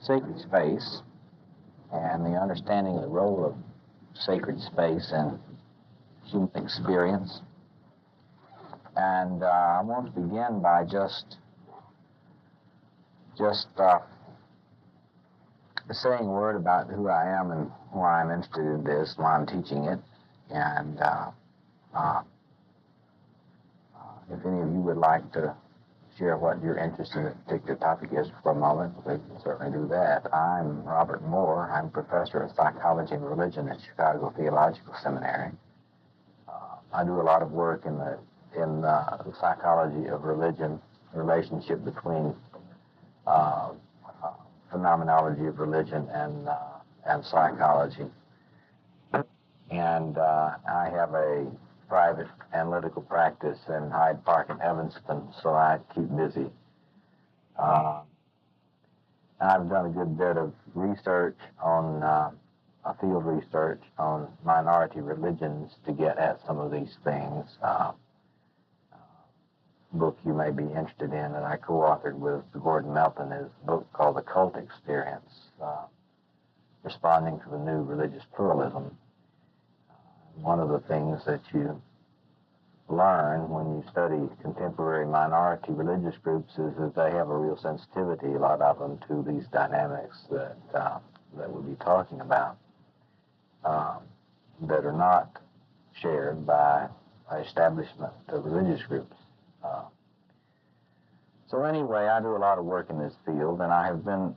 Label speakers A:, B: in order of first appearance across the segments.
A: sacred space and the understanding of the role of sacred space in human experience. And I want to begin by just saying a word about who I am and why I'm interested in this, why I'm teaching it, and if any of you would like to share what your interest in a particular topic is for a moment, we can certainly do that. I'm Robert Moore. I'm professor of psychology and religion at Chicago Theological Seminary. I do a lot of work in the psychology of religion, relationship between phenomenology of religion and psychology. And I have a private analytical practice in Hyde Park in Evanston, so I keep busy. I've done a good bit of research on field research on minority religions to get at some of these things. Book you may be interested in, and I co-authored with Gordon Melton his book called The Cult Experience, Responding to the New Religious Pluralism. One of the things that you learn when you study contemporary minority religious groups is that they have a real sensitivity, a lot of them, to these dynamics that we'll be talking about, that are not shared by establishment of religious groups. So anyway, I do a lot of work in this field, and I have been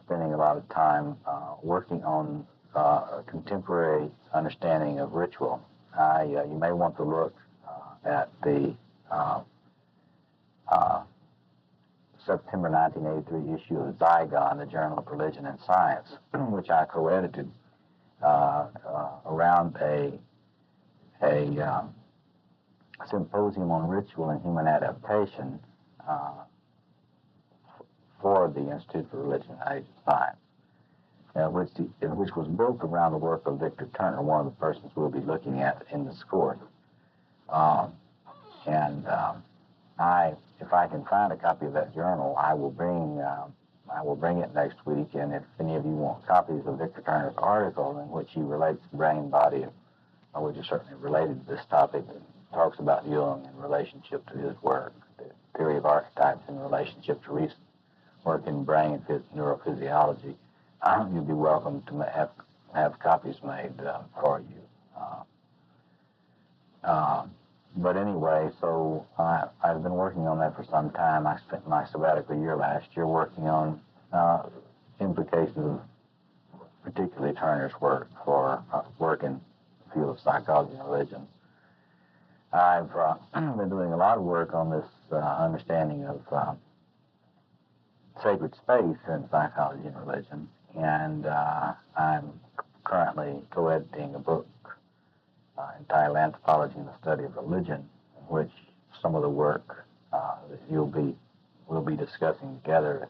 A: spending a lot of time working on a contemporary understanding of ritual. You may want to look at the September 1983 issue of Zygon, the Journal of Religion and Science, which I co-edited around a symposium on ritual and human adaptation for the Institute for Religion and Age of Science, which was built around the work of Victor Turner, one of the persons we'll be looking at in this course. If I can find a copy of that journal, I will bring it next week. And if any of you want copies of Victor Turner's article in which he relates the brain body, which is certainly related to this topic, and talks about Jung in relationship to his work, the theory of archetypes in relationship to recent work in brain and neurophysiology, you'll be welcome to have copies made for you. But anyway, so I've been working on that for some time. I spent my sabbatical year last year working on implications of particularly Turner's work for work in the field of psychology and religion. I've been doing a lot of work on this understanding of sacred space in psychology and religion, and I'm currently co-editing a book entitled Anthropology and the Study of Religion, in which some of the work that we'll be discussing together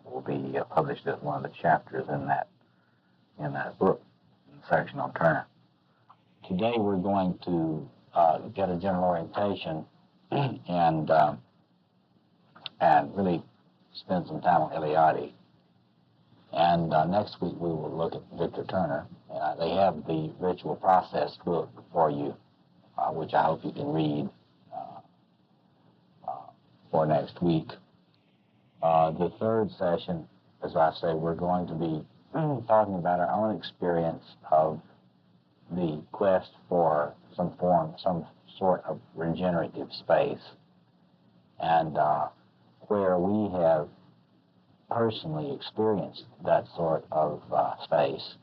A: will be published as one of the chapters in that book, in the section on Turner. Today we're going to get a general orientation and really spend some time on Eliade. And next week we will look at Victor Turner. They have the Ritual Process book for you, which I hope you can read for next week. The third session, as I say, we're going to be talking about our own experience of the quest for some sort of regenerative space, and where we have personally experienced that sort of space.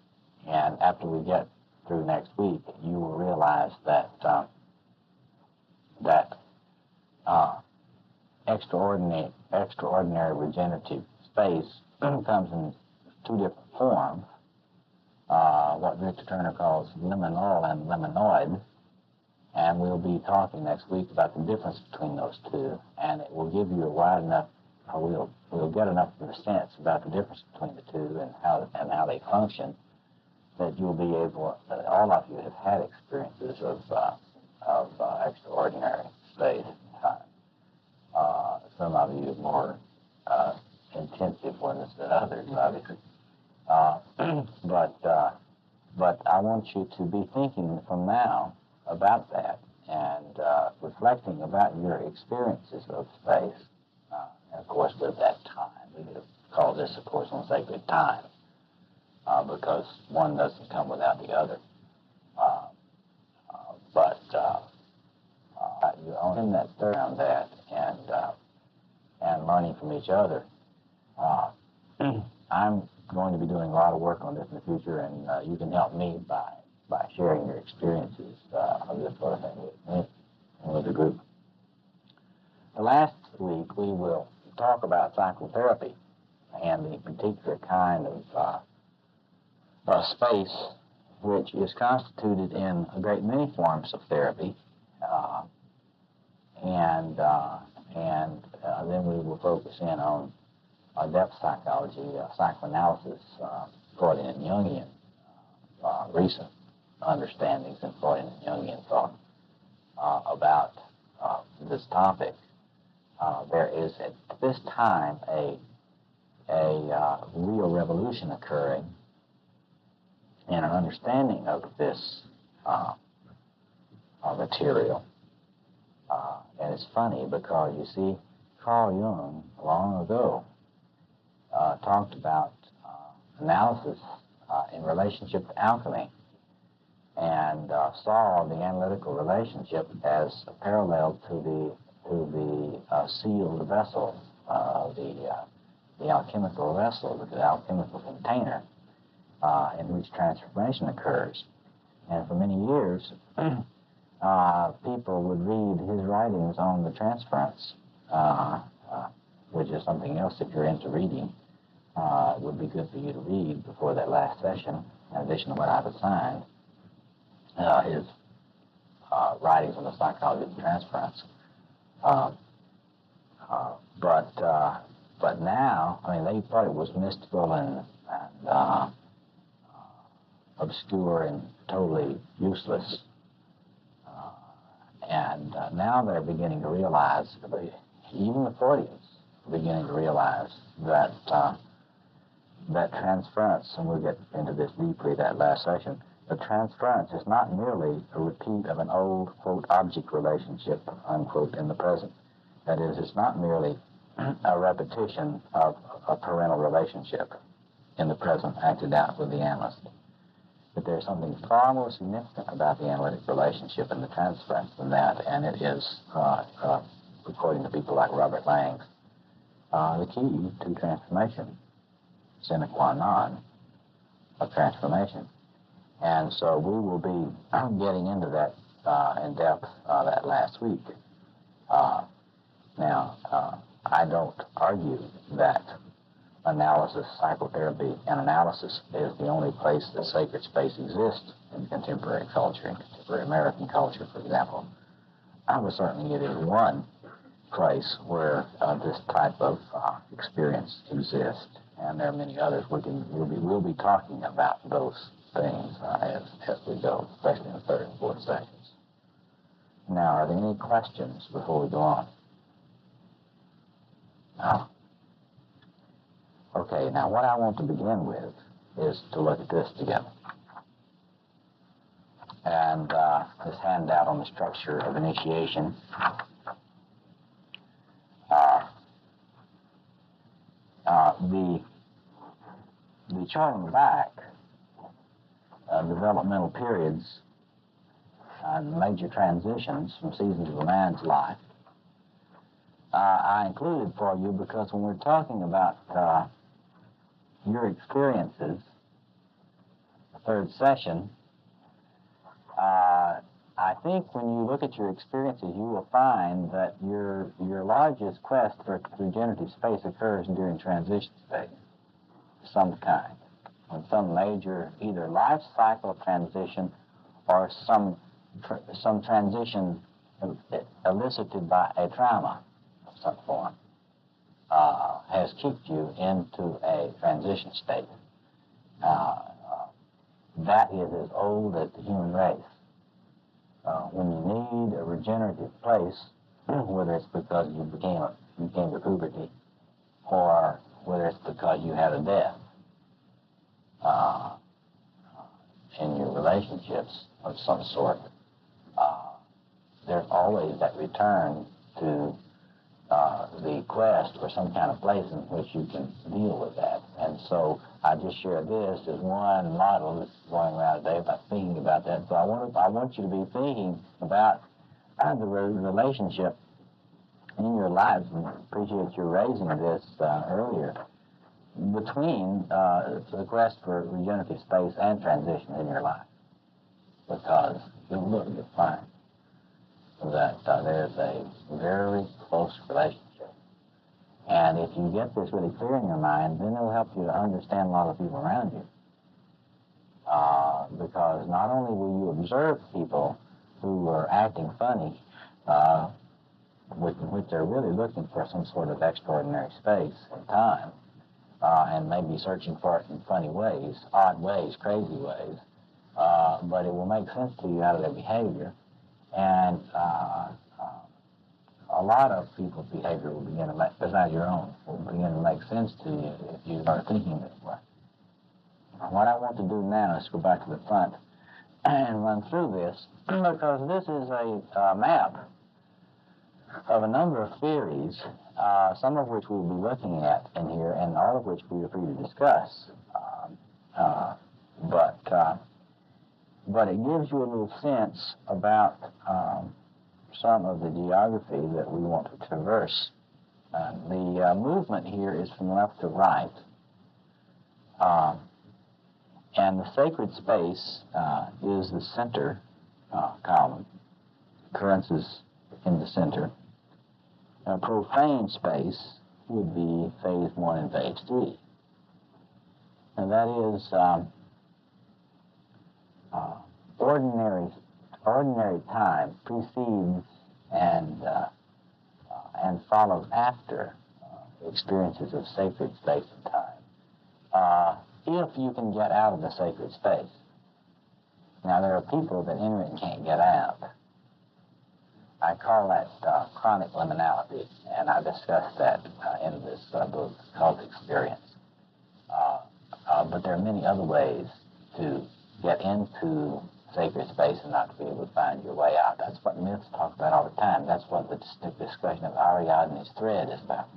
A: And after we get through next week, you will realize that extraordinary regenerative space comes in two different forms. What Victor Turner calls liminal and liminoid, and we'll be talking next week about the difference between those two, and it will give you a wide enough, we'll get enough of a sense about the difference between the two and how they function, that you'll be able, all of you have had experiences of extraordinary space and time. Some of you more intensive ones than others, obviously. Uh, but I want you to be thinking from now about that and reflecting about your experiences of space. And of course, with that time, we could call this, of course, on sacred time, because one doesn't come without the other. But you're in that third around that and learning from each other. I'm going to be doing a lot of work on this in the future, and you can help me by sharing your experiences of this sort of thing with me and with the group. The last week, we will talk about psychotherapy and the particular kind of space which is constituted in a great many forms of therapy, and then we will focus in on depth psychology, psychoanalysis, Freudian and Jungian, recent understandings in Freudian and Jungian thought about this topic. There is at this time a real revolution occurring in an understanding of this material. And it's funny because, you see, Carl Jung, long ago, talked about analysis in relationship to alchemy, and saw the analytical relationship as a parallel to the sealed vessel, the alchemical vessel, the alchemical container in which transformation occurs. And for many years, people would read his writings on the transference, which is something else if you're into reading. It would be good for you to read before that last session, in addition to what I've assigned, his writings on the psychology of transference. But now, I mean, they thought it was mystical and obscure and totally useless. And now they're beginning to realize, even the Freudians are beginning to realize that that transference, and we'll get into this deeply that last session, the transference is not merely a repeat of an old, quote, object relationship, unquote, in the present. That is, it's not merely a repetition of a parental relationship in the present acted out with the analyst. But there's something far more significant about the analytic relationship and the transference than that, and it is, according to people like Robert Lang, the key to transformation, sine qua non of transformation. And so we will be getting into that in depth that last week. Now, I don't argue that analysis, psychotherapy, and analysis is the only place that sacred space exists in contemporary culture, in contemporary American culture, for example. I would certainly it is one place where this type of experience exists, and there are many others. We'll be talking about those things as we go, especially in the third and fourth sessions. Now, are there any questions before we go on? No? Okay, now what I want to begin with is to look at this together. And this handout on the structure of initiation. The chart on the back, developmental periods and major transitions from seasons of a man's life, I included for you because when we're talking about your experiences, the third session, I think when you look at your experiences, you will find that your largest quest for regenerative space occurs during transition space of some kind, when some major either life cycle transition or some transition elicited by a trauma of some form has kicked you into a transition state. That is as old as the human race. When you need a regenerative place, whether it's because you came to puberty or whether it's because you had a death in your relationships of some sort, there's always that return to the quest for some kind of place in which you can deal with that. And so I just share this as one model that's going around today about thinking about that. So I want you to be thinking about the relationship in your lives, and appreciate you raising this earlier, between the quest for regenerative space and transition in your life. Because you'll look, you'll find that there's a very close relationship. And if you get this really clear in your mind, then it'll help you to understand a lot of people around you. Because not only will you observe people who are acting funny, which they're really looking for some sort of extraordinary space and time, and maybe searching for it in funny ways, odd ways, crazy ways, but it will make sense to you out of their behavior. And a lot of people's behavior will begin to make, besides your own, will begin to make sense to you if you start thinking this way. What I want to do now is go back to the front and run through this, because this is a map of a number of theories, some of which we'll be looking at in here, and all of which we are free to discuss. But it gives you a little sense about some of the geography that we want to traverse. The movement here is from left to right, and the sacred space is the center column, occurrences in the center. Profane space would be phase 1 and phase 3. And that is ordinary time precedes and follows after experiences of sacred space and time. If you can get out of the sacred space. Now, there are people that enter it and can't get out. I call that chronic liminality, and I discussed that in this book called Experience. But there are many other ways to get into sacred space and not to be able to find your way out. That's what myths talk about all the time. That's what the discussion of Ariadne's thread is about.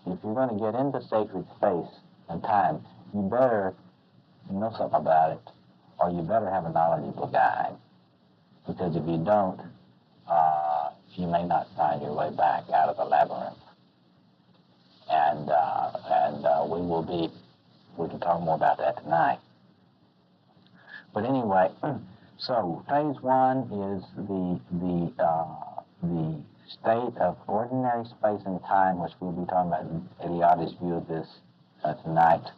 A: If you're going to get into sacred space and time, you better know something about it, or you better have a knowledgeable guide. Because if you don't, you may not find your way back out of the labyrinth. And we can talk more about that tonight. But anyway, so phase 1 is the state of ordinary space and time, which we'll be talking about Eliade's view of this tonight.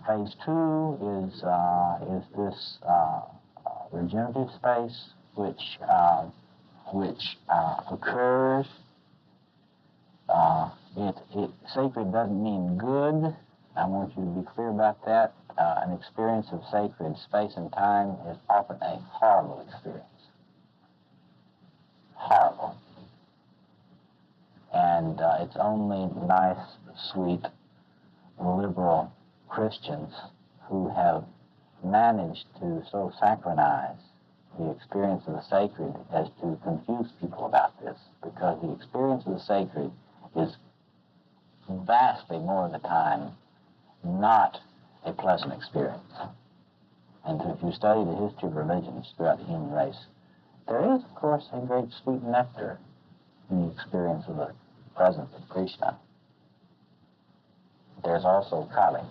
A: Phase 2 is this regenerative space, which occurs. Sacred doesn't mean good. I want you to be clear about that. An experience of sacred space and time is often a horrible experience. Horrible. And it's only nice, sweet, liberal Christians who have managed to so synchronize the experience of the sacred as to confuse people about this, because the experience of the sacred is vastly more of the time not a pleasant experience. And if you study the history of religions throughout the human race, there is, of course, a great sweet nectar in the experience of the presence of Krishna. There's also Kali,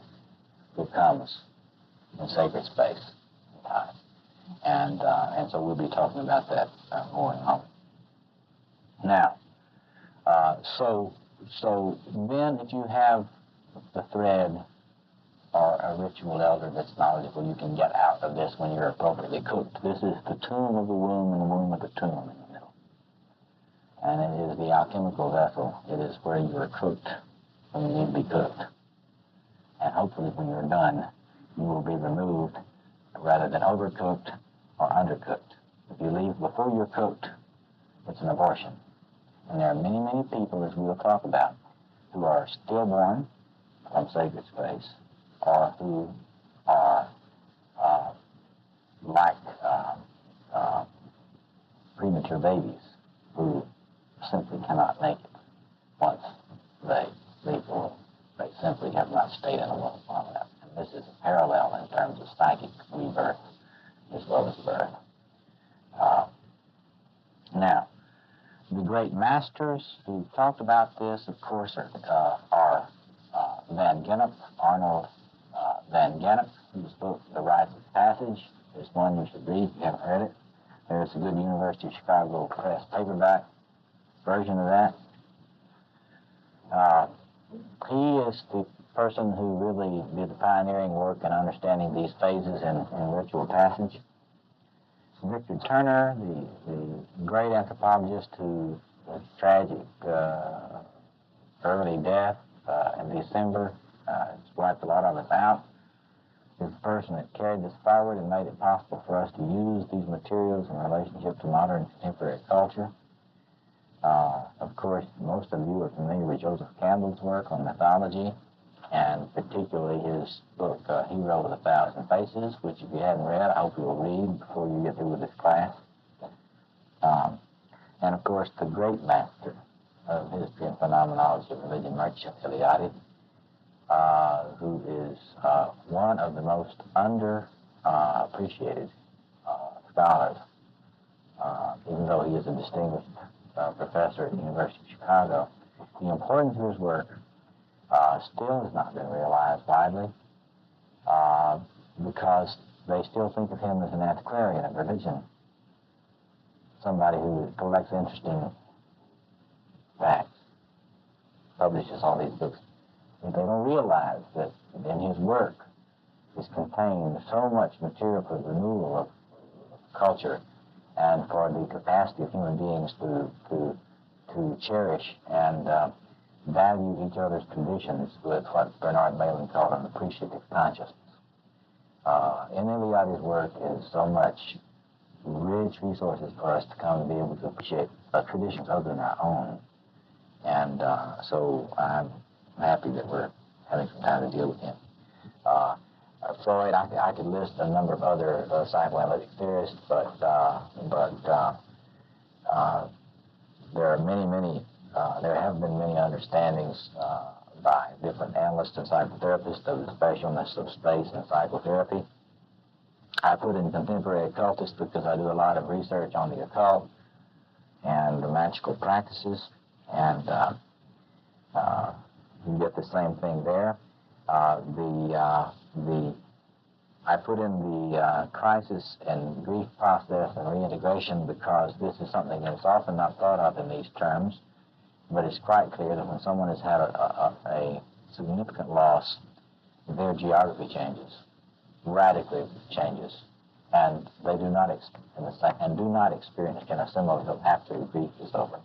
A: who comes in sacred space and time. And so we'll be talking about that more in a moment. Now, so then if you have the thread or a ritual elder that's knowledgeable, you can get out of this when you're appropriately cooked. This is the tomb of the womb and the womb of the tomb in the middle. And it is the alchemical vessel. It is where you are cooked when you need to be cooked. And hopefully when you're done, you will be removed rather than overcooked or undercooked. If you leave before you're cooked, it's an abortion. And there are many, many people, as we'll talk about, who are stillborn from sacred space, or who are like premature babies who simply cannot make it once they leave the womb. They simply have not stayed in the womb long enough. And this is a parallel in terms of psychic rebirth as well as birth. Now, the great masters who talked about this, of course, are Van Gennep, Arnold Van Gennep, whose book, The Rites of Passage, is one you should read if you haven't read it. There's a good University of Chicago Press paperback version of that. He is the person who really did the pioneering work in understanding these phases in ritual passage. Victor Turner, the great anthropologist who was tragic early death in December, has wiped a lot of us out, is the person that carried this forward and made it possible for us to use these materials in relationship to modern contemporary culture. Of course, most of you are familiar with Joseph Campbell's work on mythology, and particularly his book, Hero with 1,000 Faces, which if you haven't read, I hope you'll read before you get through with this class. And of course, the great master of history and phenomenology of religion, Mircea Eliade, who is one of the most underappreciated scholars, even though he is a distinguished professor at the University of Chicago. The importance of his work still has not been realized widely because they still think of him as an antiquarian of religion, somebody who collects interesting facts, publishes all these books. But they don't realize that in his work is contained so much material for the renewal of culture and for the capacity of human beings to cherish and value each other's traditions with what Bernard Malin called an appreciative consciousness. In Eliade's work is so much rich resources for us to come and be able to appreciate traditions other than our own. And so I'm happy that we're having some time to deal with him. Freud, I could list a number of other psychoanalytic theorists, but there are many, there have been many understandings by different analysts and psychotherapists of the specialness of space and psychotherapy. I put in contemporary occultists because I do a lot of research on the occult and the magical practices, and you get the same thing there. I put in the crisis and grief process and reintegration because this is something that's often not thought of in these terms, but it's quite clear that when someone has had a significant loss, their geography changes, radically changes, and they do not experience can assimilate until after the grief is over.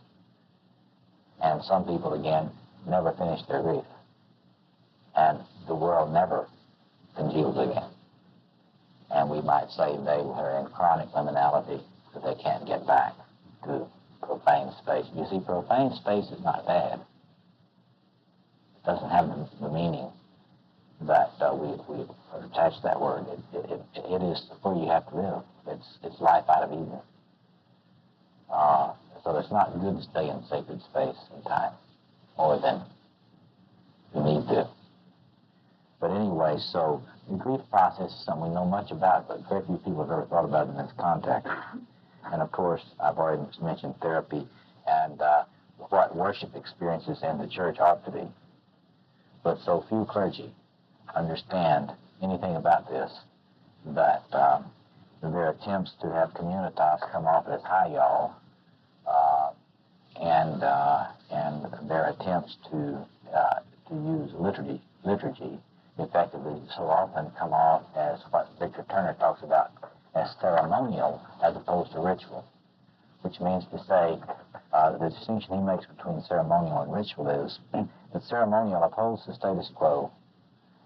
A: And some people, again, never finish their grief, and the world never congeals again. And we might say they are in chronic liminality, that they can't get back to profane space. You see, profane space is not bad. It doesn't have the meaning that we attach to that word. It is where you have to live. It's life out of Eden. So it's not good to stay in sacred space and time more than you need to. But anyway, so the grief process is something we know much about, but very few people have ever thought about it in this context. And of course, I've already mentioned therapy and what worship experiences in the church ought to be. But so few clergy understand anything about this, that their attempts to have communitas come off as hi y'all, and their attempts to use liturgy effectively so often come off as what Victor Turner talks about as ceremonial as opposed to ritual, which means to say the distinction he makes between ceremonial and ritual is that ceremonial upholds the status quo.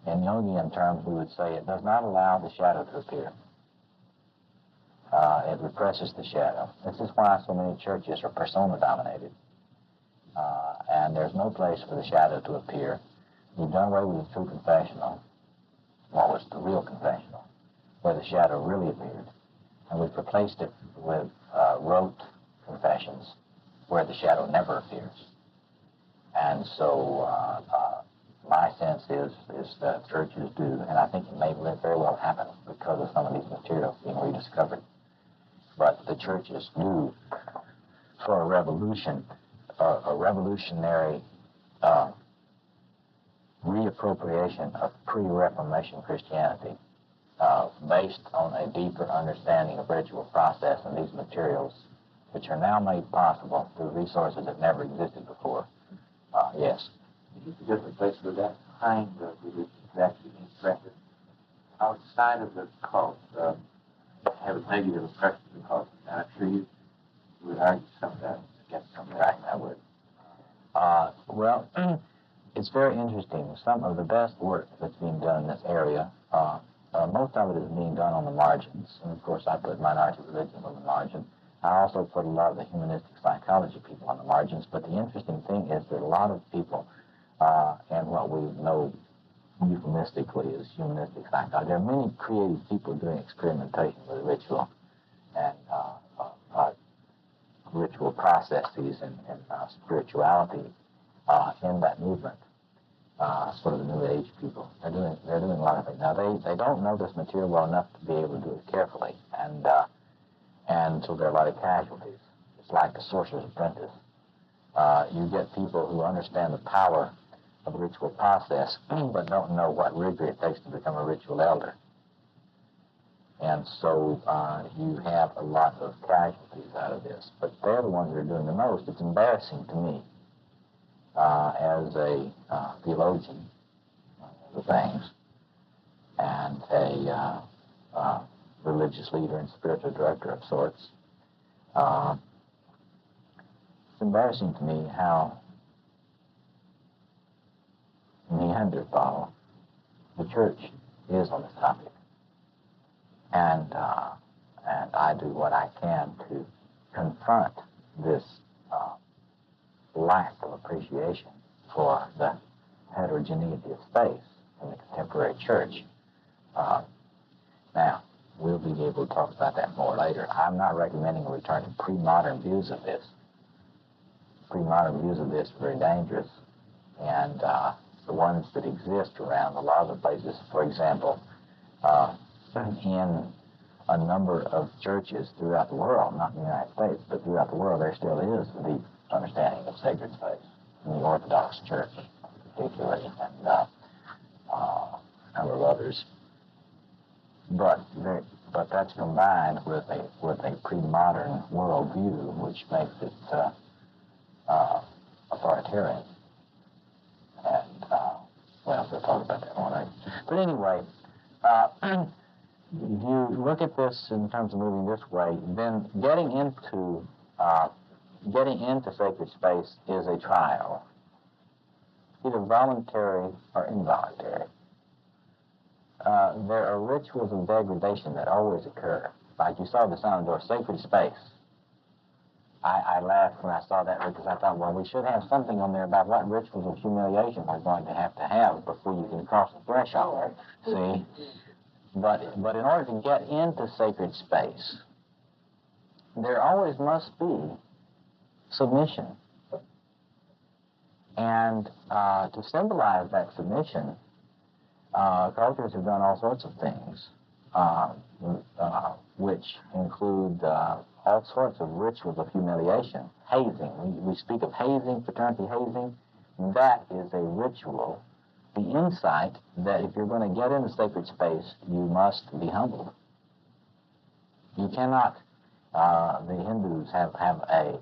A: In Jungian terms, we would say it does not allow the shadow to appear. It represses the shadow. This is why so many churches are persona-dominated. And there's no place for the shadow to appear. We've done away with the true confessional, what was the real confessional, where the shadow really appeared. And we've replaced it with rote confessions, where the shadow never appears. And so my sense is that churches do, and I think it may very well happen because of some of these materials being rediscovered, but the churches do, for a revolution, a revolutionary reappropriation of pre-Reformation Christianity based on a deeper understanding of ritual process and these materials, which are now made possible through resources that never existed before. Yes.
B: The different place where that kind of religion is actually being practiced outside of the cult have a negative impression of the cult. And I'm sure you would argue some of that against some of that.
A: Right, I would. Well, it's very interesting. Some of the best work that's being done in this area, most of it is being done on the margins. And of course, I put minority religions on the margin. I also put a lot of the humanistic psychology people on the margins. But the interesting thing is that a lot of people, and what we know euphemistically as humanistic psychology, there are many creative people doing experimentation with ritual and ritual processes and spirituality in that movement. Sort of the New Age people. They're doing a lot of things. Now they don't know this material well enough to be able to do it carefully, and so there are a lot of casualties. It's like a sorcerer's apprentice. You get people who understand the power of a ritual process, but don't know what rigor it takes to become a ritual elder. And so you have a lot of casualties out of this, but they're the ones that are doing the most. It's embarrassing to me as a theologian of the things and a religious leader and spiritual director of sorts. It's embarrassing to me how Neanderthal the church is on this topic. And I do what I can to confront this lack of appreciation for the heterogeneity of space in the contemporary church. Now, we'll be able to talk about that more later. I'm not recommending a return to pre-modern views of this. Pre-modern views of this are very dangerous, and the ones that exist around a lot of the places, for example, in a number of churches throughout the world, not in the United States, but throughout the world, there still is a deep understanding of sacred space in the Orthodox Church, particularly, and a number of others. But that's combined with a pre-modern worldview, which makes it authoritarian. And well, we'll talk about that one night. But anyway, if you look at this in terms of moving this way, then getting into sacred space is a trial, either voluntary or involuntary. There are rituals of degradation that always occur. Like you saw the sign on the door, sacred space. I laughed when I saw that because I thought, well, we should have something on there about what rituals of humiliation we're going to have before you can cross the threshold. See? But in order to get into sacred space, there always must be submission. And to symbolize that submission, cultures have done all sorts of things, which include all sorts of rituals of humiliation. Hazing. We speak of hazing, fraternity hazing. That is a ritual. The insight that if you're going to get into sacred space, you must be humbled. You cannot. The Hindus have a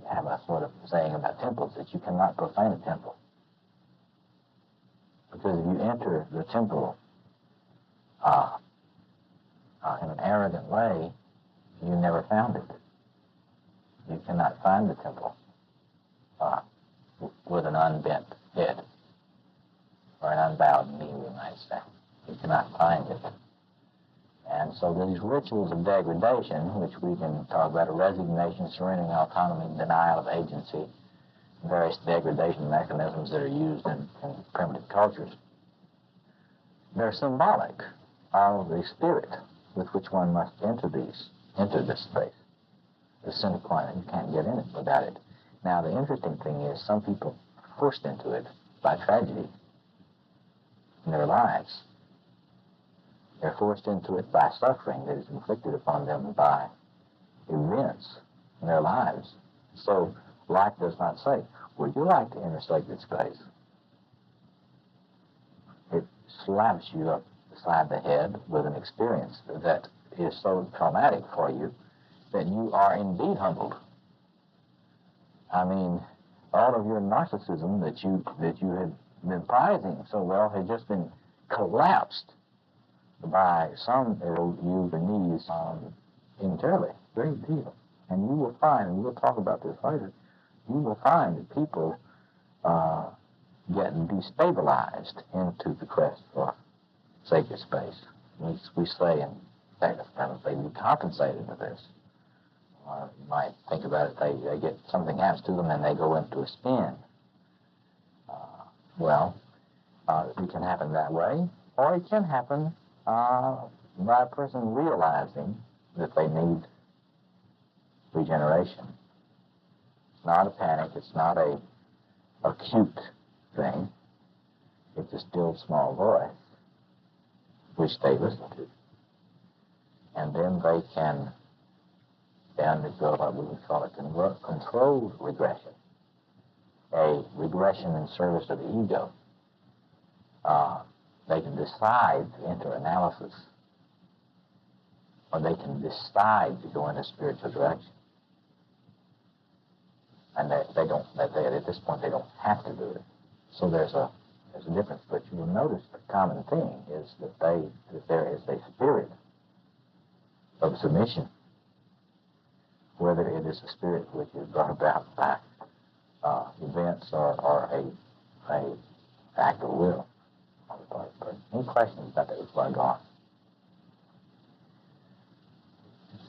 A: sort of saying about temples that you cannot profane a temple, because if you enter the temple in an arrogant way, you never found it. You cannot find the temple with an unbent head or an unbowed knee, we might say. You cannot find it. And So these rituals of degradation, which we can talk about, resignation, surrendering autonomy, denial of agency, various degradation mechanisms that are used in primitive cultures, they're symbolic of the spirit with which one must enter this space. The sine qua non, you can't get in it without it. Now, the interesting thing is some people are forced into it by tragedy in their lives. They're forced into it by suffering that is inflicted upon them by events in their lives. So life does not say, would you like to enter sacred space? It slaps you upside the head with an experience that is so traumatic for you that you are indeed humbled. I mean, all of your narcissism that you had been prizing so well had just been collapsed by some Yuvanese entirely. Great deal. And you will find, and we'll talk about this later, you will find that people get destabilized into the quest for sacred space. We say, in fact, they decompensated to this. You might think about it, they get, something happens to them and they go into a spin. It can happen that way, or it can happen by a person realizing that they need regeneration. It's not a panic, it's not a acute thing. It's a still small voice which they listen to. And then they can undergo what we would call a controlled regression, a regression in service of the ego. They can decide to enter analysis, or they can decide to go in a spiritual direction. And at this point, they don't have to do it. So there's a difference. But you will notice the common thing is that there is a spirit of submission, whether it is a spirit which is brought about by events or a act of will on the part of the person. Any questions about that before I go on?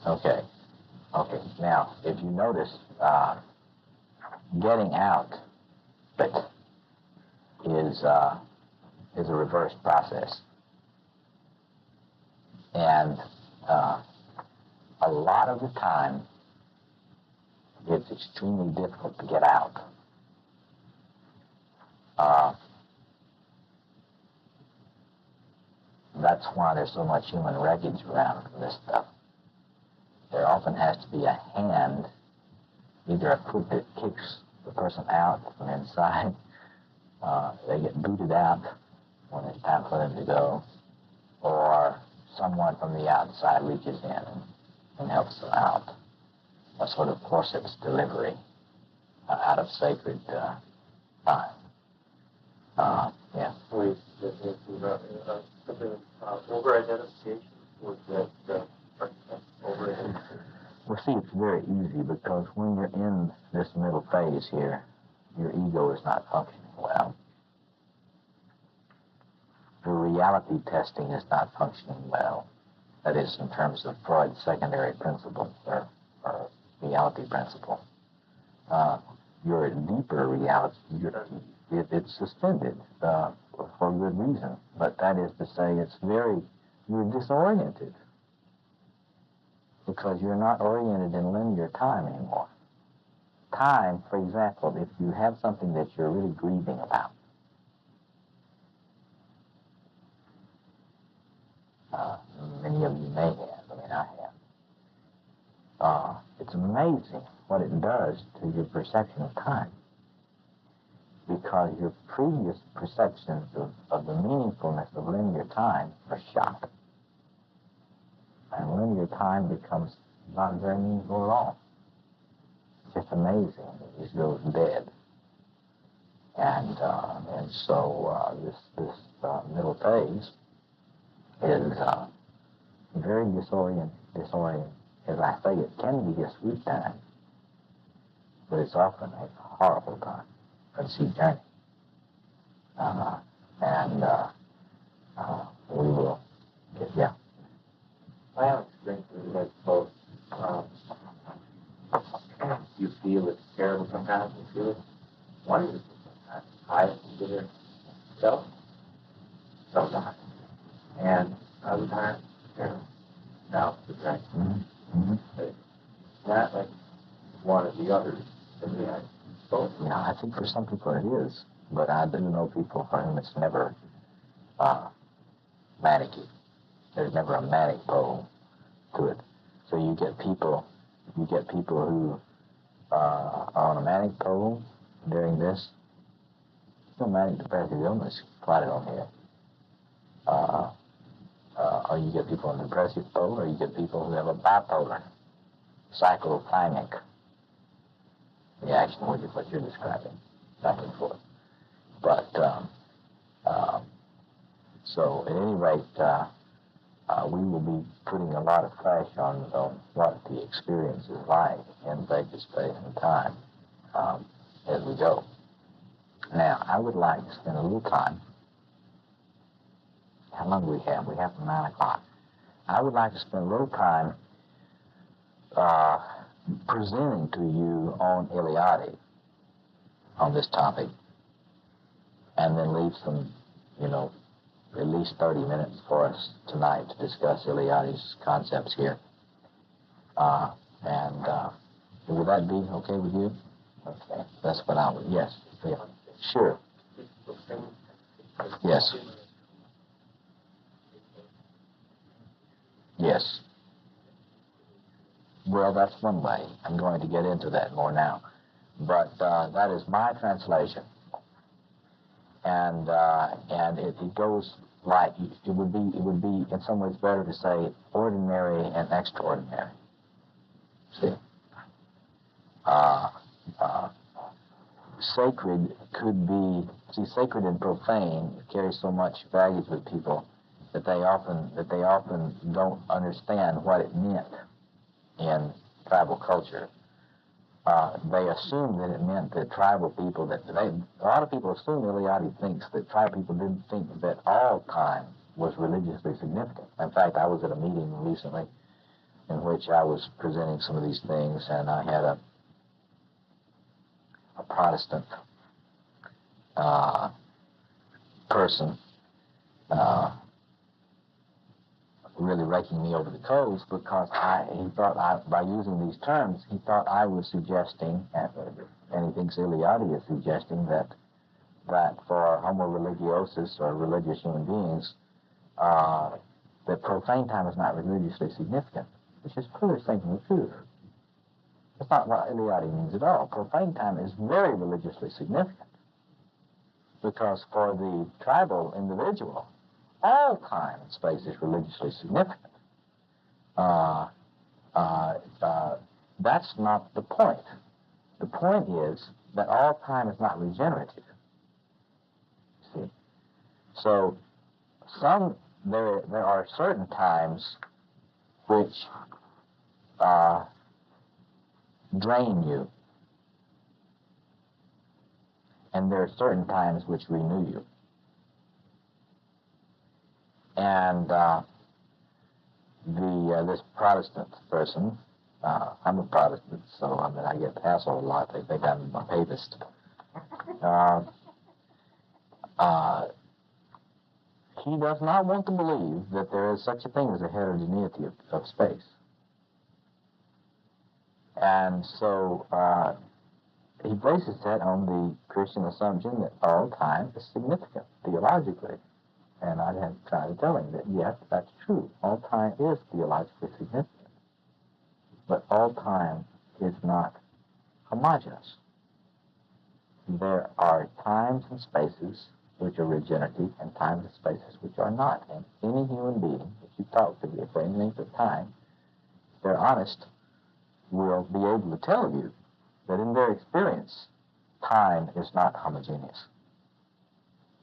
A: Okay. Now, if you notice, getting out is a reverse process, and a lot of the time it's extremely difficult to get out. That's why there's so much human wreckage around this stuff. There often has to be a hand, either a foot that kicks the person out from inside, they get booted out when it's time for them to go, or someone from the outside reaches in and helps them out. A sort of forceps delivery out of sacred time. Yeah.
B: Over-identification with that over-identification.
A: Well, see, it's very easy because when you're in this middle phase here, your ego is not functioning well. Your reality testing is not functioning well. That is, in terms of Freud's secondary principle or reality principle. Your deeper reality, it's suspended for good reason. But that is to say, you're disoriented because you're not oriented in linear time anymore. Time, for example, if you have something that you're really grieving about, many of you may have, I have. It's amazing what it does to your perception of time, because your previous perceptions of the meaningfulness of linear time are shot. And linear time becomes not very meaningful at all. It's just amazing. It just goes dead. And so this middle phase is very disorienting. As I say, it can be a sweet time, but it's often a horrible time, a sea journey.
B: I have terrible sometimes and feel wonderful sometimes. I consider self sometimes. And other times, now it's right. But it's not like one or the other. Both.
A: Yeah, I think for some people it is, but I do know people for whom it's never manicky. There's never a manic pole to it. So you get people who are on a manic pole during this. No manic depressive illness plotted on here. Or you get people on the depressive pole, or you get people who have a bipolar, cyclothymic reaction, which is what you're describing, back and forth. But, so at any rate, we will be putting a lot of flesh on what the experience is like in vector space and time as we go. Now, I would like to spend a little time. How long do we have? We have from 9 o'clock. I would like to spend a little time presenting to you on Eliade on this topic, and then leave some, at least 30 minutes for us tonight to discuss Eliade's concepts here. Would that be okay with you? Okay, that's what I would, yes, yeah, sure. Yes. Yes. Well, that's one way. I'm going to get into that more now. But that is my translation. And it goes like, it would be in some ways better to say ordinary and extraordinary. See? Sacred could be, sacred and profane carry so much value with people that they often don't understand what it meant in tribal culture. They assume that it meant that tribal people, a lot of people assume Eliade thinks that tribal people didn't think that all time was religiously significant. In fact, I was at a meeting recently in which I was presenting some of these things, and I had a Protestant person really raking me over the coals because he thought by using these terms, he thought I was suggesting, and he thinks Eliade is suggesting that for homo religiosus or religious human beings, that profane time is not religiously significant, which is further stating the truth. That's not what Eliade means at all. Profane time is very religiously significant because for the tribal individual, all time and space is religiously significant. That's not the point. The point is that all time is not regenerative. See? So there are certain times which drain you, and there are certain times which renew you. And this Protestant person, I'm a Protestant, so I get hassled a lot. They think I'm a papist. He does not want to believe that there is such a thing as a heterogeneity of space. And so he bases that on the Christian assumption that all time is significant theologically. And I had to try to tell him that, yes, that's true. All time is theologically significant. But all time is not homogeneous. There are times and spaces which are regenerative and times and spaces which are not. And any human being that you talk to for any length of time, if they're honest, will be able to tell you that in their experience, time is not homogeneous.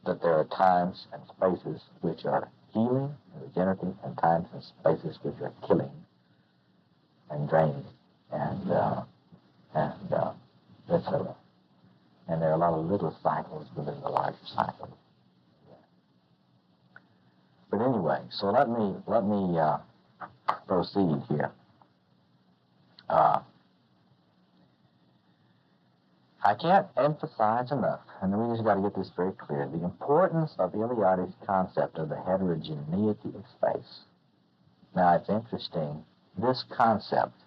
A: That there are times and spaces which are healing and regenerative, and times and spaces which are killing and draining, and etc. And there are a lot of little cycles within the larger cycle. But anyway, so let me proceed here. I can't emphasize enough, and we just got to get this very clear, the importance of Eliotti's concept of the heterogeneity of space. Now, it's interesting, this concept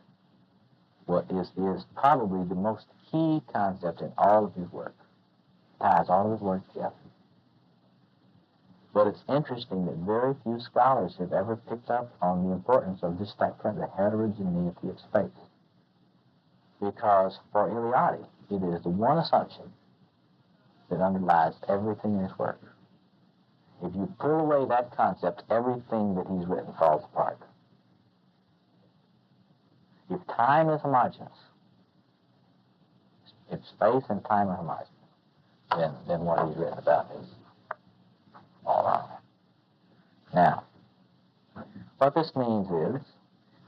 A: is probably the most key concept in all of his work. Ties all of his work together. But it's interesting that very few scholars have ever picked up on the importance of this factor, the heterogeneity of space. Because for Eliade, it is the one assumption that underlies everything in his work. If you pull away that concept, everything that he's written falls apart. If time is homogeneous, if space and time are homogeneous, then what he's written about is all wrong. Now, what this means is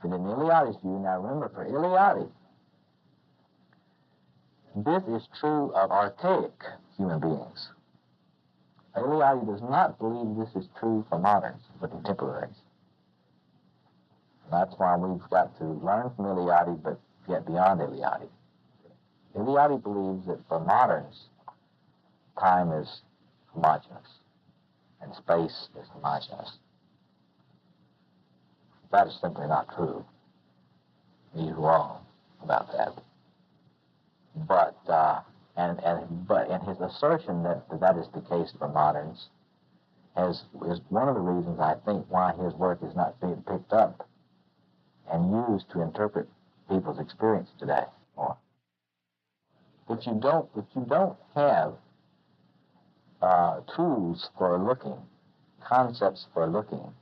A: that in Eliade's view, now remember, for Eliade, this is true of archaic human beings. Eliade does not believe this is true for moderns, for contemporaries. That's why we've got to learn from Eliade, but get beyond Eliade. Eliade believes that for moderns, time is homogeneous and space is homogeneous. That is simply not true. He's wrong about that. But his assertion that is the case for moderns is one of the reasons I think why his work is not being picked up and used to interpret people's experience today. Or if you don't have tools for looking, concepts for looking,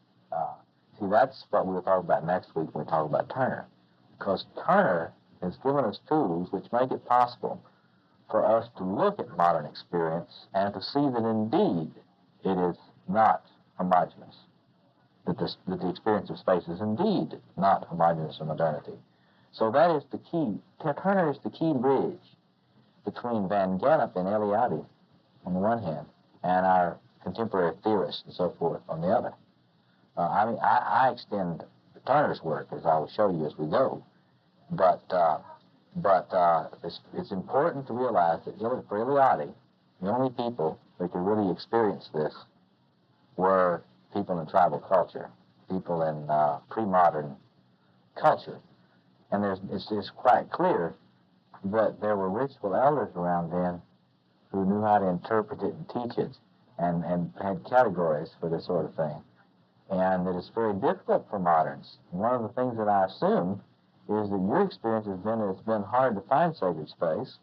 A: see, that's what we'll talk about next week when we talk about Turner, because Turner has given us tools which make it possible for us to look at modern experience and to see that indeed it is not homogeneous, that the experience of space is indeed not homogeneous in modernity. So that is the key. Turner is the key bridge between Van Gennep and Eliade on the one hand and our contemporary theorists and so forth on the other. I extend Turner's work, as I will show you as we go, but it's important to realize that for Eliade, the only people that could really experience this were people in tribal culture, people in pre-modern culture. And it's quite clear that there were ritual elders around then who knew how to interpret it and teach it and had categories for this sort of thing. And that it's very difficult for moderns. One of the things that I assume is that your experience has been it's been hard to find sacred space,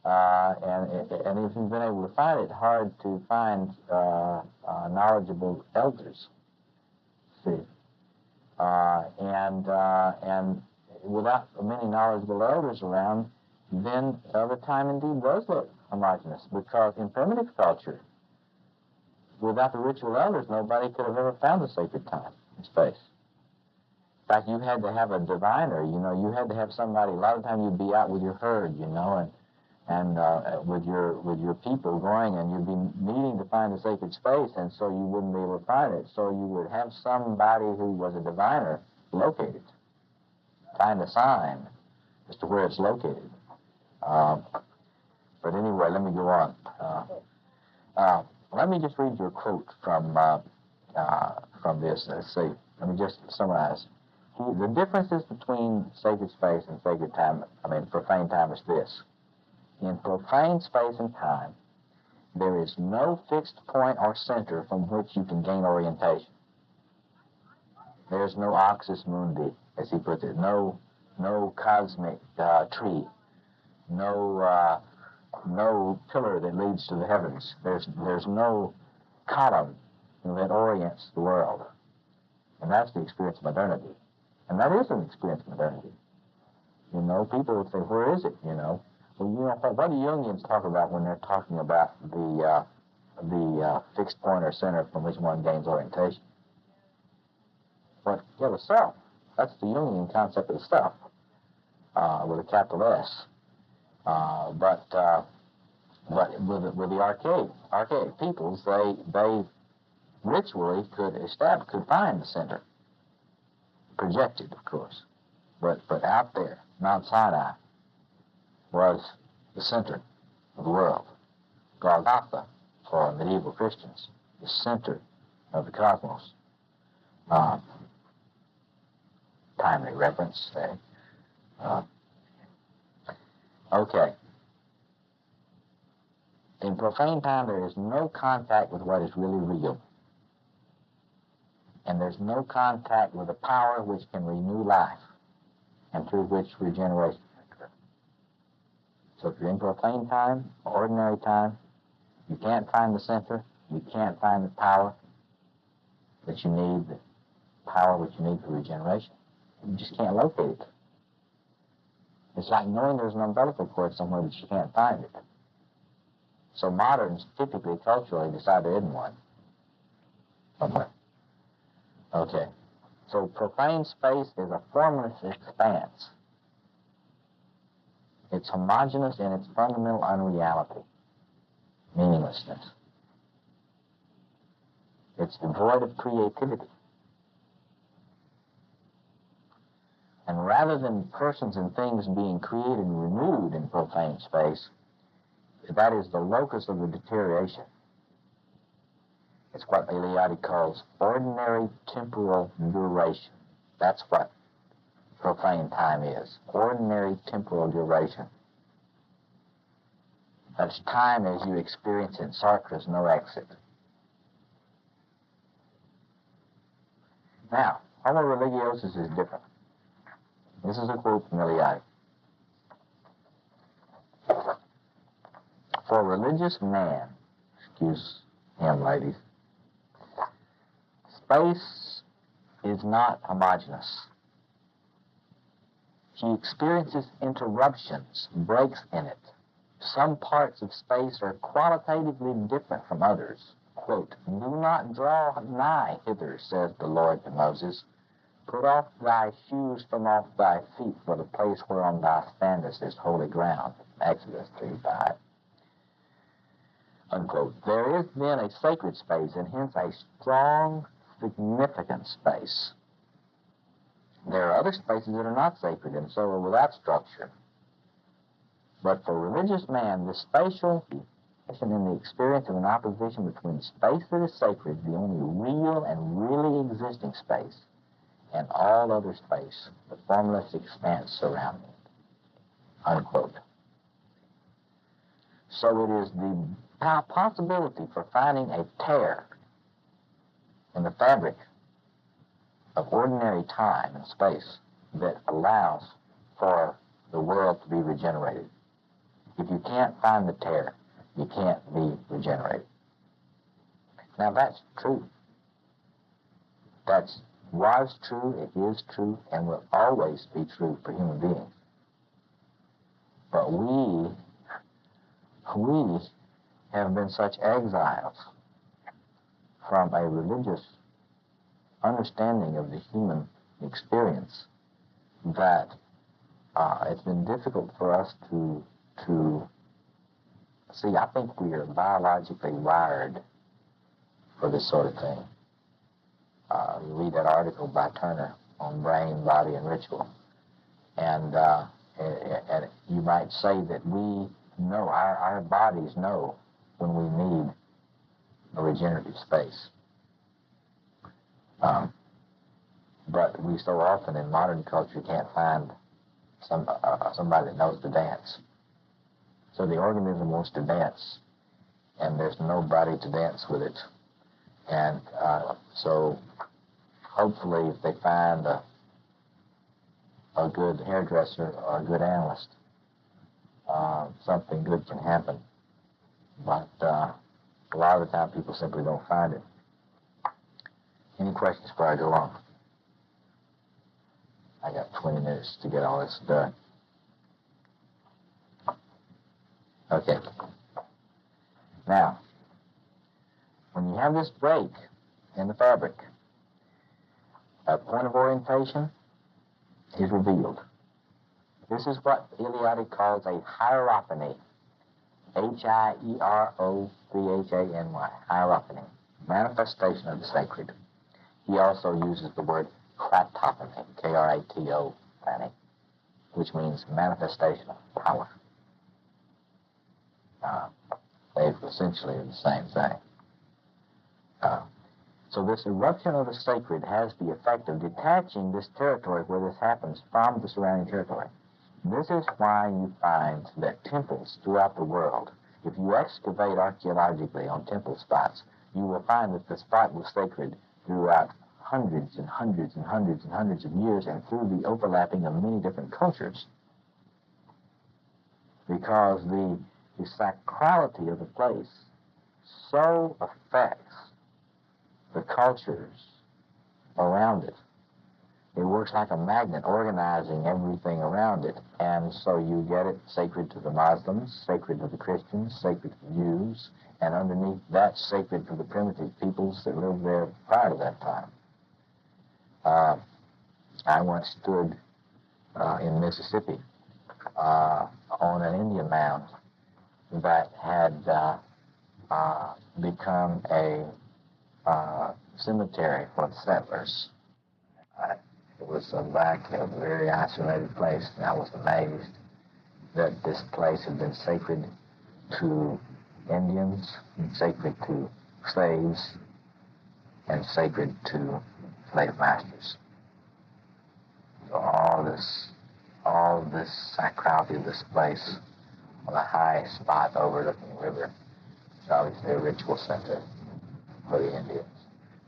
A: and if you've been able to find it, hard to find knowledgeable elders. See, and without many knowledgeable elders around, then the time indeed does look homogeneous, because in primitive culture, without the ritual elders, nobody could have ever found the sacred time and space. In fact, you had to have a diviner, you had to have somebody. A lot of times you'd be out with your herd, and with your people going, and you'd be needing to find the sacred space, and so you wouldn't be able to find it. So you would have somebody who was a diviner locate it, find a sign as to where it's located. But anyway, let me go on. Let me just read you a quote from this. Let's see. Let me just summarize. The differences between sacred space and sacred time, profane time, is this. In profane space and time, there is no fixed point or center from which you can gain orientation. There's no axis mundi, as he puts it, no cosmic tree, no pillar that leads to the heavens. There's no column that orients the world. And that's the experience of modernity. And that is an experience of modernity. People would say, where is it, Well, what do Jungians talk about when they're talking about the fixed point or center from which one gains orientation? The self. That's the Jungian concept of the self, with a capital S. But with the archaic peoples, they ritually could find the center, projected, of course, but out there, Mount Sinai was the center
C: of the world. Golgotha, for medieval Christians, the center of the cosmos. Timely reference there. Okay. In profane time, there is no contact with what is really real. And there's no contact with a power which can renew life and through which regeneration can occur. So if you're in profane time, ordinary time, you can't find the center, you can't find the power that you need, the power which you need for regeneration. You just can't locate it. It's like knowing there's an umbilical cord somewhere but you can't find it. So moderns typically, culturally, decide there isn't one somewhere. Okay. So profane space is a formless expanse. It's homogeneous in its fundamental unreality, meaninglessness. It's devoid of creativity. And rather than persons and things being created and renewed in profane space, that is the locus of the deterioration. It's what Eliade calls ordinary temporal duration. That's what profane time is. Ordinary temporal duration. That's time as you experience it. Sartre's no exit. Now, homo religiosus is different. This is a quote from Eliade. For a religious man, excuse him, ladies, space is not homogeneous. He experiences interruptions, breaks in it. Some parts of space are qualitatively different from others. Quote, do not draw nigh hither, says the Lord to Moses. Put off thy shoes from off thy feet, for the place whereon thou standest is holy ground. Exodus 3:5. Unquote. There is then a sacred space, and hence a strong, significant space. There are other spaces that are not sacred, and so are without structure. But for a religious man, the spatial in the experience of an opposition between space that is sacred, the only real and really existing space, and all other space, the formless expanse surrounding it. Unquote. So it is the possibility for finding a tear in the fabric of ordinary time and space that allows for the world to be regenerated. If you can't find the tear, you can't be regenerated. Now that's true. That was true, it is true, and will always be true for human beings. But we have been such exiles from a religious understanding of the human experience that it's been difficult for us to see. I think we are biologically wired for this sort of thing. You read that article by Turner on brain, body, and ritual, and you might say that we know, our bodies know when we need a regenerative space. But we so often in modern culture can't find somebody that knows to dance. So the organism wants to dance, and there's nobody to dance with it. And so hopefully if they find a good hairdresser or a good analyst, something good can happen. But a lot of the time people simply don't find it. Any questions before I go on? I got 20 minutes to get all this done. Okay. Now, when you have this break in the fabric, a point of orientation is revealed. This is what Eliade calls a hierophany. Hierophany. Hierophany. Manifestation of the sacred. He also uses the word kratophany, K-R-A-T-O-phany, which means manifestation of power. They essentially are the same thing. So this eruption of the sacred has the effect of detaching this territory where this happens from the surrounding territory. This is why you find that temples throughout the world, if you excavate archaeologically on temple spots, you will find that the spot was sacred throughout hundreds and hundreds and hundreds and hundreds of years and through the overlapping of many different cultures. Because the sacrality of the place so affects the cultures around it. It works like a magnet, organizing everything around it. And so you get it sacred to the Muslims, sacred to the Christians, sacred to the Jews, and underneath that, sacred to the primitive peoples that lived there prior to that time. I once stood in Mississippi on an Indian mound that had become a cemetery for the settlers. It was back in a very isolated place, and I was amazed that this place had been sacred to Indians, and sacred to slaves, and sacred to slave masters. So all this sacrality of this place on a high spot overlooking the river is obviously a ritual center for the Indians.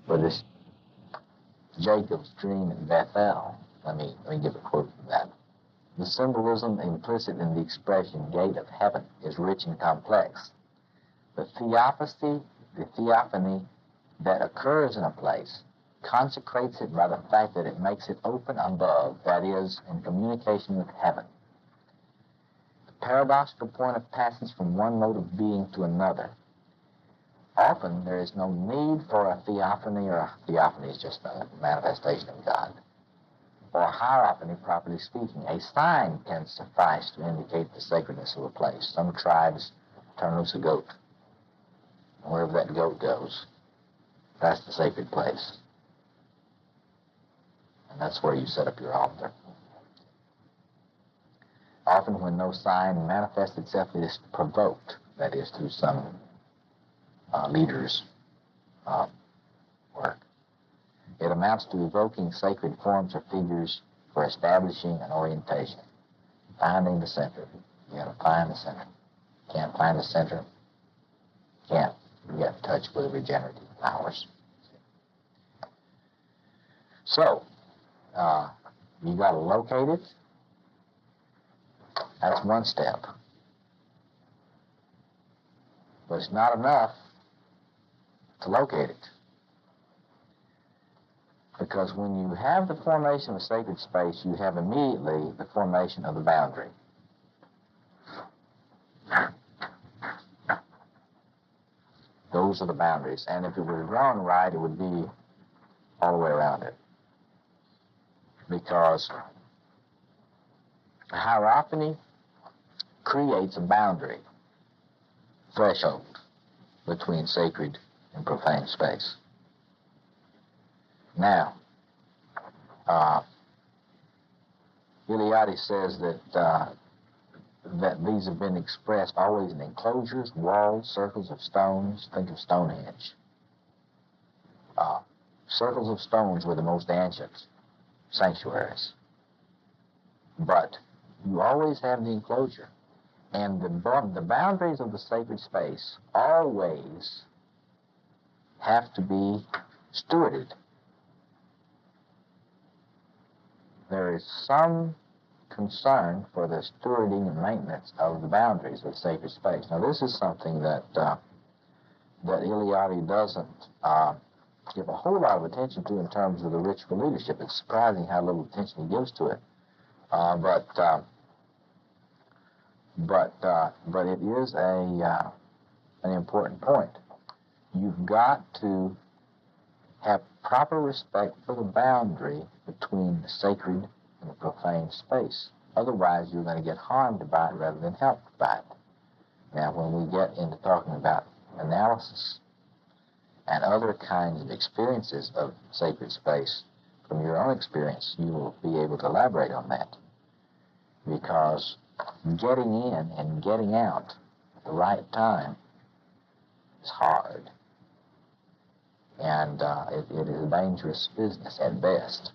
C: For this Jacob's dream in Bethel, let me give a quote from that. The symbolism implicit in the expression gate of heaven is rich and complex. The theophany that occurs in a place consecrates it by the fact that it makes it open above, that is, in communication with heaven. The paradoxical point of passage from one mode of being to another. Often there is no need for a theophany, or a theophany is just a manifestation of God, or a hierophany, properly speaking. A sign can suffice to indicate the sacredness of a place. Some tribes turn loose a goat. Wherever that goat goes, that's the sacred place. And that's where you set up your altar. Often when no sign manifests itself, it is provoked, that is, through some leader's work. It amounts to evoking sacred forms or figures for establishing an orientation, finding the center. You got to find the center. Can't find the center, can't get in touch with the regenerative powers. So, you got to locate it. That's one step. But it's not enough to locate it. Because when you have the formation of a sacred space, you have immediately the formation of the boundary. Those are the boundaries. And if it was drawn right, it would be all the way around it. Because hierophany creates a boundary, threshold, between sacred and profane space. Now, Eliade says that these have been expressed always in enclosures, walls, circles of stones. Think of Stonehenge. Circles of stones were the most ancient sanctuaries. But you always have the enclosure. And the boundaries of the sacred space always have to be stewarded. There is some concern for the stewarding and maintenance of the boundaries of sacred space. Now, this is something that Eliade doesn't give a whole lot of attention to in terms of the ritual leadership. It's surprising how little attention he gives to it. But it is an important point. You've got to have proper respect for the boundary between the sacred and the profane space. Otherwise, you're going to get harmed by it rather than helped by it. Now, when we get into talking about analysis and other kinds of experiences of sacred space, from your own experience, you will be able to elaborate on that. Because getting in and getting out at the right time is hard. And it is a dangerous business at best.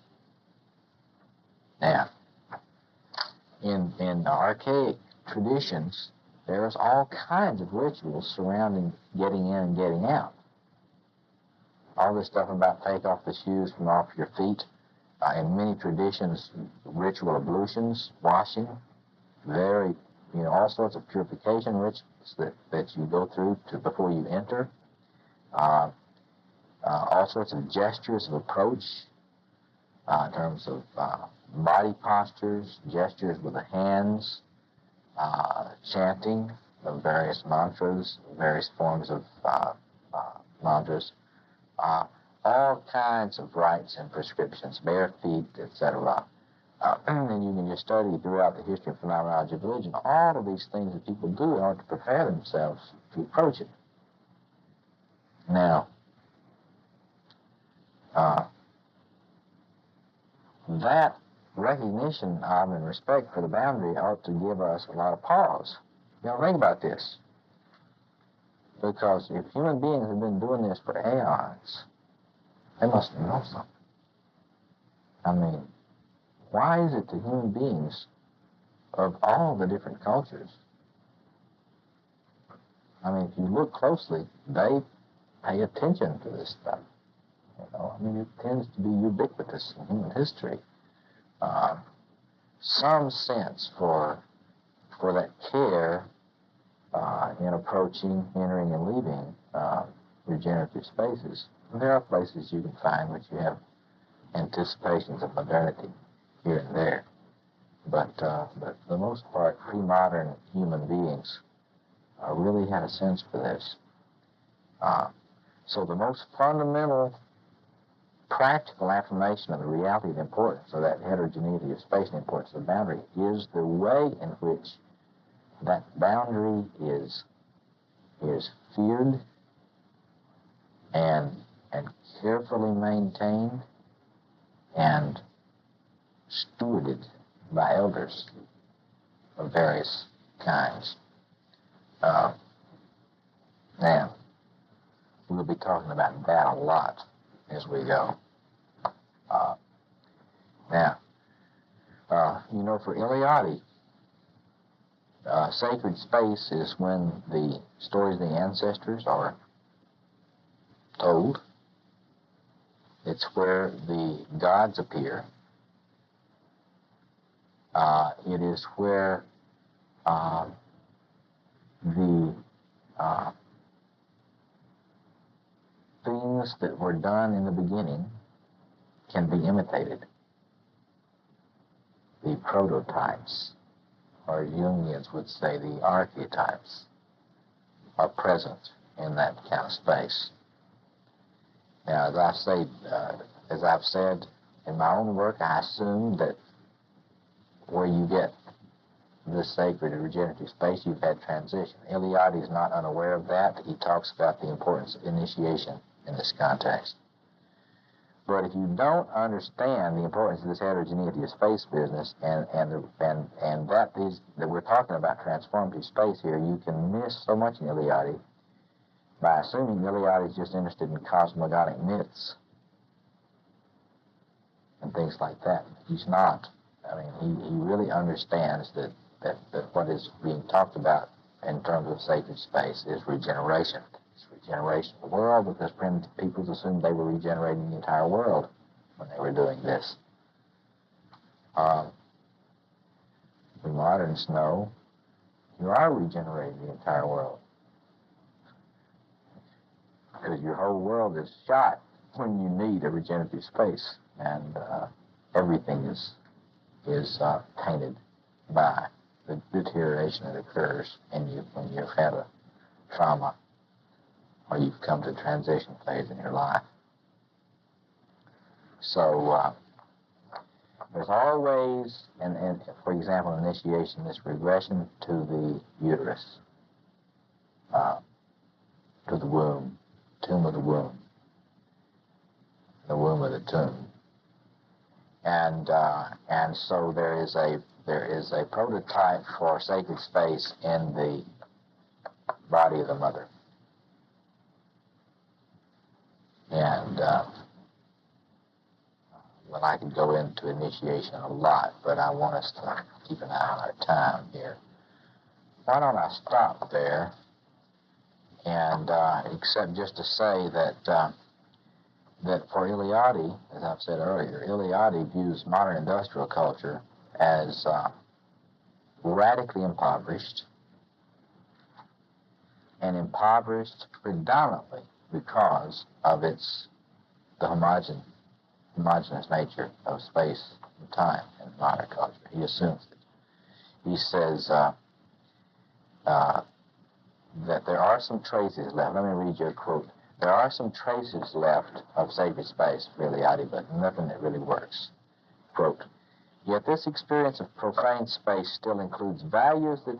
C: Now, in archaic traditions, there's all kinds of rituals surrounding getting in and getting out. All this stuff about take off the shoes from off your feet. In many traditions, ritual ablutions, washing, all sorts of purification rituals that you go through before you enter. All sorts of gestures of approach in terms of body postures, gestures with the hands, chanting of various mantras, various forms of mantras, all kinds of rites and prescriptions, bare feet, etc. And you can just study throughout the history and phenomenology of religion all of these things that people do in order to prepare themselves to approach it. Now, that recognition of and respect for the boundary ought to give us a lot of pause. Think about this. Because if human beings have been doing this for aeons, they must know something. I mean, why is it that human beings of all the different cultures, I mean, if you look closely, they pay attention to this stuff. It tends to be ubiquitous in human history. Some sense for that care in approaching, entering, and leaving regenerative spaces. There are places you can find which you have anticipations of modernity here and there. But for the most part, pre-modern human beings really had a sense for this. So the most fundamental practical affirmation of the reality and importance of that heterogeneity of space and importance of the boundary is the way in which that boundary is feared and carefully maintained and stewarded by elders of various kinds. Now, we'll be talking about that a lot as we go. For Eliade, sacred space is when the stories of the ancestors are told. It's where the gods appear. It is where the things that were done in the beginning can be imitated. The prototypes, or Jungians would say the archetypes, are present in that kind of space. Now, as I've said in my own work, I assume that where you get this sacred and regenerative space, you've had transition. Eliade is not unaware of that. He talks about the importance of initiation in this context. But if you don't understand the importance of this heterogeneity of space business and that we're talking about transformative space here, you can miss so much in Eliade by assuming Eliade is just interested in cosmogonic myths and things like that. He's not. I mean, he really understands that what is being talked about in terms of sacred space is regeneration. It's regeneration of the world, because primitive peoples assumed they were regenerating the entire world when they were doing this. We moderns know you are regenerating the entire world, because your whole world is shot when you need a regenerative space, and everything is tainted by the deterioration that occurs in you when you've had a trauma or you've come to a transition phase in your life. So there's always, and for example, initiation, this regression to the uterus, to the womb, tomb of the womb, the womb of the tomb. And so there is a prototype for sacred space in the body of the mother. And, well, I could go into initiation a lot, but I want us to keep an eye on our time here. Why don't I stop there, and except just to say that that for Eliade, as I've said earlier, Eliade views modern industrial culture as radically impoverished, and impoverished predominantly because of the homogeneous nature of space and time in modern culture. He assumes it. He says that there are some traces left. Let me read you a quote. There are some traces left of sacred space for Eliade, but nothing that really works. Quote, yet this experience of profane space still includes values that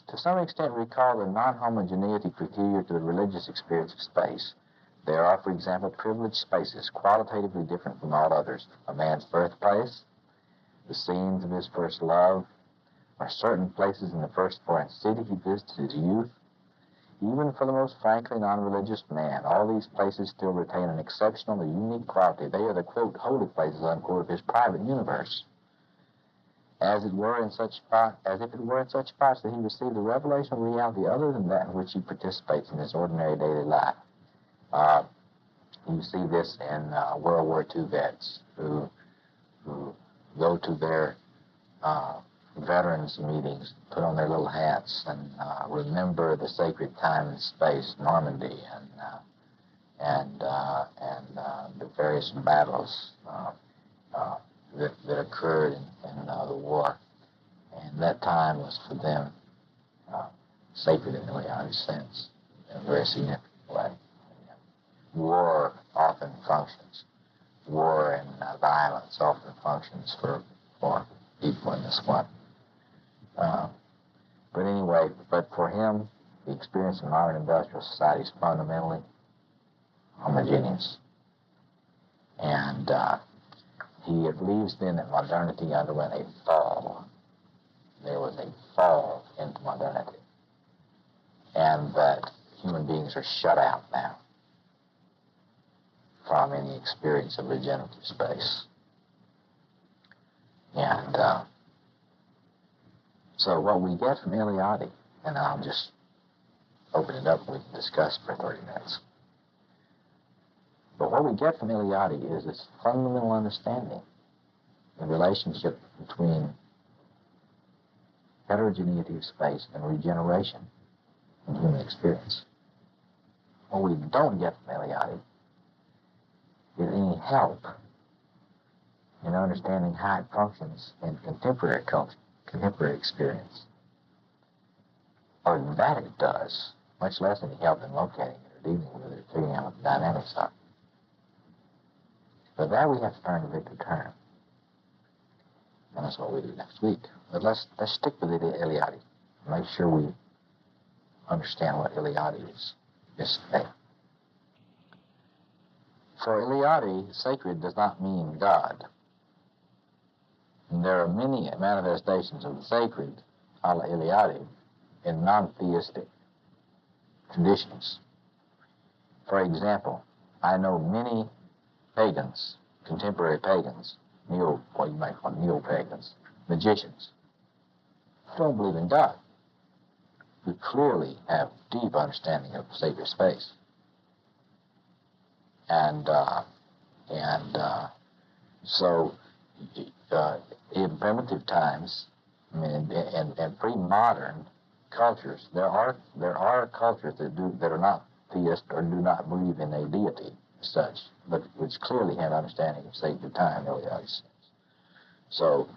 C: to some extent recall the non-homogeneity peculiar to the religious experience of space. There are, for example, privileged spaces, qualitatively different from all others. A man's birthplace, the scenes of his first love, or certain places in the first foreign city he visited his youth. Even for the most frankly non-religious man, all these places still retain an exceptional and unique quality. They are the, quote, holy places, unquote, of his private universe. As if it were in such spots that he received a revelation of reality other than that in which he participates in his ordinary daily life. You see this in World War II vets who go to their veterans meetings, put on their little hats, and remember the sacred time and space, Normandy, and the various battles that occurred in the war. And that time was for them sacred in any sense, in a very significant way. War often functions. War and violence often functions for people in this one. But anyway, but for him, the experience of modern industrial society is fundamentally homogeneous. And he believes then that modernity underwent a fall. There was a fall into modernity. And that human beings are shut out now from any experience of regenerative space. And so what we get from Eliade, and I'll just open it up and we can discuss for 30 minutes. But what we get from Eliade is this fundamental understanding of the relationship between heterogeneity of space and regeneration in human experience. What we don't get from Eliade is any help in understanding how it functions in contemporary culture, contemporary experience. Or that it does, much less any help in locating it or dealing with it or figuring out what the dynamics are. For that we have to turn to Victor Turner. And that's what we do next week. But let's stick with Eliade. Make sure we understand what Eliade is saying. For Eliade, sacred does not mean God. And there are many manifestations of the sacred, a la Eliade, in non-theistic traditions. For example, I know many pagans, contemporary pagans, what you might call neo-pagans, magicians, who don't believe in God, who clearly have deep understanding of sacred space. So in primitive times, I mean, and pre-modern cultures, there are cultures that are not theist or do not believe in a deity as such, but which clearly have understanding of sacred time, Eliade says. So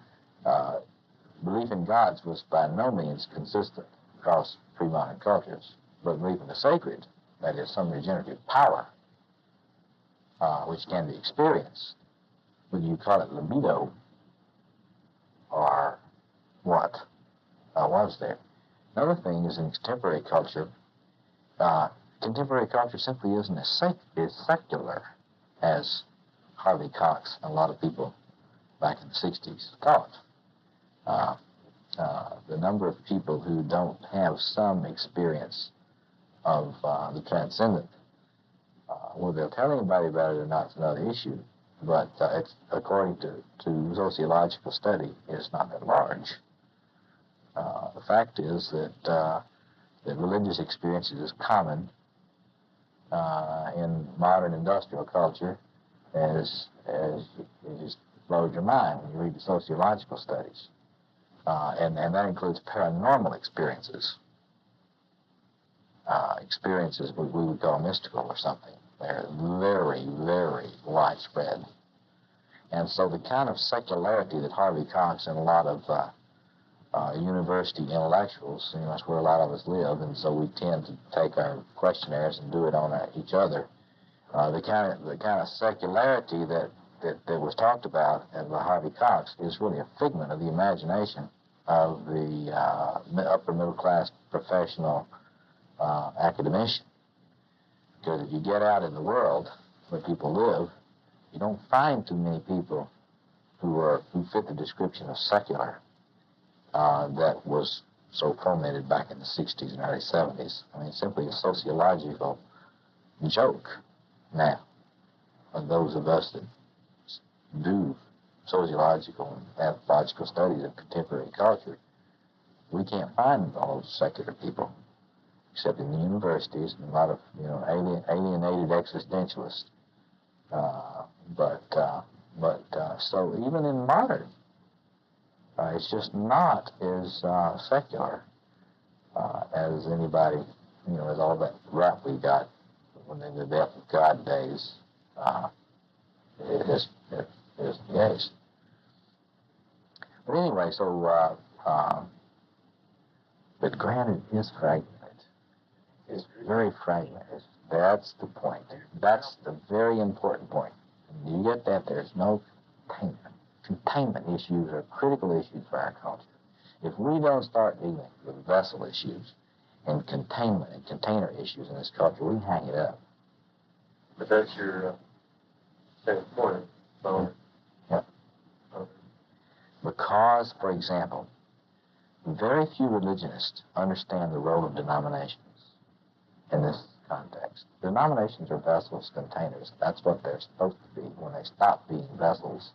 C: belief in gods was by no means consistent across pre-modern cultures, but belief in the sacred, that is, some regenerative power, which can be experienced, whether you call it libido or what, was there. Another thing is in contemporary culture simply isn't as secular as Harvey Cox and a lot of people back in the 60s thought. The number of people who don't have some experience of the transcendent. Whether they'll tell anybody about it or not is another issue, but it's, according to sociological study, it's not that large. The fact is that religious experience is common in modern industrial culture as it just blows your mind when you read the sociological studies. And that includes paranormal experiences. Experiences we would call mystical or something. They're very, very widespread. And so the kind of secularity that Harvey Cox and a lot of university intellectuals, that's where a lot of us live, and so we tend to take our questionnaires and do it on each other. The kind of secularity that was talked about by Harvey Cox is really a figment of the imagination of the upper middle class professional academician. Because if you get out in the world where people live, you don't find too many people who fit the description of secular that was so fomented back in the 60s and early 70s. I mean, simply a sociological joke now. And those of us that do sociological and anthropological studies of contemporary culture, we can't find all those secular people, except in the universities and a lot of alienated existentialists. So even in modern, it's just not as secular as anybody, as all that rap we got when in the death of God days is the case. But anyway, but granted, it's fragmented. It's very fragmented. That's the point. That's the very important point. When you get that, there's no containment. Containment issues are critical issues for our culture. If we don't start dealing with vessel issues and containment and container issues in this culture, we hang it up.
B: But that's your second point. So,
C: yeah. Because, for example, very few religionists understand the role of denominations in this context. Denominations are vessels, containers. That's what they're supposed to be. When they stop being vessels,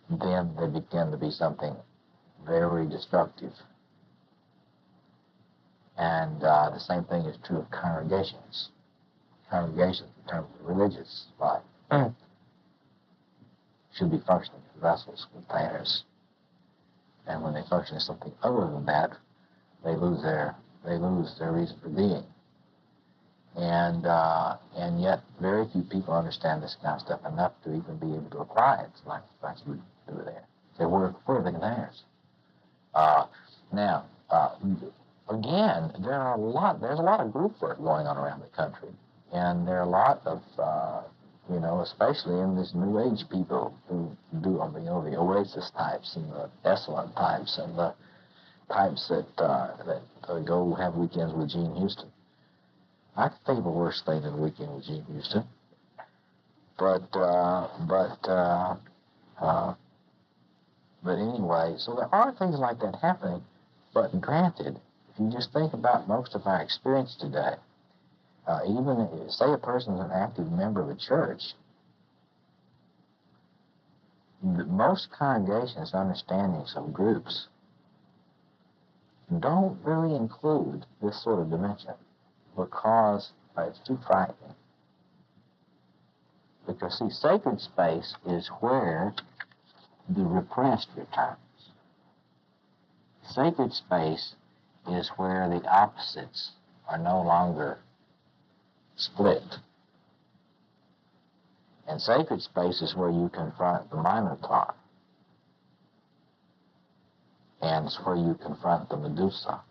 C: then they begin to be something very destructive. And the same thing is true of congregations. Congregations, in terms of religious life, should be functioning as vessels, containers. And when they function as something other than that, they lose their reason for being. And yet, very few people understand this kind of stuff enough to even be able to apply it, like you do there. Say, where are the containers? Again, there's a lot of group work going on around the country, and there are a lot of, especially in this New Age people who do, the Oasis types and the Esalen types and the types that go have weekends with Gene Houston. I could think of a worse thing than a weekend with Gene Houston. But anyway, so there are things like that happening. But granted, if you just think about most of our experience today, even say a person's an active member of a church, most congregations' understandings of groups don't really include this sort of dimension because it's too frightening. Because, see, sacred space is where the repressed returns. Sacred space is where the opposites are no longer split. And sacred space is where you confront the Minotaur. And it's where you confront the Medusa.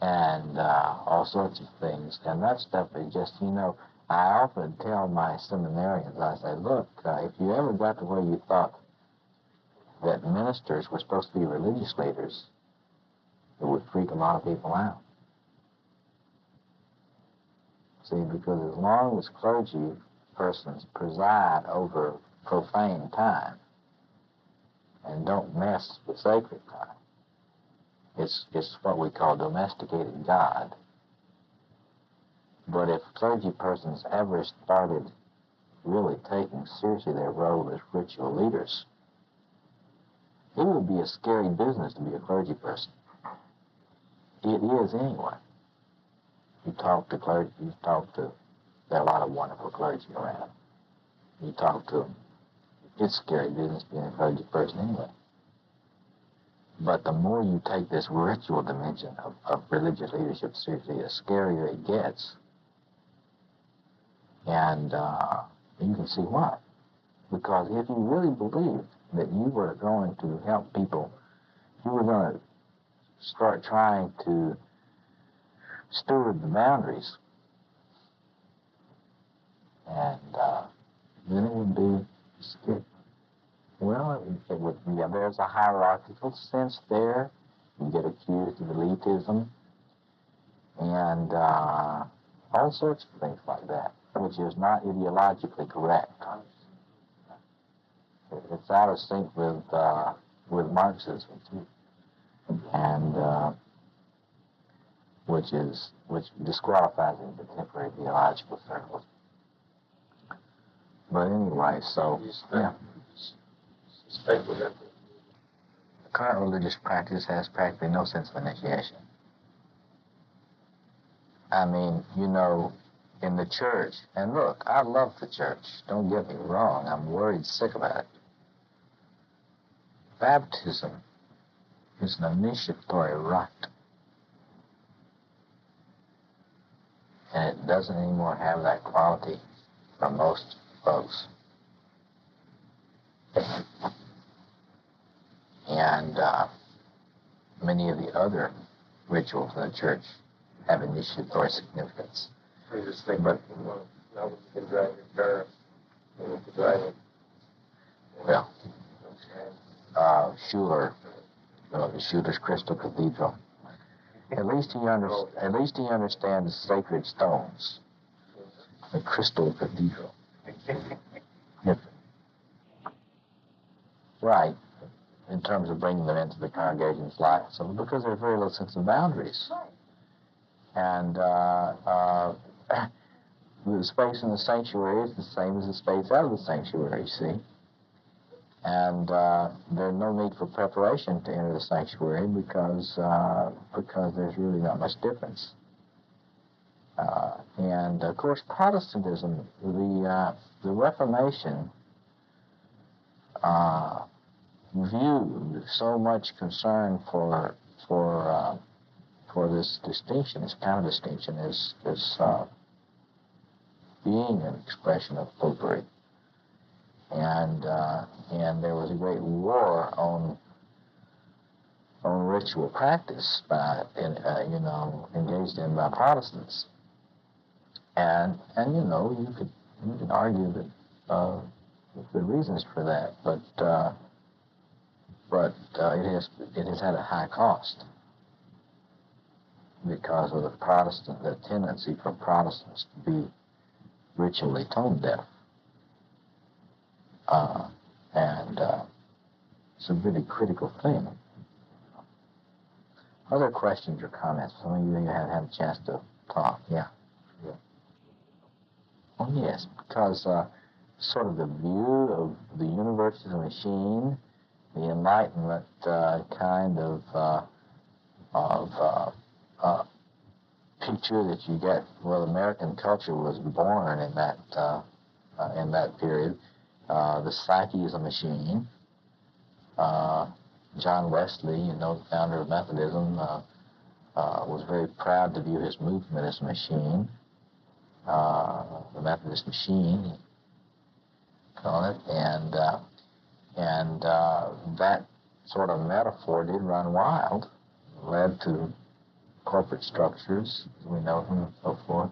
C: And all sorts of things. And that stuff is just, I often tell my seminarians, I say, look, if you ever got to where you thought that ministers were supposed to be religious leaders, it would freak a lot of people out. See, because as long as clergy persons preside over profane time and don't mess with sacred time, It's what we call domesticated God. But if clergy persons ever started really taking seriously their role as ritual leaders, it would be a scary business to be a clergy person. It is anyway. You talk to clergy, there are a lot of wonderful clergy around. You talk to them. It's scary business being a clergy person anyway. But the more you take this ritual dimension of religious leadership seriously, the scarier it gets. And you can see why. Because if you really believed that you were going to help people, you were going to start trying to steward the boundaries, and then it would be scary. Well, it would be, there's a hierarchical sense there. You get accused of elitism and all sorts of things like that, which is not ideologically correct. It's out of sync with Marxism too, and which disqualifies in contemporary theological circles. But anyway, so yeah. The current religious practice has practically no sense of initiation. I mean, you know, in the church, and look, I love the church, don't get me wrong, I'm worried sick about it. Baptism is an initiatory rite, and it doesn't anymore have that quality for most folks. And many of the other rituals in the church have initiatory significance.
B: I just think, but now we can drive your car, and we can drive it.
C: Well, Schuller, the Schuller's Crystal Cathedral. At least he understands the sacred stones. The Crystal Cathedral. Right, in terms of bringing them into the congregation's life. So because there's very little sense of boundaries. And the space in the sanctuary is the same as the space out of the sanctuary, see? And there's no need for preparation to enter the sanctuary because there's really not much difference. And of course, Protestantism, the Reformation viewed so much concern for this distinction, this counter-distinction, as being an expression of popery. And there was a great war on ritual practice engaged in by Protestants. And you can argue that there's good reasons for that, but it has had a high cost because of the tendency for Protestants to be ritually tone deaf. And it's a really critical thing. Other questions or comments? Some of you haven't had a chance to talk. Yeah. Oh, yes, because sort of the view of the universe as a machine, the Enlightenment kind of picture that you get. Well, American culture was born in that period. The psyche is a machine. John Wesley, the founder of Methodism, was very proud to view his movement as a machine. The Methodist machine, call it, and that sort of metaphor did run wild, led to corporate structures, as we know them, and so forth.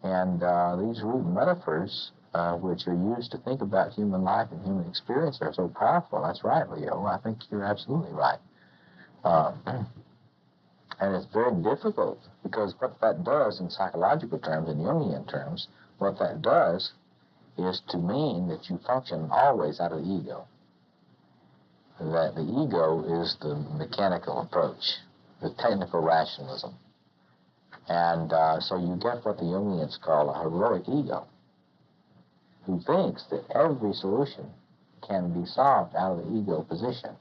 C: And these root metaphors, which are used to think about human life and human experience, are so powerful. That's right, Leo. I think you're absolutely right. And it's very difficult, because what that does in psychological terms, in Jungian terms, what that does is to mean that you function always out of the ego. that the ego is the mechanical approach, the technical rationalism. And so you get what the Jungians call a heroic ego, who thinks that every solution can be solved out of the ego position,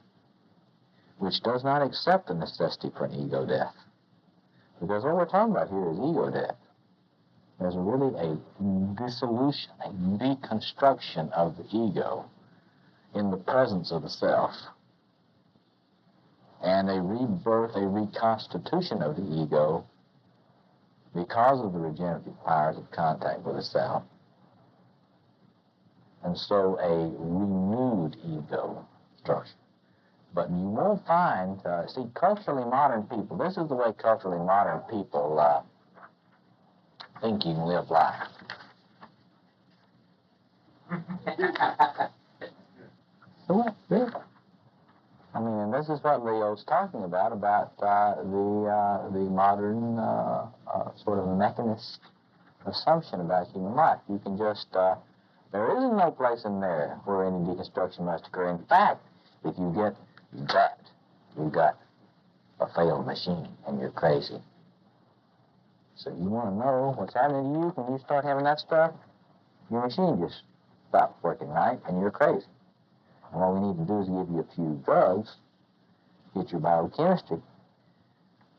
C: which does not accept the necessity for an ego death. Because what we're talking about here is ego death. There's really a dissolution, a deconstruction of the ego in the presence of the self, and a rebirth, a reconstitution of the ego because of the regenerative powers of contact with the self, and so a renewed ego structure. But you won't find, see, culturally modern people, this is the way culturally modern people think you can live life. Really? I mean, and this is what Leo's talking about the modern sort of mechanist assumption about human life. You can just, there isn't no place in there where any deconstruction must occur. In fact, if you get that, you've got a failed machine and you're crazy. So you want to know what's happening to you when you start having that stuff? Your machine just stops working right and you're crazy. And what we need to do is give you a few drugs, get your biochemistry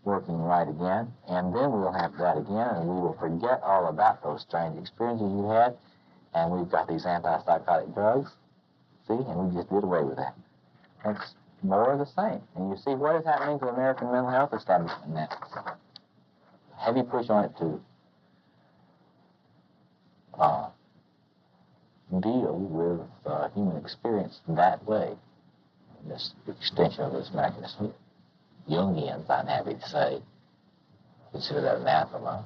C: working right again, and then we'll have that again, and we will forget all about those strange experiences you had, and we've got these antipsychotic drugs, see, and we just did away with that. It's more of the same. And you see what is happening to the American mental health establishment now. Heavy push on it to deal with human experience that way, in this extension of this mechanism. Jungians, I'm happy to say, consider that anathema.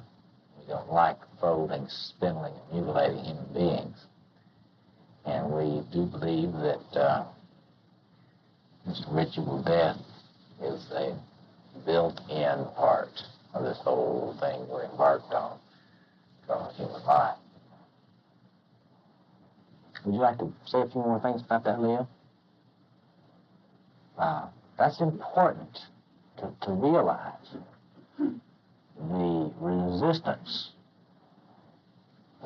C: We don't like folding, spindling, and mutilating human beings. And we do believe that this ritual death is a built-in part of this whole thing we're embarked on called human life. Would you like to say a few more things about that, Leo? That's important to realize the resistance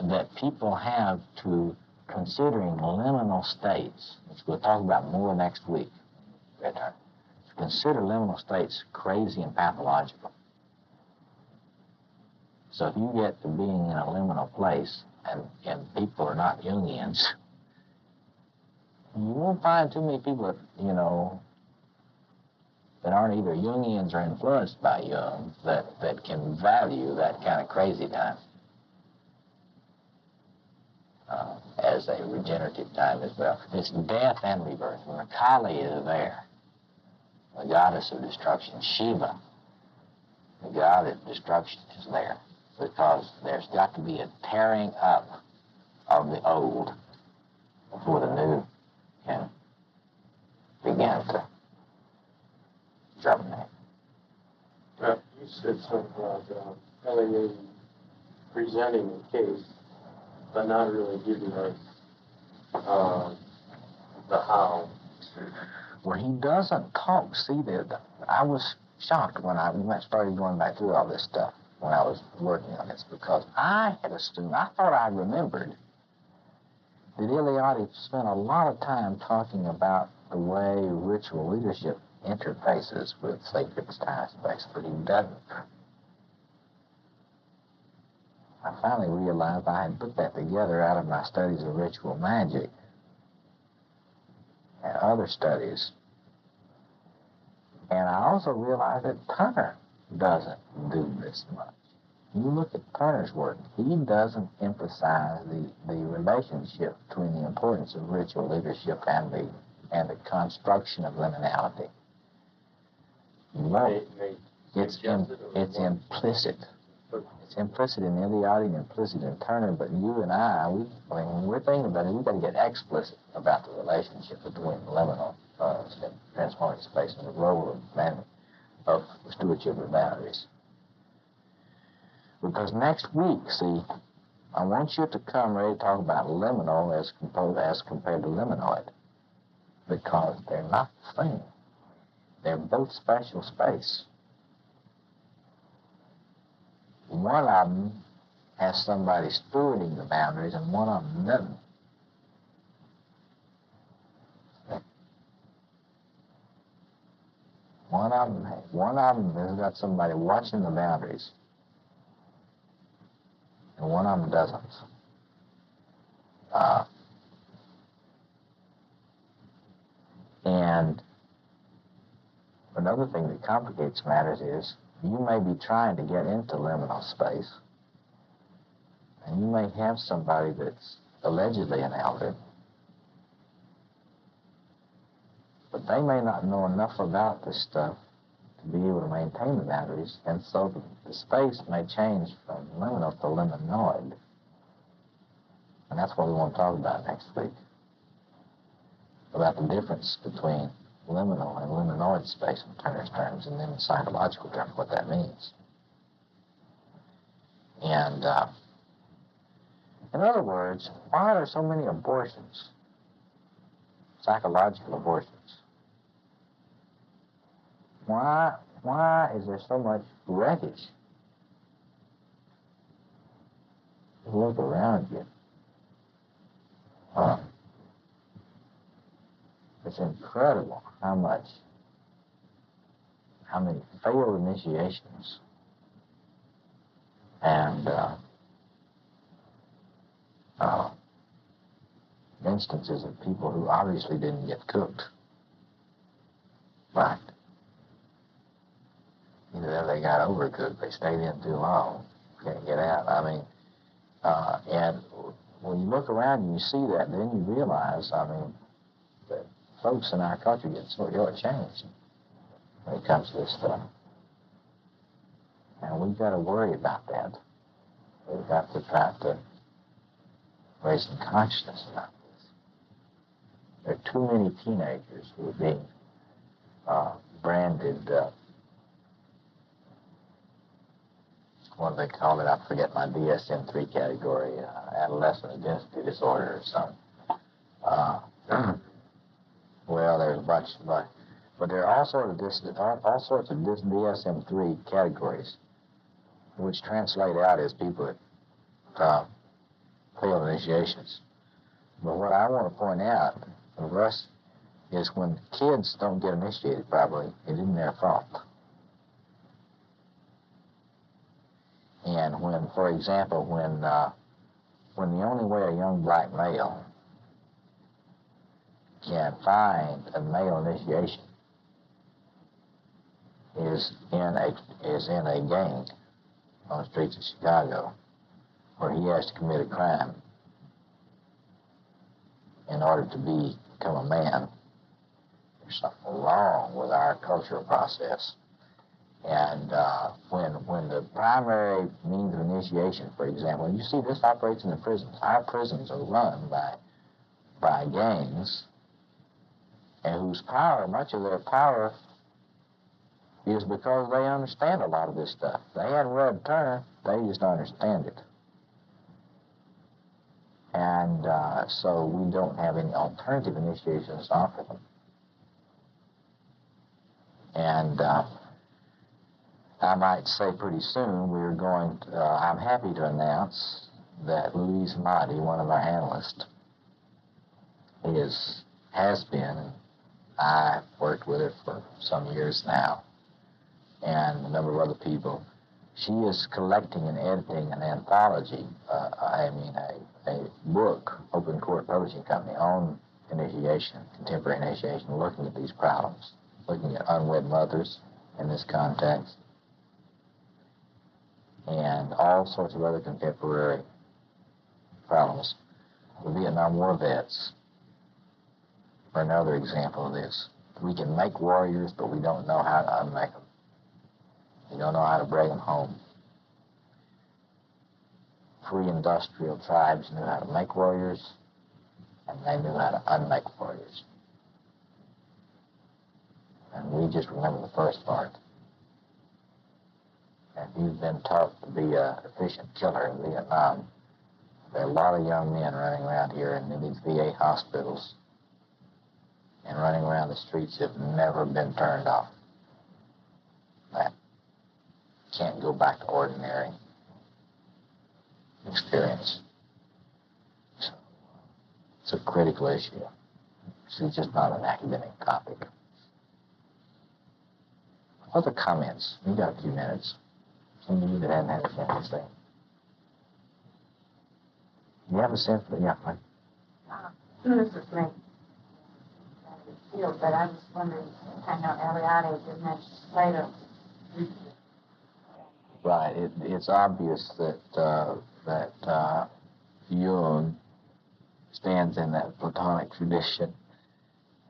C: that people have to considering liminal states, which we'll talk about more next week. To consider liminal states crazy and pathological. So if you get to being in a liminal place and people are not Jungians, you won't find too many people that, you know, that aren't either Jungians or influenced by Jung that can value that kind of crazy time as a regenerative time as well. It's death and rebirth. When Kali is there, the goddess of destruction, Shiva, the god of destruction, is there because there's got to be a tearing up of the old before the new can begin to germinate.
D: You said something about LAA presenting a case, but not really giving us the how.
C: Well, he doesn't talk. See, I was shocked when I started going back through all this stuff when I was working on this, because I had assumed, I thought I remembered that Eliade spent a lot of time talking about the way ritual leadership interfaces with sacred time space, but he doesn't. I finally realized I had put that together out of my studies of ritual magic and other studies. And I also realized that Turner doesn't do this much. You look at Turner's work, he doesn't emphasize the relationship between the importance of ritual leadership and the construction of liminality. It's implicit. It's implicit in Eliade and implicit in Turner, but you and I when we're thinking about it, we've got to get explicit about the relationship between liminal transformative space and the role of stewardship of boundaries. Because next week, see, I want you to come ready to talk about liminal as compared to liminoid. because they're not the same. They're both special space. One of them has somebody stewarding the boundaries, and one of them doesn't. One of them has got somebody watching the boundaries, and one of them doesn't. And another thing that complicates matters is you may be trying to get into liminal space, and you may have somebody that's allegedly an elder, but they may not know enough about this stuff to be able to maintain the boundaries, and so the space may change from liminal to liminoid. And that's what we want to talk about next week, about the difference between liminal and liminoid space in Turner's terms, and then in psychological terms, what that means. And in other words, why are there so many abortions, psychological abortions? Why is there so much wreckage? Look around you. It's incredible how many failed initiations and instances of people who obviously didn't get cooked. Right. Either they got overcooked, they stayed in too long, can't get out. I mean, and when you look around and you see that, then you realize, I mean, that folks in our culture get sort of shortchanged when it comes to this stuff. And we've got to worry about that. We've got to try to raise some consciousness about this. There are too many teenagers who are being branded, what do they call it? I forget my DSM-3 category, adolescent identity disorder or something. Well, there's a bunch, but there are all sorts of DSM-3 categories, which translate out as people that failed initiations. But what I want to point out of us is when kids don't get initiated properly, it isn't their fault. And when, for example, when the only way a young black male can find a male initiation is in a gang on the streets of Chicago, where he has to commit a crime in order to become a man. There's something wrong with our cultural process. And when the primary means of initiation, for example, you see this operates in the prisons. Our prisons are run by gangs, and whose power, much of their power, is because they understand a lot of this stuff. They hadn't read Turner, they just understand it. And so we don't have any alternative initiations to offer them. And I might say pretty soon we're going to, I'm happy to announce that Louise Motti, one of our analysts, has been, and I've worked with her for some years now, and a number of other people. She is collecting and editing an anthology, a book, Open Court Publishing Company, on initiation, contemporary initiation, looking at these problems, looking at unwed mothers in this context, and all sorts of other contemporary problems. The Vietnam War vets are another example of this. We can make warriors, but we don't know how to unmake them. We don't know how to bring them home. Free industrial tribes knew how to make warriors, and they knew how to unmake warriors. And we just remember the first part. And you've been taught to be an efficient killer in Vietnam. There are a lot of young men running around here in these VA hospitals and running around the streets have never been turned off. That can't go back to ordinary experience. So it's a critical issue. It's just not an academic topic. Other comments? We got a few minutes. Some of you that hadn't had a chance to say. You have a sense of, yeah, fine.
E: This is great. But I was wondering, I know Eliade did mention Plato.
C: Right. It's obvious that Jung stands in that Platonic tradition,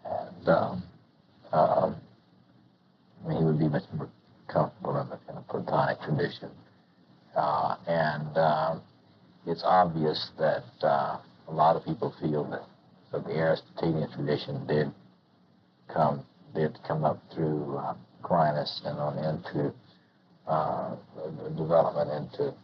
C: and I mean, he would be much more comfortable in a Platonic tradition, and it's obvious that a lot of people feel that the Aristotelian tradition did come up through Aquinas and on into the development into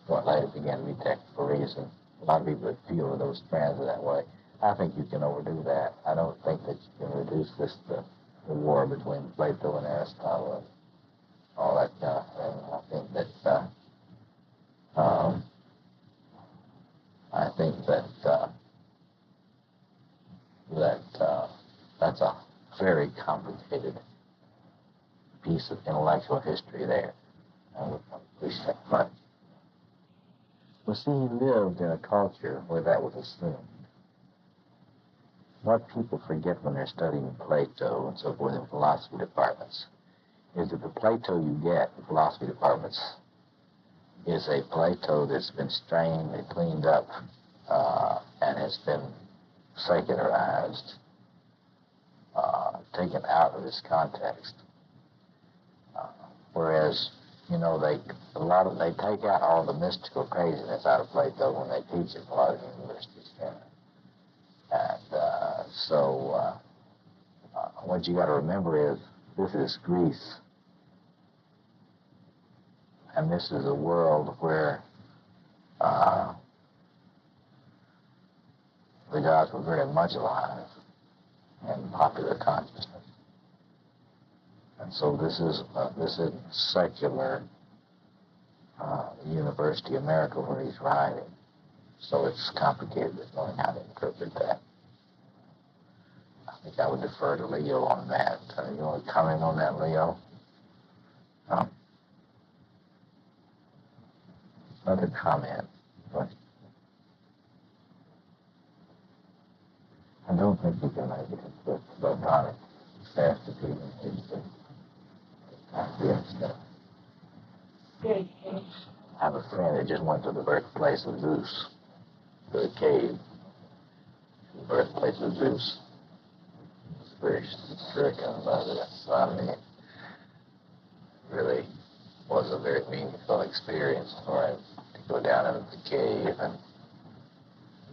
C: what later began to be technical reason. A lot of people that feel those strands are that way. I think you can overdo that. I don't think that you can reduce this to the war between Plato and Aristotle and all that kind of thing. I think that that's a very complicated piece of intellectual history there. I would appreciate much. Well, see, he lived in a culture where that was assumed. What people forget when they're studying Plato and so forth in philosophy departments is that the Plato you get in philosophy departments is a Plato that's been strained and cleaned up and has been secularized, taken out of its context. Whereas, you know, they take out all the mystical craziness out of Plato when they teach it in a lot of universities. And so what you got to remember is this is Greece, and this is a world where the gods were very much alive in popular consciousness. And so this is secular University America where he's writing. So it's complicated with knowing how to interpret that. I think I would defer to Leo on that. You want to comment on that, Leo? Another comment. I don't think you can make it into Platonic Aristotelian history. I have a friend that just went to the birthplace of Zeus, to the cave, the birthplace of Zeus. It's very stricken about it. So, I mean, it really was a very meaningful experience for him to go down into the cave and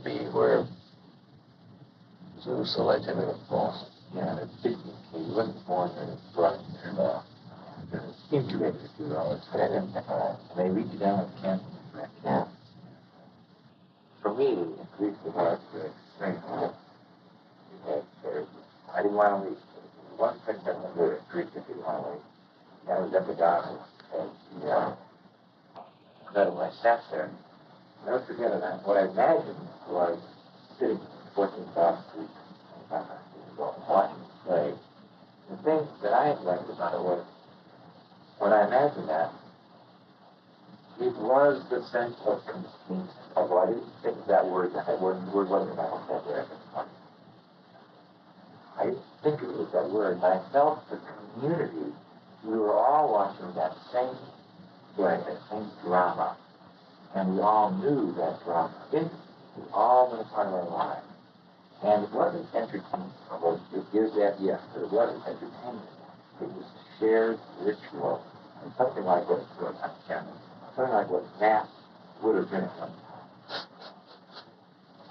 C: be where Zeus allegedly was born.
B: Yeah, it's big. He wasn't born there, it's brought in there. No. Incubators do all this. And they reach down with cancer.
C: Yeah.
B: For me, in Greece, it was strange. I didn't want to leave. One thing I remember in Greece, I didn't want to leave. That was epidaurus. But when I sat there, I never forget it. What I imagined was sitting 14,000 feet watching the play. The thing that I liked about it was, when I imagined that, it was the sense of conceit, although I didn't think that word wasn't in my vocabulary at the time. I didn't think it was that word, but I felt the community. We were all watching that same play, that same drama, and we all knew that drama. It was all been a part of our lives. And it wasn't entertainment, although it gives that yes, but it wasn't entertainment. It was a shared ritual, and something like what Mass would have been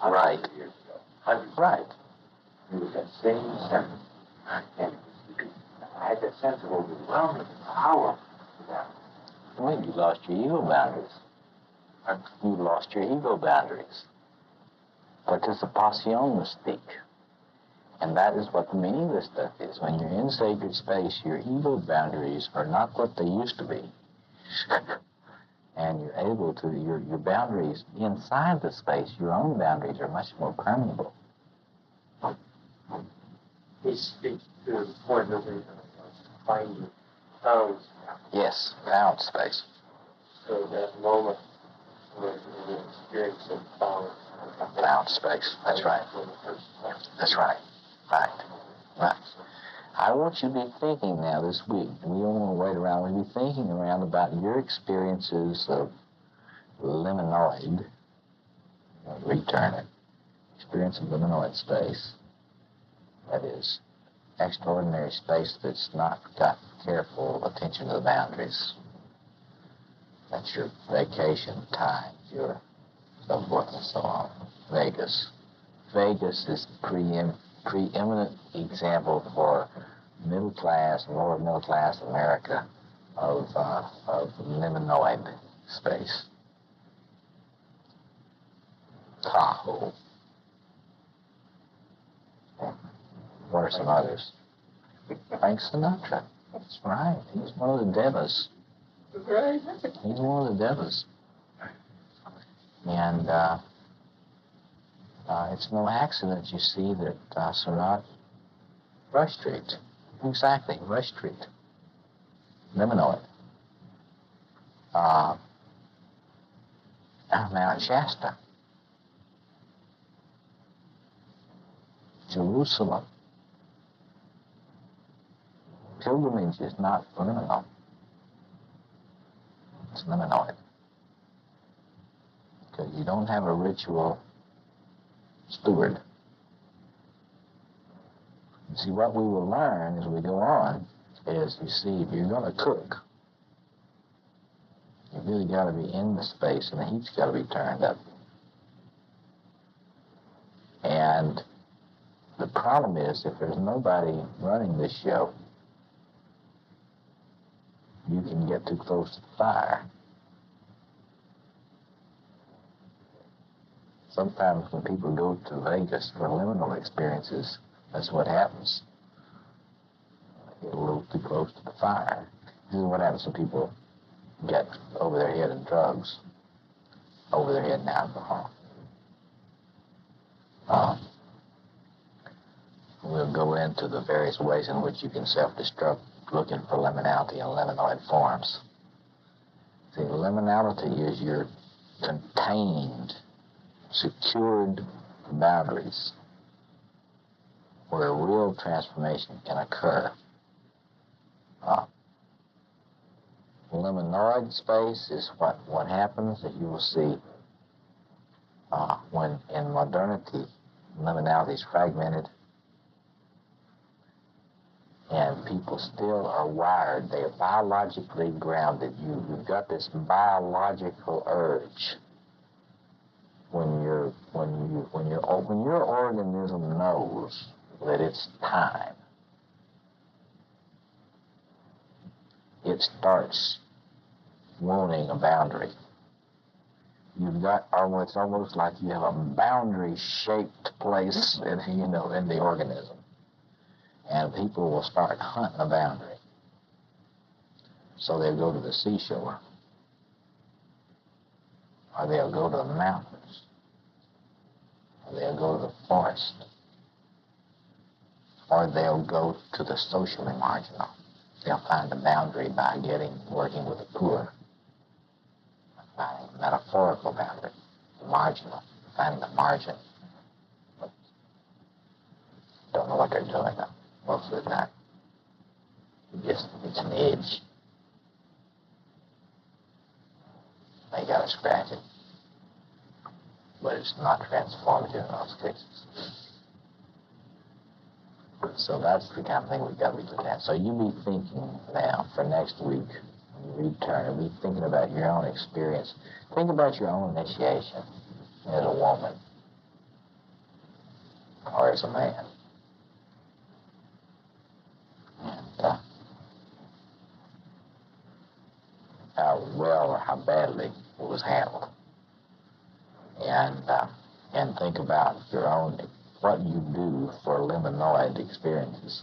C: Right.
B: years ago. Hundreds.
C: Right.
B: It was that same sense. And I had that sense of overwhelming power to that.
C: Well, you lost your ego boundaries. You lost your ego boundaries. Participation mystique. And that is what the meaning of this stuff is. When you're in sacred space, your ego boundaries are not what they used to be. And you're able to, your boundaries inside the space, your own boundaries are much more permeable.
D: He speaks to the point that they find your bounds.
C: Yes, bound space.
D: So that moment where you experience some bound.
C: Bound space, that's right. That's right. Right. I want you to be thinking now this week, and we don't want to wait around, we'll be thinking around about your experiences of Liminoid, return it, experience of Liminoid space, that is, extraordinary space that's not got careful attention to the boundaries. That's your vacation time, your so forth and so on. Vegas. Vegas is preeminent example for middle class, lower middle class America of Liminoid space. Tahoe. What are some others? Frank Sinatra. That's right. He's one of the devas.
D: Right.
C: He's one of the devas. And it's no accident you see that Sinatra, Rush Street. Exactly, Rush Street. Liminoid. Mount Shasta. Jerusalem. Pilgrimage is not liminal. It's liminoid. Because you don't have a ritual steward. You see, what we will learn as we go on is, you see, if you're going to cook, you really got to be in the space, and the heat's got to be turned up. And the problem is, if there's nobody running this show, you can get too close to the fire. Sometimes when people go to Vegas for liminal experiences, that's what happens. They get a little too close to the fire. This is what happens when people get over their head in drugs, over their head in alcohol. We'll go into the various ways in which you can self-destruct looking for liminality in liminoid forms. See, liminality is your contained, secured boundaries where real transformation can occur. Liminoid space is what happens that you will see when in modernity liminality is fragmented and people still are wired. They are biologically grounded. You've got this biological urge. When your organism knows that it's time, it starts wanting a boundary. You've got it's almost like you have a boundary-shaped place in the organism, and people will start hunting a boundary. So they'll go to the seashore, or they'll go to the mountains, or they'll go to the forest, or they'll go to the socially marginal. They'll find a boundary by working with the poor, finding a metaphorical boundary, the marginal, finding the margin. Don't know what they're doing most of the time. It's an edge. They gotta scratch it. But it's not transformative in those cases. So that's the kind of thing we've got to be looking at. So you be thinking now for next week when you return, and be thinking about your own experience. Think about your own initiation as a woman or as a man. And how well or how badly it was handled. And think about your own what you do for Liminoid experiences.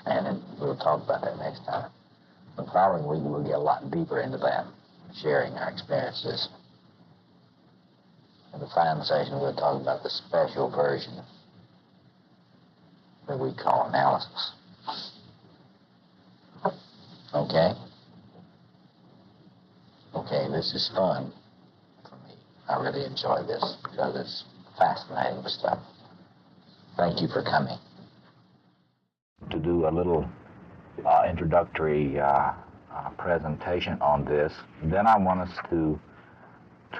C: And then we'll talk about that next time. The following week, we'll get a lot deeper into that, sharing our experiences. In the final session, we'll talk about the special version that we call analysis. Okay? Okay, this is fun for me. I really enjoy this because it's fascinating stuff. Thank you for coming. To do a little introductory presentation on this, then I want us to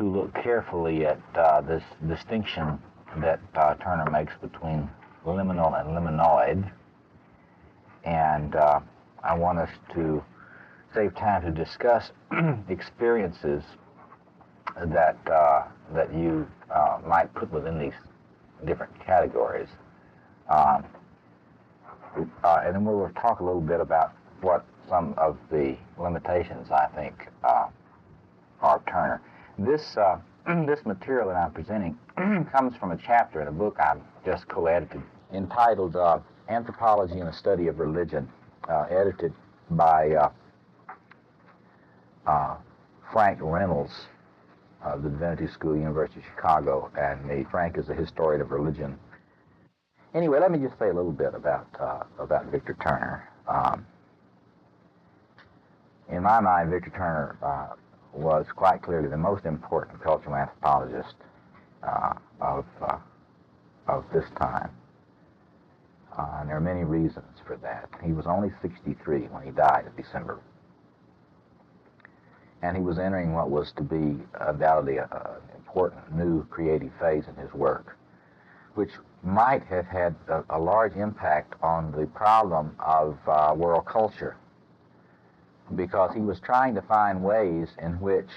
C: look carefully at this distinction that Turner makes between liminal and liminoid, and I want us to save time to discuss experiences that you might put within these different categories. And then we'll talk a little bit about what some of the limitations, I think, are of Turner. This material that I'm presenting comes from a chapter in a book I've just co-edited entitled Anthropology and the Study of Religion, edited by Frank Reynolds of the Divinity School, University of Chicago, and me. Frank is a historian of religion. Anyway, let me just say a little bit about Victor Turner. In my mind, Victor Turner was quite clearly the most important cultural anthropologist of this time. And there are many reasons for that. He was only 63 when he died in December. And he was entering what was to be undoubtedly an important new creative phase in his work, which might have had a large impact on the problem of world culture, because he was trying to find ways in which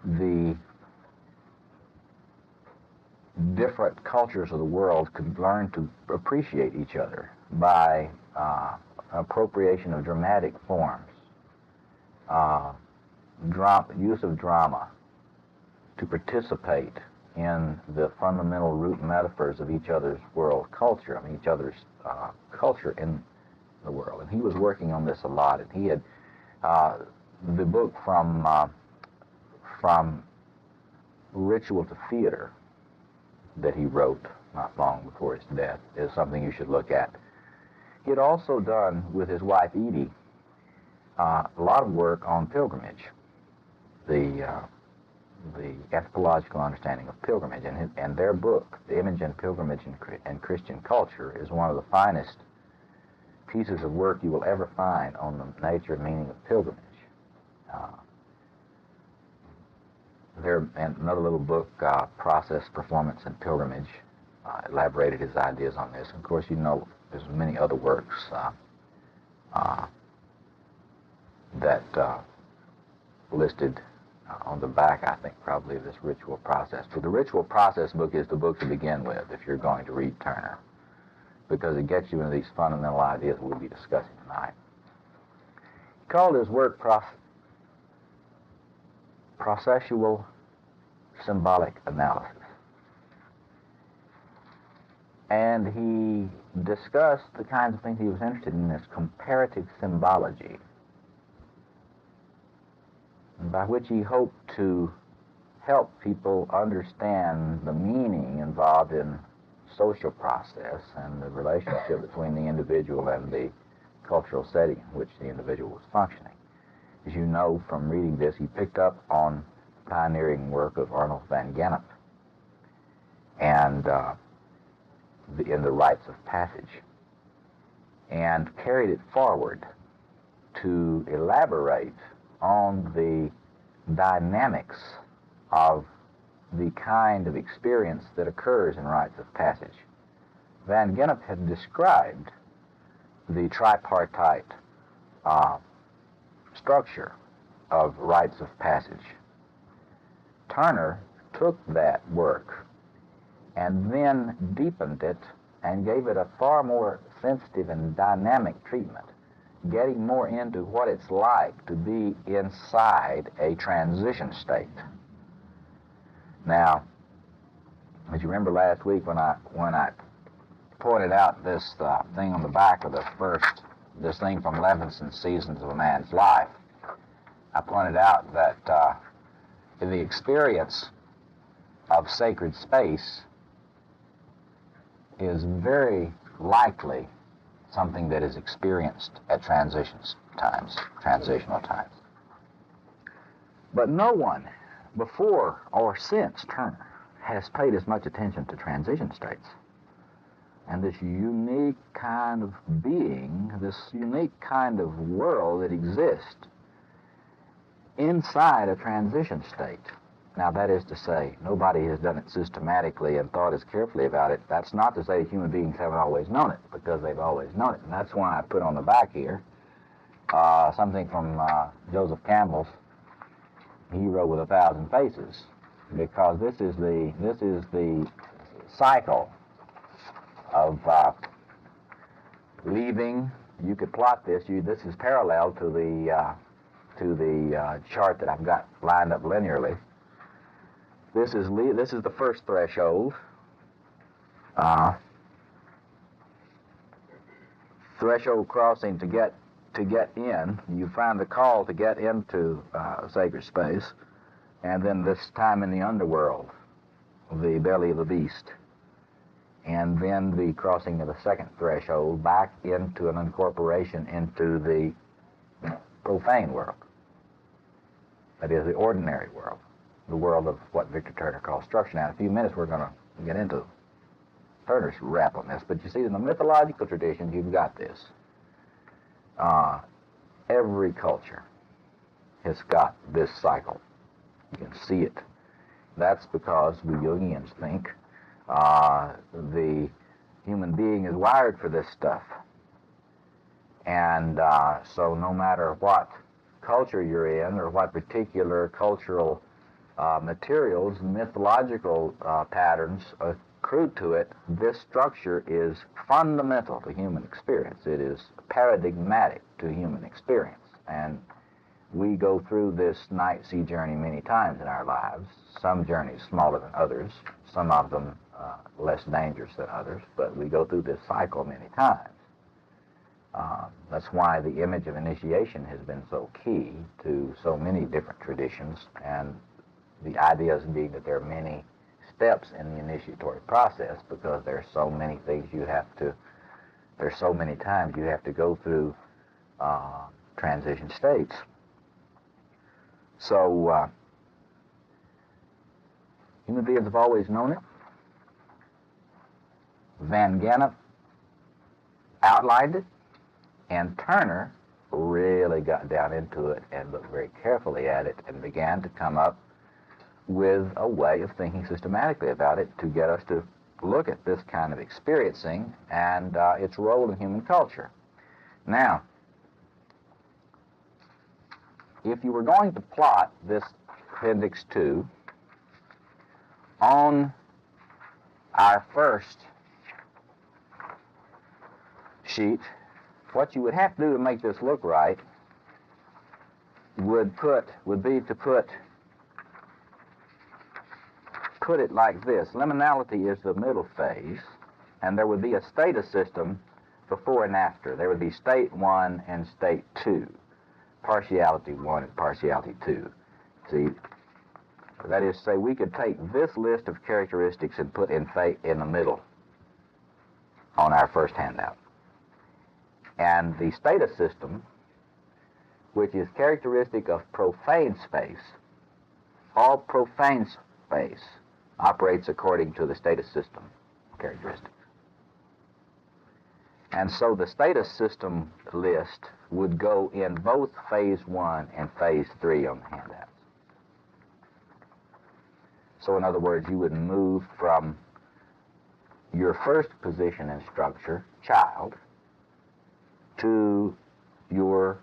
C: the different cultures of the world could learn to appreciate each other by appropriation of dramatic forms, use of drama to participate in the fundamental root metaphors of each other's world culture, I mean each other's culture in the world. And he was working on this a lot, and he had the book From Ritual to Theater that he wrote not long before his death is something you should look at. He had also done, with his wife Edie, a lot of work on pilgrimage, the anthropological understanding of pilgrimage, and their book, The Image and Pilgrimage and Christian Culture, is one of the finest pieces of work you will ever find on the nature and meaning of pilgrimage. And another little book, Process, Performance, and Pilgrimage, elaborated his ideas on this. Of course, you know there's many other works that listed on the back, I think, probably of this Ritual Process. So the Ritual Process book is the book to begin with if you're going to read Turner, because it gets you into these fundamental ideas we'll be discussing tonight. He called his work processual symbolic analysis. And he discussed the kinds of things he was interested in as comparative symbology, by which he hoped to help people understand the meaning involved in social process and the relationship between the individual and the cultural setting in which the individual was functioning. As you know from reading this, he picked up on pioneering work of Arnold van Gennep and in the rites of passage, and carried it forward to elaborate on the dynamics of the kind of experience that occurs in rites of passage. Van Gennep had described the tripartite structure of rites of passage. Turner took that work and then deepened it and gave it a far more sensitive and dynamic treatment, getting more into what it's like to be inside a transition state. Now, As you remember last week when I pointed out this thing on the back of this thing from Levinson's Seasons of a Man's Life, I pointed out that the experience of sacred space is very likely something that is experienced at transitional times. But no one before or since Turner has paid as much attention to transition states and this unique kind of being, this unique kind of world that exists inside a transition state. Now, that is to say, nobody has done it systematically and thought as carefully about it. That's not to say human beings haven't always known it, because they've always known it. And that's why I put on the back here something from Joseph Campbell's Hero with 1,000 Faces, because this is the cycle of leaving. You could plot this. This is parallel to the chart that I've got lined up linearly. This is the first threshold. Threshold crossing to get in. You find the call to get into sacred space, and then this time in the underworld, the belly of the beast, and then the crossing of the second threshold back into an incorporation into the profane world. That is the ordinary world. The world of what Victor Turner calls structure. Now, in a few minutes, we're going to get into Turner's rap on this, but you see, in the mythological tradition, you've got this. Every culture has got this cycle. You can see it. That's because we Jungians think the human being is wired for this stuff. And so no matter what culture you're in or what particular cultural materials, mythological patterns accrue to it, this structure is fundamental to human experience. It is paradigmatic to human experience. And we go through this night sea journey many times in our lives. Some journeys smaller than others, some of them less dangerous than others, but we go through this cycle many times. That's why the image of initiation has been so key to so many different traditions, and the idea being that there are many steps in the initiatory process, because there are so many things there's so many times you have to go through transition states. So human beings have always known it. Van Gennep outlined it, and Turner really got down into it and looked very carefully at it and began to come up with a way of thinking systematically about it to get us to look at this kind of experiencing and its role in human culture. Now, if you were going to plot this Appendix 2 on our first sheet, what you would have to do to make this look right would be to put it like this. Liminality is the middle phase, and there would be a status system before and after. There would be state 1 and state 2, partiality 1 and partiality 2. See, that is to say, we could take this list of characteristics and put in the middle on our first handout. And the status system, which is characteristic of profane space, all profane space operates according to the status system characteristics. And so the status system list would go in both phase 1 and phase 3 on the handouts. So in other words, you would move from your first position in structure, child, to your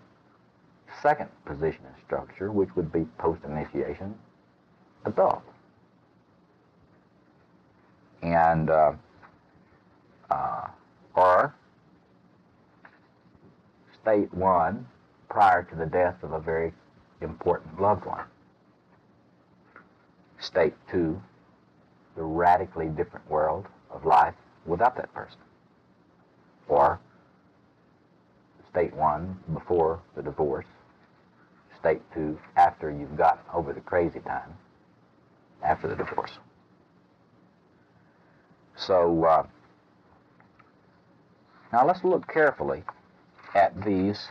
C: second position in structure, which would be post-initiation, adult. And, or state 1 prior to the death of a very important loved one. State 2 the radically different world of life without that person. Or state 1 before the divorce, state 2 after you've gotten over the crazy time, after the divorce. So now let's look carefully at these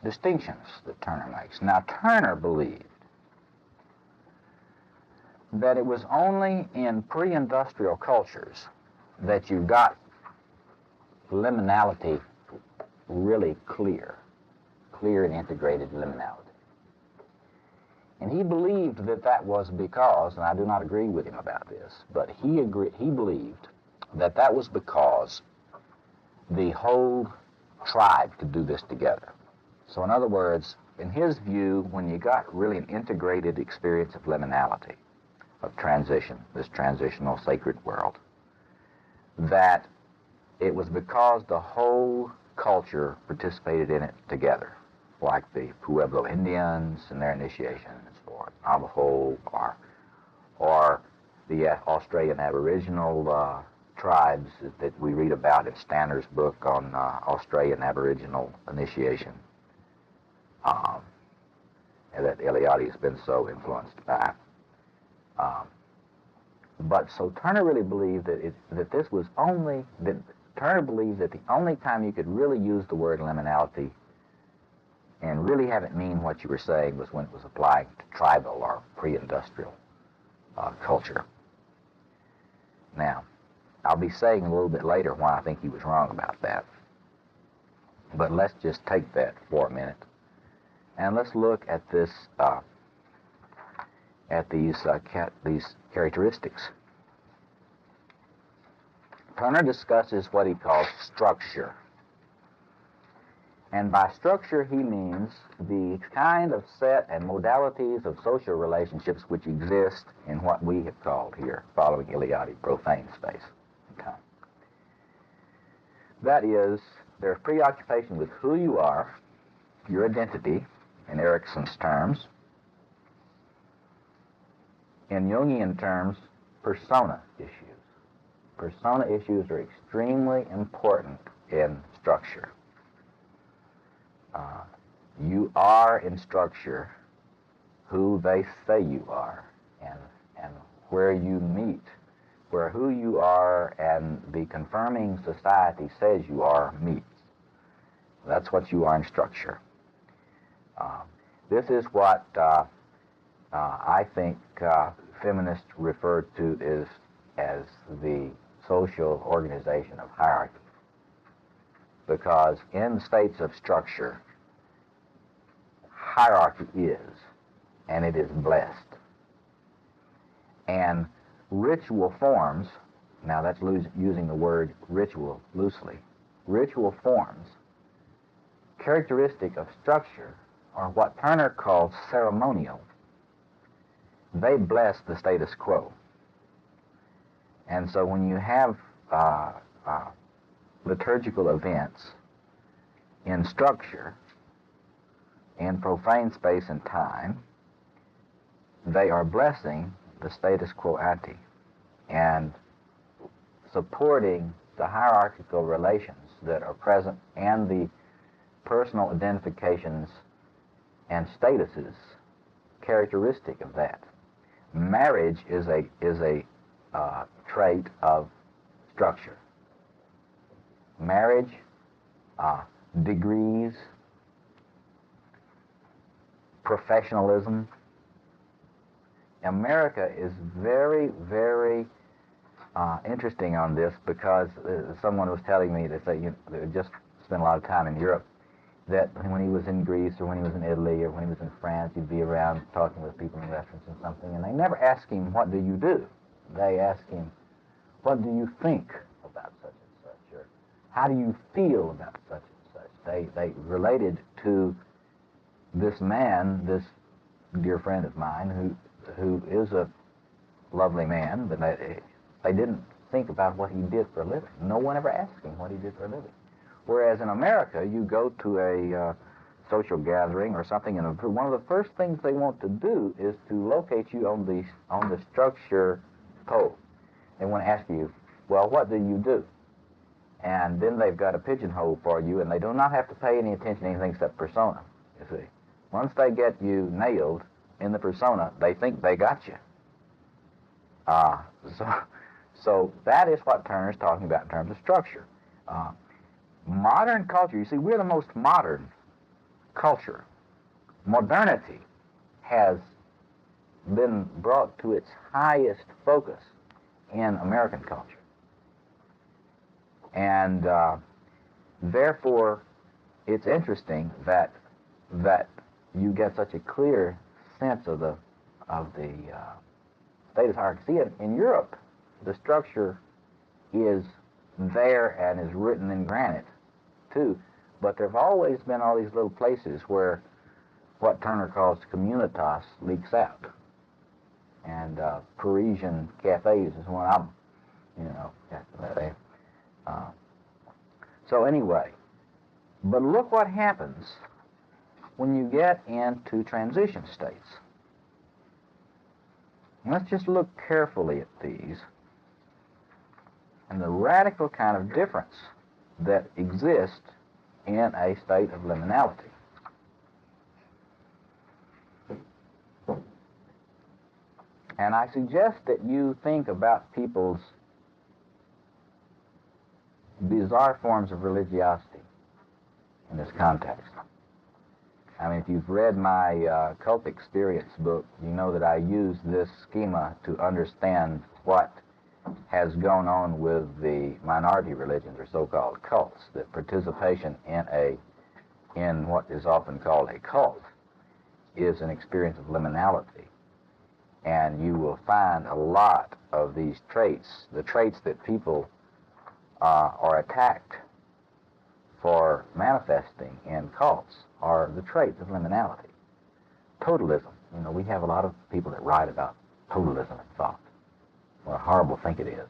C: distinctions that Turner makes. Now, Turner believed that it was only in pre-industrial cultures that you got liminality really clear and integrated liminality. And he believed that that was because, and I do not agree with him about this, but he believed that that was because the whole tribe could do this together. So in other words, in his view, when you got really an integrated experience of liminality, of transition, this transitional sacred world, that it was because the whole culture participated in it together, like the Pueblo Indians and their initiations, or Navajo, or the Australian Aboriginal tribes that we read about in Stanner's book on Australian Aboriginal initiation, and that Eliade has been so influenced by. But so Turner really believed Turner believed that the only time you could really use the word liminality and really have it mean what you were saying was when it was applied to tribal or pre-industrial culture. Now, I'll be saying a little bit later why I think he was wrong about that. But let's just take that for a minute, and let's look at this, these characteristics. Turner discusses what he calls structure. And by structure, he means the kind of set and modalities of social relationships which exist in what we have called here, following Eliade, profane space and time. That is, there's preoccupation with who you are, your identity, in Erickson's terms. In Jungian terms, persona issues. Persona issues are extremely important in structure. You are in structure who they say you are, and where you meet, where who you are and the confirming society says you are meets. That's what you are in structure. This is what I think feminists refer to as the social organization of hierarchy. Because in states of structure, hierarchy is, and it is blessed. And ritual forms, now that's using the word ritual loosely, ritual forms, characteristic of structure, are what Turner calls ceremonial. They bless the status quo. And so when you have liturgical events in structure, in profane space and time, they are blessing the status quo ante and supporting the hierarchical relations that are present and the personal identifications and statuses characteristic of that. Marriage is a trait of structure. Marriage, degrees, professionalism. America is very, very interesting on this because someone was telling me that they just spent a lot of time in Europe, that when he was in Greece or when he was in Italy or when he was in France, he'd be around talking with people in restaurants and something, and they never ask him, what do you do? They ask him, what do you think about such and such? Or how do you feel about such and such? They related to this man, this dear friend of mine, who is a lovely man, but they didn't think about what he did for a living. No one ever asked him what he did for a living. Whereas in America, you go to a social gathering or something, and one of the first things they want to do is to locate you on the structure pole. They want to ask you, well, what do you do? And then they've got a pigeonhole for you, and they do not have to pay any attention to anything except persona, you see. Once they get you nailed in the persona, they think they got you. So that is what Turner's talking about in terms of structure. Modern culture, you see, we're the most modern culture. Modernity has been brought to its highest focus in American culture. And therefore, it's interesting that you get such a clear sense of the status hierarchy. See, in Europe, the structure is there and is written in granite, too. But there have always been all these little places where what Turner calls communitas leaks out. And Parisian cafes is one of them, so anyway, but look what happens when you get into transition states. Let's just look carefully at these and the radical kind of difference that exists in a state of liminality. And I suggest that you think about people's bizarre forms of religiosity in this context. I mean, if you've read my cult experience book, you know that I use this schema to understand what has gone on with the minority religions, or so-called cults, that participation in what is often called a cult is an experience of liminality. And you will find a lot of these traits, the traits that people are attacked for manifesting in cults, are the traits of liminality. Totalism. You know, we have a lot of people that write about totalism in thought. What a horrible thing it is.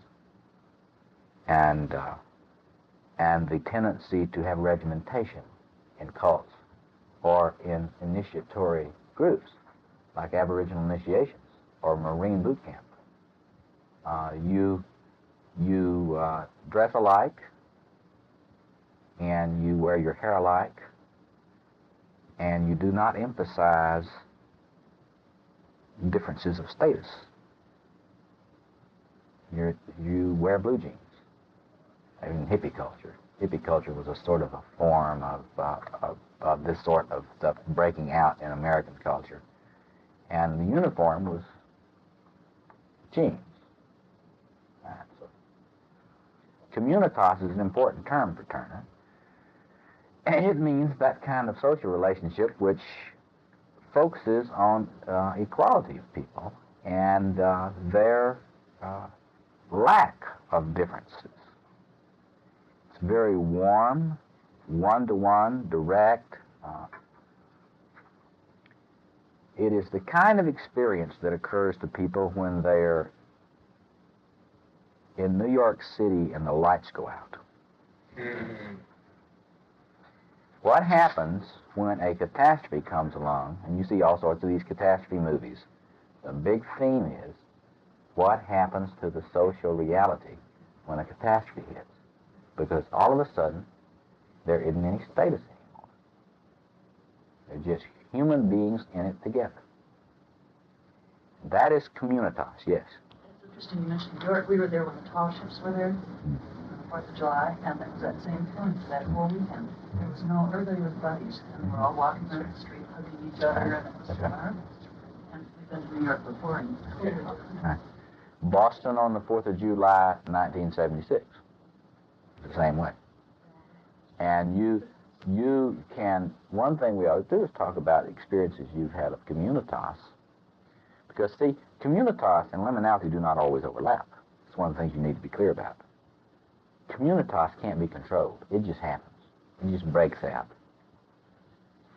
C: And the tendency to have regimentation in cults or in initiatory groups, like Aboriginal initiations or Marine boot camp. You dress alike, and you wear your hair alike, and you do not emphasize differences of status. You wear blue jeans. In hippie culture was a sort of a form of this sort of stuff breaking out in American culture. And the uniform was jeans. So communitas is an important term for Turner. And it means that kind of social relationship which focuses on equality of people and their lack of differences. It's very warm, one-to-one, direct. It is the kind of experience that occurs to people when they're in New York City and the lights go out. Mm-hmm. What happens when a catastrophe comes along, and you see all sorts of these catastrophe movies, the big theme is what happens to the social reality when a catastrophe hits. Because all of a sudden, there isn't any status anymore. They're just human beings in it together. That is communitas, yes.
F: It's interesting you mentioned New York. We were there when the tall ships were there on the 4th of July, and it was that same thing for that whole weekend. There was no, everybody was buddies, and we're all walking down the street hugging each other, and it was marvelous. And we've been to New York before, and
C: right. Boston on the 4th of July, 1976. The same way. And you can, one thing we ought to do is talk about experiences you've had of communitas. Because, see, communitas and liminality do not always overlap. It's one of the things you need to be clear about. Communitas can't be controlled. It just happens. It just breaks out.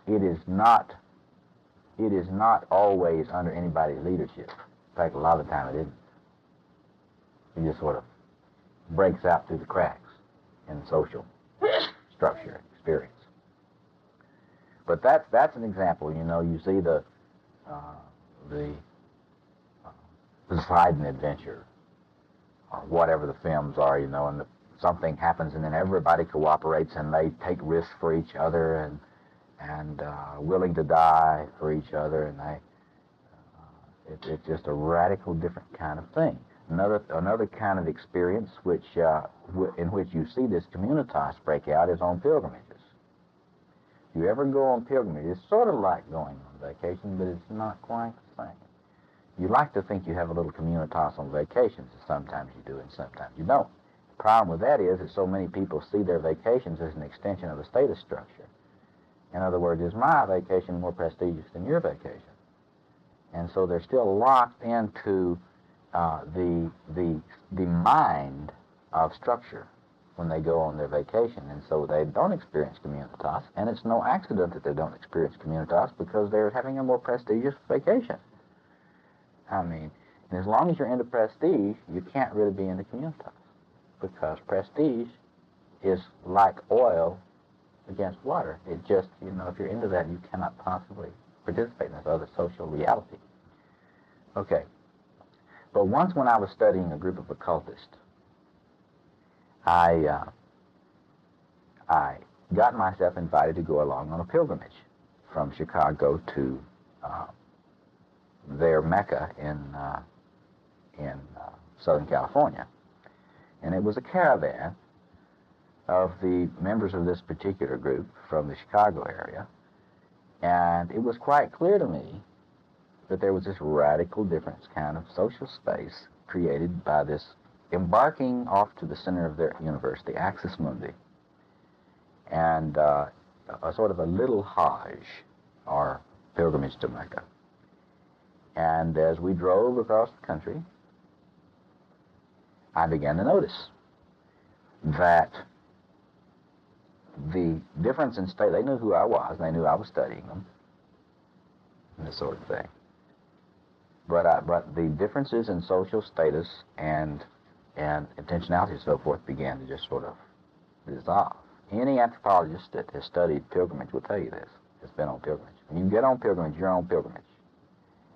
C: It is not always under anybody's leadership. In fact, a lot of the time it isn't. It just sort of breaks out through the cracks in social structure experience. But that's an example. You know, you see the Poseidon adventure, whatever the films are, you know, and something happens, and then everybody cooperates, and they take risks for each other, and willing to die for each other, and it's just a radical different kind of thing. Another kind of experience in which you see this communitas break out is on pilgrimages. If you ever go on pilgrimage, it's sort of like going on vacation, but it's not quite the same. You like to think you have a little communitas on vacations, and sometimes you do and sometimes you don't. The problem with that is that so many people see their vacations as an extension of the status structure. In other words, is my vacation more prestigious than your vacation? And so they're still locked into the mind of structure when they go on their vacation, and so they don't experience communitas, and it's no accident that they don't experience communitas because they're having a more prestigious vacation. I mean, and as long as you're into prestige, you can't really be into communitas, because prestige is like oil against water. It just, you know, if you're into that, you cannot possibly participate in this other social reality. Okay. But once when I was studying a group of occultists, I got myself invited to go along on a pilgrimage from Chicago to their Mecca in Southern California. And it was a caravan of the members of this particular group from the Chicago area. And it was quite clear to me that there was this radical difference kind of social space created by this embarking off to the center of their universe, the Axis Mundi, and a sort of a little Hajj, or pilgrimage to Mecca. And as we drove across the country, I began to notice that the difference in state, they knew who I was, they knew I was studying them, and this sort of thing. But the differences in social status and intentionality and so forth began to just sort of dissolve. Any anthropologist that has studied pilgrimage will tell you this, has been on pilgrimage. When you get on pilgrimage, you're on pilgrimage,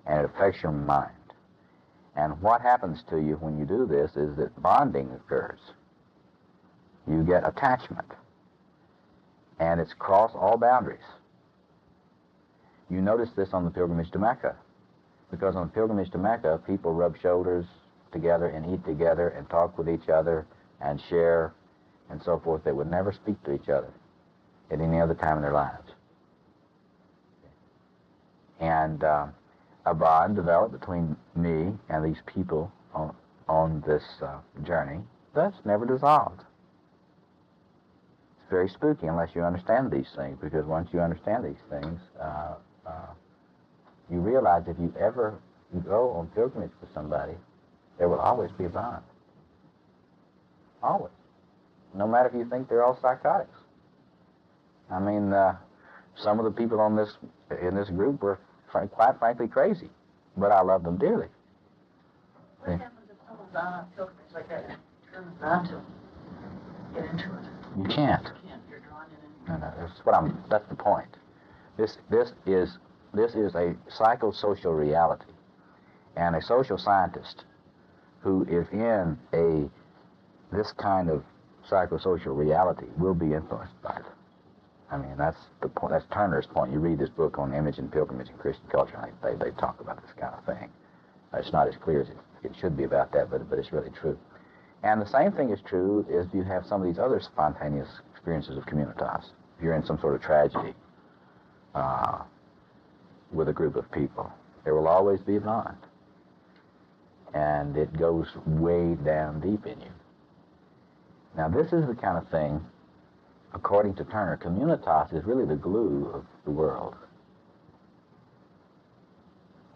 C: and it affects your mind. And what happens to you when you do this is that bonding occurs. You get attachment, and it's crossed all boundaries. You notice this on the pilgrimage to Mecca, because on the pilgrimage to Mecca, people rub shoulders together and eat together and talk with each other and share and so forth. They would never speak to each other at any other time in their lives. And a bond developed between me and these people on this journey that's never dissolved. It's very spooky unless you understand these things, because once you understand these things, you realize if you ever go on pilgrimage with somebody, there will always be a bond. Always. No matter if you think they're all psychotics. I mean, some of the people in this group were quite frankly crazy, but I love them dearly.
F: What happens if someone's on a pilgrimage like that and turns not to get into it?
C: You can't.
F: You can't. You're drawn in.
C: No, that's the point. This is a psychosocial reality, and a social scientist who is in this kind of psychosocial reality will be influenced by it. I mean, that's the point. That's Turner's point. You read this book on image and pilgrimage and Christian culture, and they talk about this kind of thing. It's not as clear as it should be about that, but it's really true. And the same thing is true if you have some of these other spontaneous experiences of communitas. If you're in some sort of tragedy with a group of people, there will always be a bond. And it goes way down deep in you. Now, this is the kind of thing, according to Turner, communitas is really the glue of the world.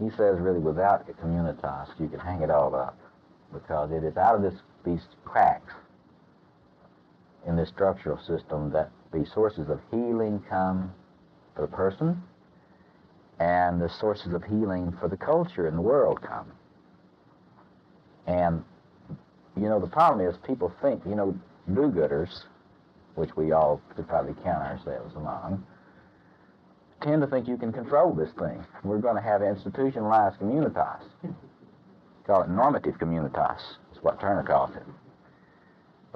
C: He says, really, without a communitas, you can hang it all up, because it is out of these cracks in this structural system that the sources of healing come for the person, and the sources of healing for the culture and the world come. And, you know, the problem is people think, you know, do-gooders, which we all could probably count ourselves among, tend to think you can control this thing. We're going to have institutionalized communitas. Call it normative communitas, is what Turner calls it.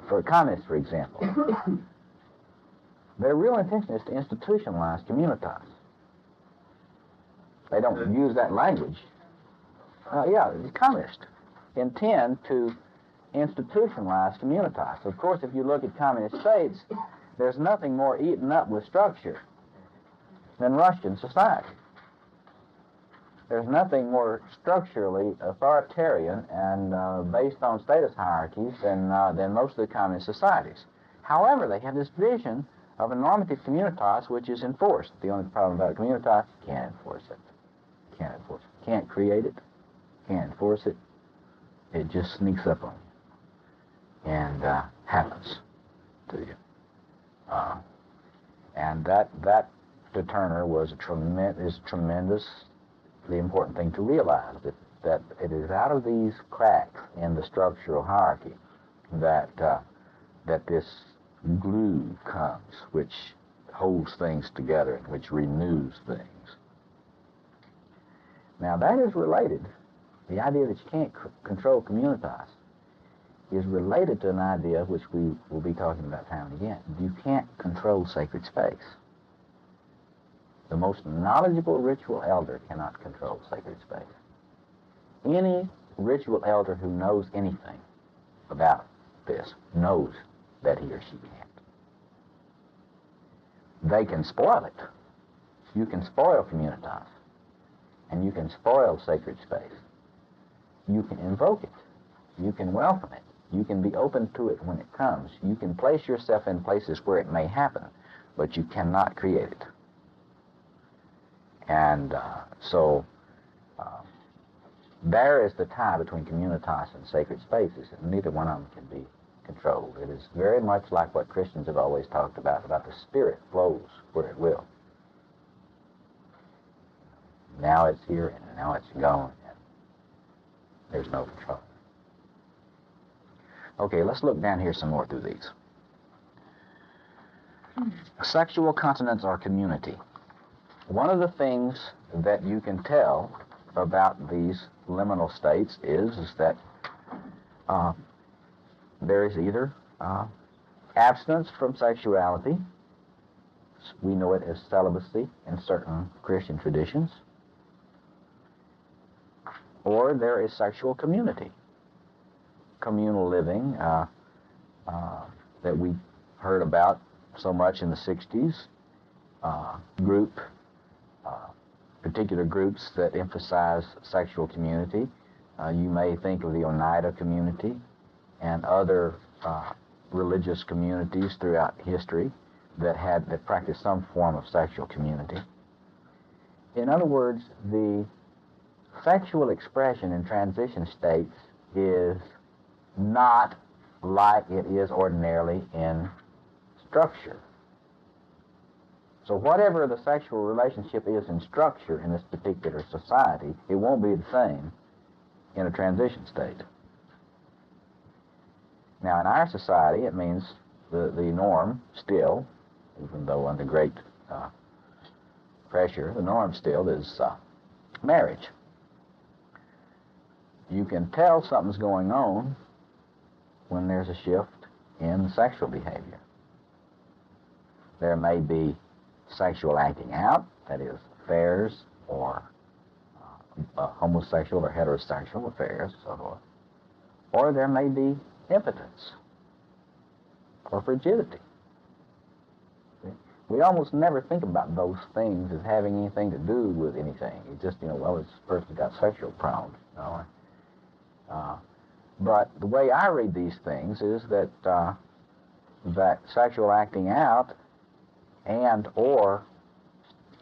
C: For communists, for example, their real intention is to institutionalize communitas. They don't use that language. The communists intend to institutionalize communitas. Of course, if you look at communist states, there's nothing more eaten up with structure than Russian society. There's nothing more structurally authoritarian and based on status hierarchies than most of the communist societies. However, they have this vision of a normative communitas which is enforced. The only problem about a communitas, you can't enforce it. Can't enforce it. Can't create it. Can't enforce it. It just sneaks up on you and happens to you. And that to Turner was tremendously important thing to realize, that it is out of these cracks in the structural hierarchy that this glue comes, which holds things together and which renews things. Now that is related, the idea that you can't control communitas is related to an idea which we will be talking about time and again. You can't control sacred space. The most knowledgeable ritual elder cannot control sacred space. Any ritual elder who knows anything about this knows that he or she can't. They can spoil it. You can spoil communitas, and you can spoil sacred space. You can invoke it. You can welcome it. You can be open to it when it comes. You can place yourself in places where it may happen, but you cannot create it. And so there is the tie between communitas and sacred spaces, and neither one of them can be controlled. It is very much like what Christians have always talked about the Spirit flows where it will. Now it's here and now it's gone, and there's no control. Okay, let's look down here some more through these. Sexual continence or community. One of the things that you can tell about these liminal states is that there is either abstinence from sexuality, we know it as celibacy in certain Christian traditions, or there is sexual community, communal living that we heard about so much in the 60s, particular groups that emphasize sexual community. You may think of the Oneida community and other religious communities throughout history that practiced some form of sexual community. In other words, the sexual expression in transition states is not like it is ordinarily in structure. So whatever the sexual relationship is in structure in this particular society, it won't be the same in a transition state. Now in our society, it means the norm still, even though under great pressure, the norm still is marriage. You can tell something's going on when there's a shift in sexual behavior. There may be sexual acting out, that is, affairs or homosexual or heterosexual affairs, so forth. Or there may be impotence or frigidity. We almost never think about those things as having anything to do with anything. It's just, well, this person got sexual prone. But the way I read these things is that that sexual acting out and or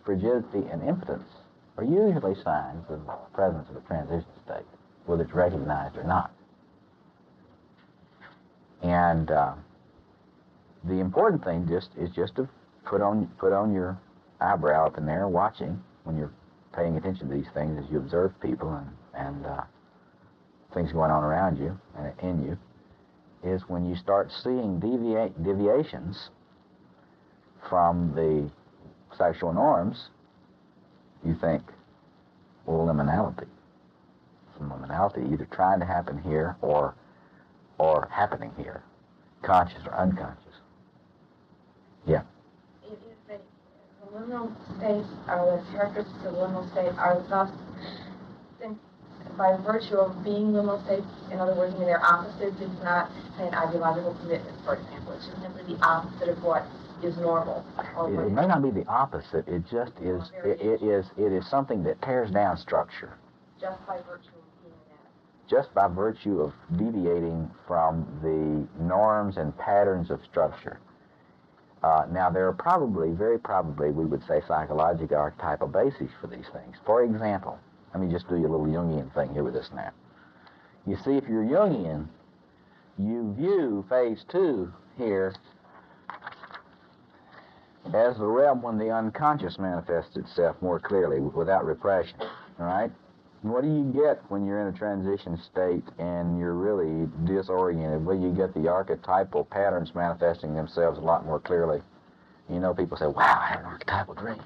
C: frigidity and impotence are usually signs of the presence of a transition state, whether it's recognized or not. And the important thing is just to put on your eyebrow up in there, watching when you're paying attention to these things as you observe people and things going on around you and in you, is when you start seeing deviations from the sexual norms, you think, well, liminality. Some liminality either trying to happen here or or happening here, conscious or unconscious. Yeah.
E: The liminal states are the characteristics of the liminal state are thus, by virtue of being liminal states, in other words, I mean, they're opposites. It's not an ideological commitment, for example. It's just simply the opposite of what is normal.
C: It may not be the opposite. It just is. It is something that tears down structure.
E: Just by virtue of being that.
C: Just by virtue of deviating from the norms and patterns of structure. Now, there are probably, very probably, we would say, psychological archetypal bases for these things. For example, let me just do you a little Jungian thing here with this now. You see, if you're Jungian, you view phase 2 here as the realm when the unconscious manifests itself more clearly without repression, all right? And what do you get when you're in a transition state and you're really disoriented? Well, you get the archetypal patterns manifesting themselves a lot more clearly. You know, people say, wow, I had an archetypal dream.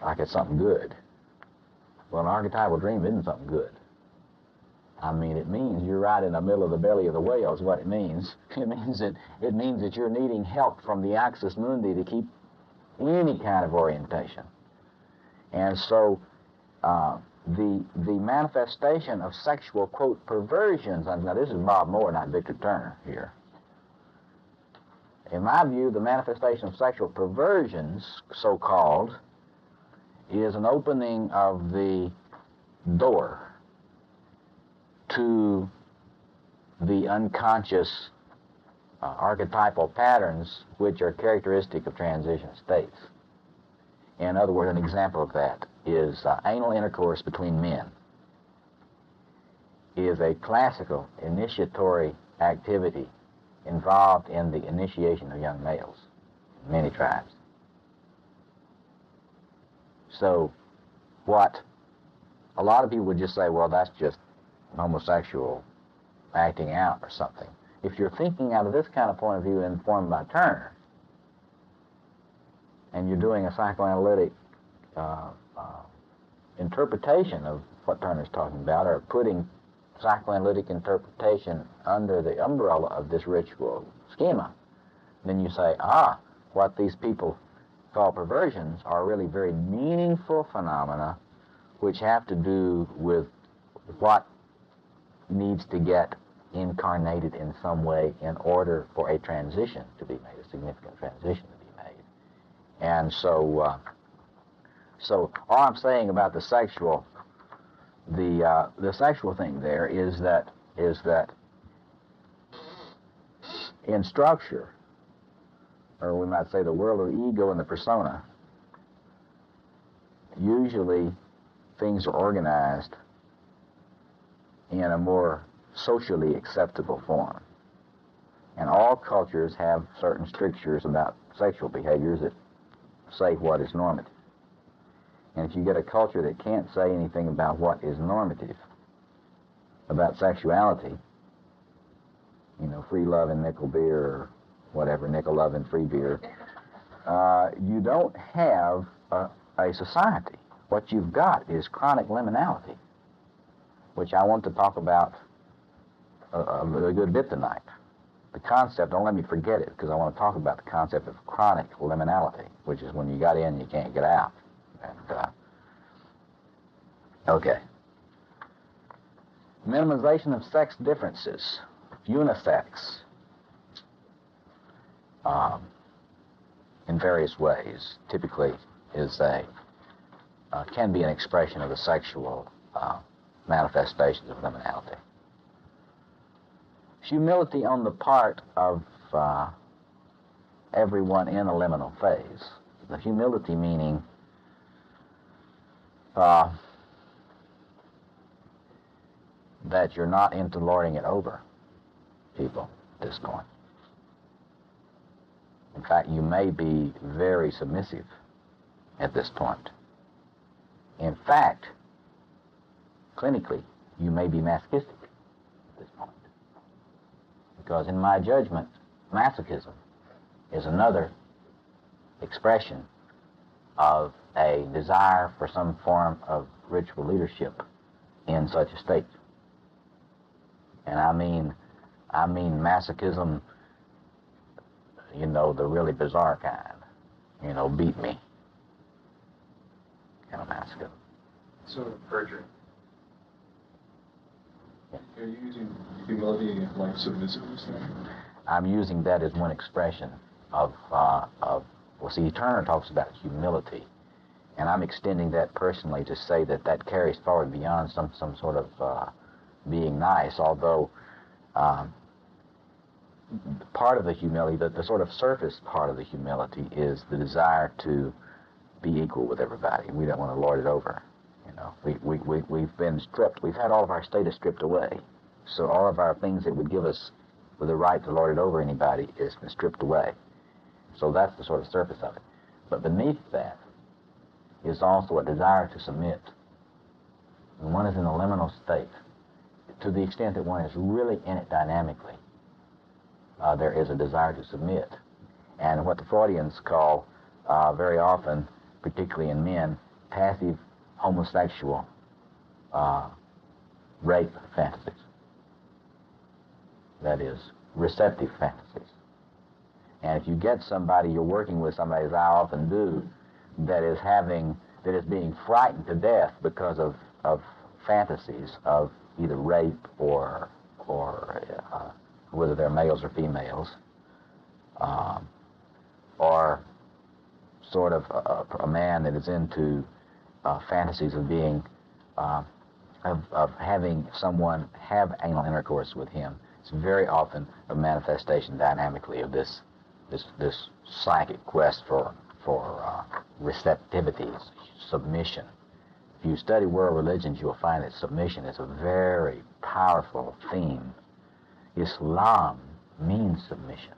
C: Like it's something good. Well, an archetypal dream isn't something good. I mean, it means you're right in the middle of the belly of the whale is what it means. It means that you're needing help from the axis mundi to keep any kind of orientation. And so the manifestation of sexual, quote, perversions, now this is Bob Moore, not Victor Turner here. In my view, the manifestation of sexual perversions, so-called, is an opening of the door to the unconscious archetypal patterns which are characteristic of transition states. In other words, an example of that is anal intercourse between men is a classical initiatory activity involved in the initiation of young males in many tribes. So what a lot of people would just say, well, that's just homosexual acting out or something. If you're thinking out of this kind of point of view informed by Turner, and you're doing a psychoanalytic interpretation of what Turner's talking about, or putting psychoanalytic interpretation under the umbrella of this ritual schema, then you say, what these people call perversions are really very meaningful phenomena which have to do with what needs to get incarnated in some way in order for a transition to be made, a significant transition to be made. And so, so all I'm saying about the sexual thing there is that in structure, or we might say the world of the ego and the persona, usually things are organized in a more socially acceptable form. And all cultures have certain strictures about sexual behaviors that say what is normative. And if you get a culture that can't say anything about what is normative, about sexuality, you know, free love and nickel beer, or whatever, nickel love and free beer, you don't have a society. What you've got is chronic liminality, which I want to talk about a good bit tonight. The concept, don't let me forget it, because I want to talk about the concept of chronic liminality, which is when you got in, you can't get out. And, okay. Minimization of sex differences, unisex, in various ways, typically is can be an expression of the sexual manifestations of liminality. Humility on the part of everyone in a liminal phase. The humility meaning that you're not into lording it over people at this point. In fact, you may be very submissive at this point. In fact, clinically, you may be masochistic at this point. Because in my judgment, masochism is another expression of a desire for some form of ritual leadership in such a state. And I mean masochism, you know, the really bizarre kind. You know, beat me. Kind of masochism.
G: Sort of perjury.
C: Yeah.
G: Are you using humility like submissiveness then?
C: I'm using that as one expression of well, see, Turner talks about humility, and I'm extending that personally to say that that carries forward beyond some sort of being nice, although part of the humility, the sort of surface part of the humility is the desire to be equal with everybody. We don't want to lord it over. You know, we've been stripped. We've had all of our status stripped away. So all of our things that would give us with the right to lord it over anybody has been stripped away. So that's the sort of surface of it. But beneath that is also a desire to submit. When one is in a liminal state, to the extent that one is really in it dynamically, there is a desire to submit. And what the Freudians call very often, particularly in men, passive homosexual rape fantasies. That is, receptive fantasies. And if you get somebody, you're working with somebody, as I often do, that is being frightened to death because of fantasies of either rape or whether they're males or females, or sort of a man that is into fantasies of being of having someone have anal intercourse with him. It's very often a manifestation dynamically of this psychic quest for receptivity, submission. If you study world religions, you'll find that submission is a very powerful theme. Islam means submission.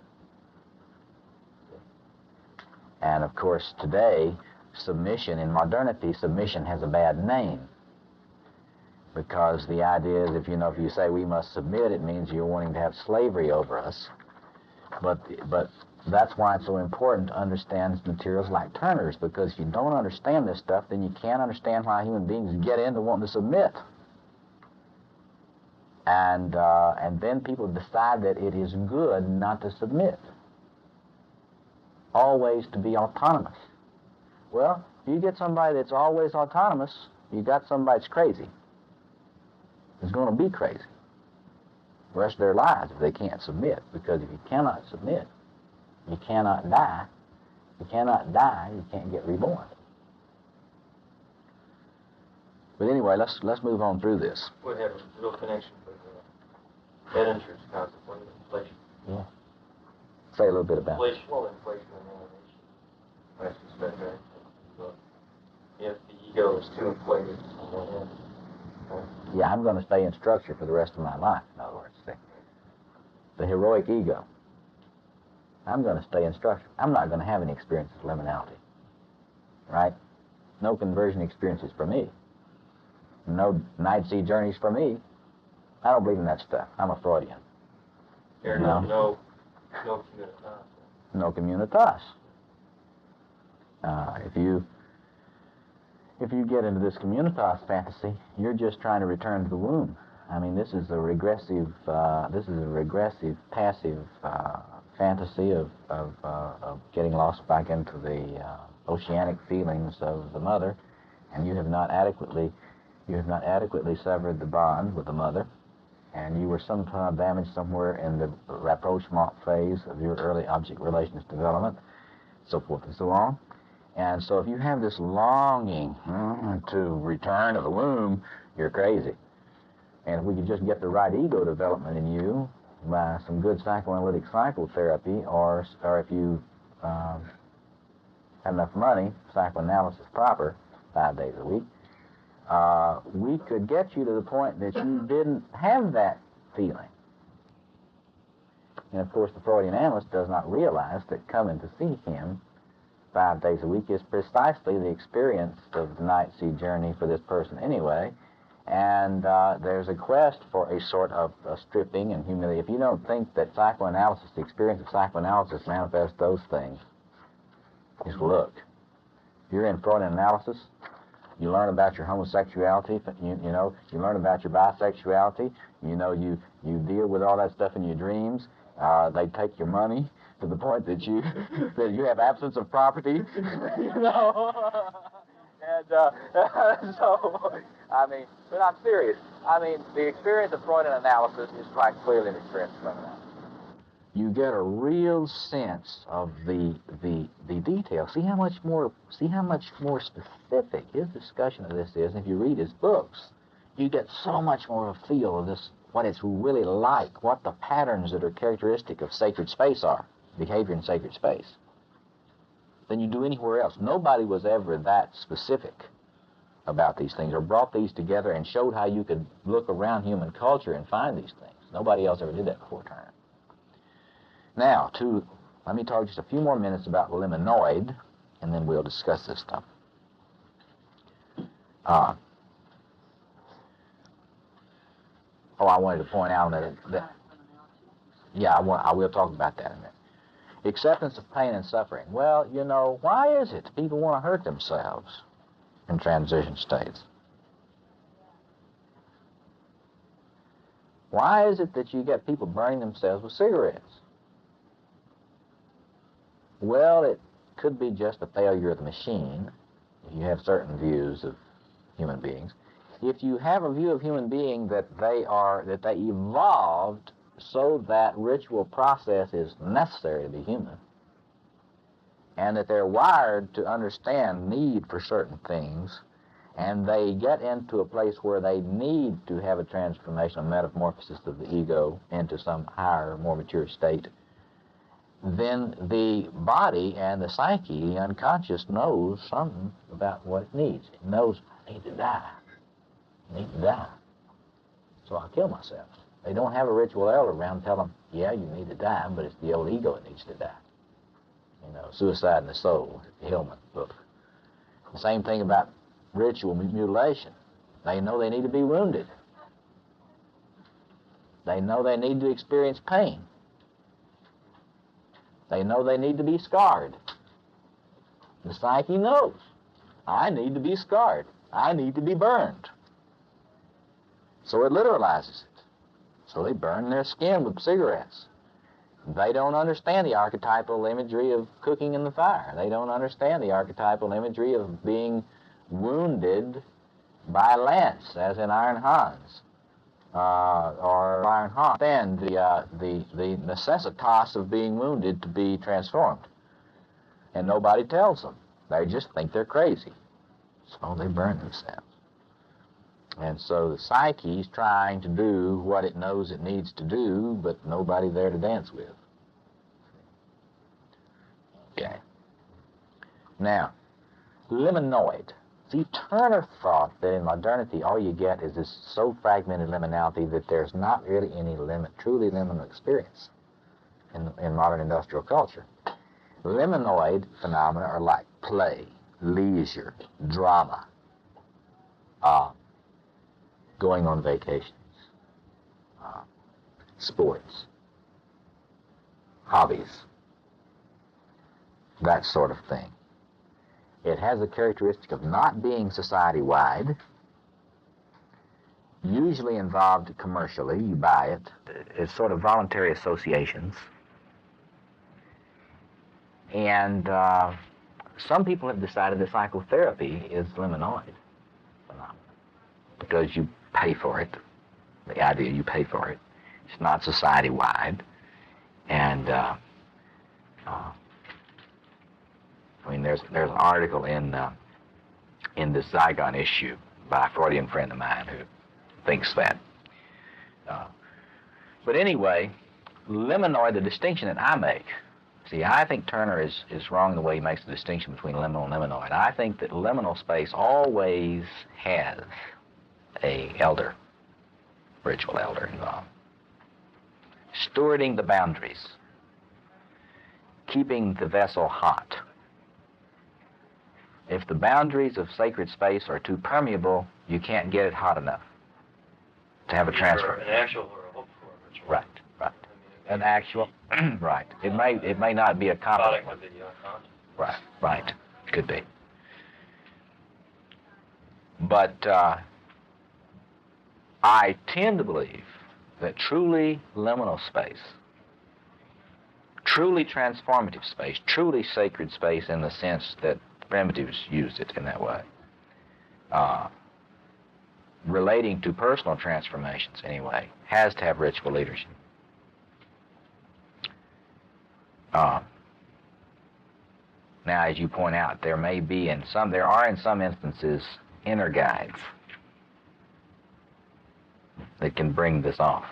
C: And of course, today, submission, in modernity, submission has a bad name. Because the idea is, if you say we must submit, it means you're wanting to have slavery over us. But that's why it's so important to understand materials like Turner's, because if you don't understand this stuff, then you can't understand why human beings get into wanting to submit. And then people decide that it is good not to submit. Always to be autonomous. Well, if you get somebody that's always autonomous, you got somebody that's crazy. It's going to be crazy the rest of their lives if they can't submit. Because if you cannot submit, you cannot die. If you cannot die, you can't get reborn. But anyway, let's move on through this.
D: Would have a real connection with Edinger's concept of inflation.
C: Yeah. Say a little bit about it.
D: Inflation and alienation. That's respect, right? So if the ego is too inflated on one end.
C: Yeah, I'm going to stay in structure for the rest of my life, in other words. The heroic ego. I'm going to stay in structure. I'm not going to have any experiences of liminality. Right? No conversion experiences for me. No night sea journeys for me. I don't believe in that stuff. I'm a Freudian.
D: No communitas.
C: No communitas. If you get into this communitas fantasy, you're just trying to return to the womb. I mean, this is a regressive passive fantasy of getting lost back into the oceanic feelings of the mother, and you have not adequately severed the bond with the mother, and you were somehow damaged somewhere in the rapprochement phase of your early object relations development, so forth and so on. And so if you have this longing to return to the womb, you're crazy. And if we could just get the right ego development in you by some good psychoanalytic psychotherapy, or if you have enough money, psychoanalysis proper, 5 days a week, we could get you to the point that you didn't have that feeling. And of course, the Freudian analyst does not realize that coming to see him 5 days a week is precisely the experience of the night sea journey for this person anyway. And there's a quest for a sort of stripping and humility. If you don't think that psychoanalysis, the experience of psychoanalysis manifests those things, just look. If you're in Freudian analysis, You learn about your homosexuality, you learn about your bisexuality, you deal with all that stuff in your dreams. They take your money to the point that you have absence of property, And so, but I'm serious. The experience of Freudian analysis is quite clearly an experience of Freudian analysis. You get a real sense of the detail. See how much more specific his discussion of this is. And if you read his books, you get so much more of a feel of this, what it's really like, what the patterns that are characteristic of sacred space are, behavior in sacred space, than you do anywhere else. Nobody was ever that specific about these things or brought these together and showed how you could look around human culture and find these things. Nobody else ever did that before Turner. Now, let me talk just a few more minutes about Liminoid, and then we'll discuss this stuff. I wanted to point out that I will talk about that in a minute. Acceptance of pain and suffering. Well, why is it people want to hurt themselves in transition states? Why is it that you get people burning themselves with cigarettes? Well, it could be just a failure of the machine, if you have certain views of human beings. If you have a view of human being that they evolved so that ritual process is necessary to be human, and that they're wired to understand need for certain things, and they get into a place where they need to have a transformation, a metamorphosis of the ego into some higher, more mature state, then the body and the psyche, the unconscious, knows something about what it needs. It knows, I need to die. I need to die. So I'll kill myself. They don't have a ritual elder around to tell them, yeah, you need to die, but it's the old ego that needs to die. Suicide in the Soul, the Hillman book. The same thing about ritual mutilation. They know they need to be wounded. They know they need to experience pain. They know they need to be scarred. The psyche knows, I need to be scarred. I need to be burned. So it literalizes it. So they burn their skin with cigarettes. They don't understand the archetypal imagery of cooking in the fire. They don't understand the archetypal imagery of being wounded by a lance, as in Iron Hans. Or Iron Hans, and the necessitas of being wounded to be transformed. And nobody tells them. They just think they're crazy. So they burn themselves. And so the psyche's trying to do what it knows it needs to do, but nobody there to dance with. Okay. Now, Liminoid. See, Turner thought that in modernity all you get is this so fragmented liminality that there's not really any truly liminal experience in modern industrial culture. Liminoid phenomena are like play, leisure, drama, going on vacations, sports, hobbies, that sort of thing. It has a characteristic of not being society-wide, usually involved commercially. You buy it. It's sort of voluntary associations. And some people have decided that psychotherapy is Liminoid phenomenon because you pay for it. The idea you pay for it. It's not society-wide. And there's an article in the Zygon issue by a Freudian friend of mine who thinks that. But anyway, Liminoid, the distinction that I make, see, I think Turner is wrong in the way he makes the distinction between liminal and liminoid. I think that liminal space always has a elder, ritual elder involved. Stewarding the boundaries, keeping the vessel hot. If the boundaries of sacred space are too permeable, you can't get it hot enough to have a transfer.
D: An actual or a hope for a ritual.
C: Right. An actual, right. It may not be a competent one. Right. Could be. But I tend to believe that truly liminal space, truly transformative space, truly sacred space in the sense that primitives used it in that way, relating to personal transformations anyway, has to have ritual leadership. Now, as you point out, there are in some instances inner guides that can bring this off.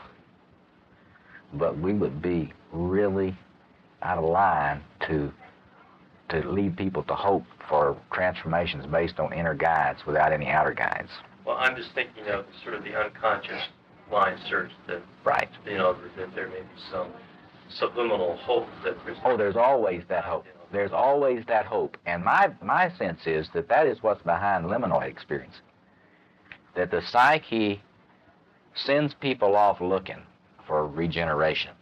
C: But we would be really out of line to lead people to hope for transformations based on inner guides without any outer guides.
H: Well, I'm just thinking of sort of the unconscious line search that,
C: right.
H: That there may be some subliminal hope that
C: there's always that hope. There's always that hope. And my sense is that is what's behind Liminoid experience. That the psyche sends people off looking for regeneration.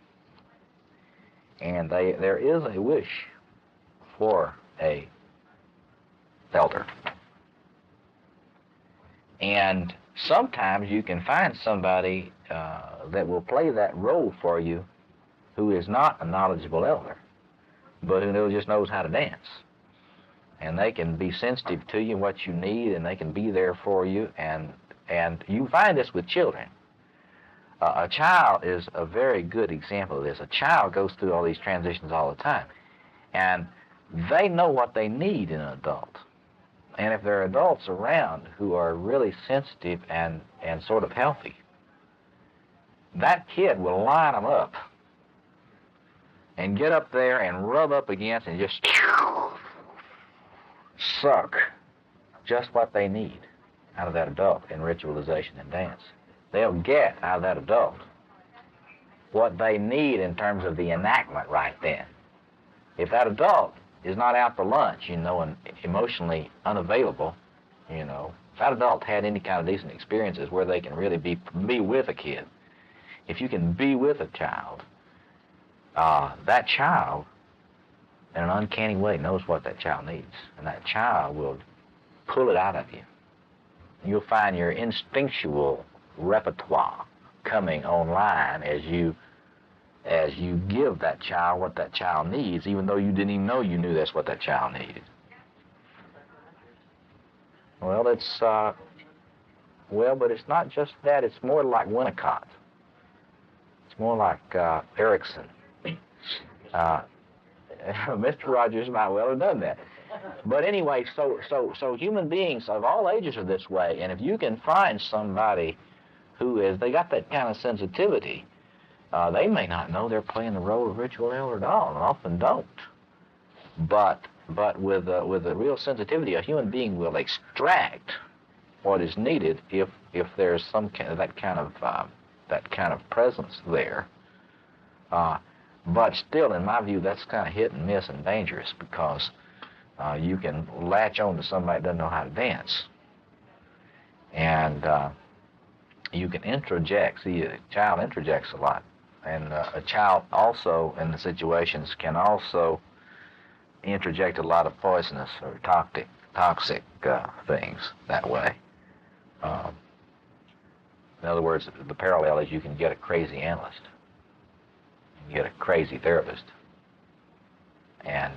C: And there is a wish for a elder. And sometimes you can find somebody that will play that role for you who is not a knowledgeable elder, but who just knows how to dance. And they can be sensitive to you, what you need, and they can be there for you. And you find this with children. A child is a very good example of this. A child goes through all these transitions all the time. And they know what they need in an adult. And if there are adults around who are really sensitive and sort of healthy, that kid will line them up and get up there and rub up against and just suck just what they need out of that adult in ritualization and dance. They'll get out of that adult what they need in terms of the enactment right then. If that adult is not out for lunch, and emotionally unavailable, if that adult had any kind of decent experiences where they can really be with a kid, if you can be with a child, that child, in an uncanny way, knows what that child needs, and that child will pull it out of you. You'll find your instinctual repertoire coming online as you give that child what that child needs, even though you didn't even know you knew that's what that child needed. Well, but it's not just that. It's more like Winnicott. It's more like Erickson. Mr. Rogers might well have done that. But anyway, so human beings of all ages are this way, and if you can find somebody they got that kind of sensitivity, they may not know they're playing the role of ritual elder at all, and often don't. But with a real sensitivity, a human being will extract what is needed if there's that kind of presence there. But still, in my view, that's kind of hit and miss and dangerous, because you can latch on to somebody that doesn't know how to dance, and you can interject. See, a child interjects a lot. And a child also, in the situations, can also interject a lot of poisonous or toxic things that way. In other words, the parallel is you can get a crazy analyst. You can get a crazy therapist. And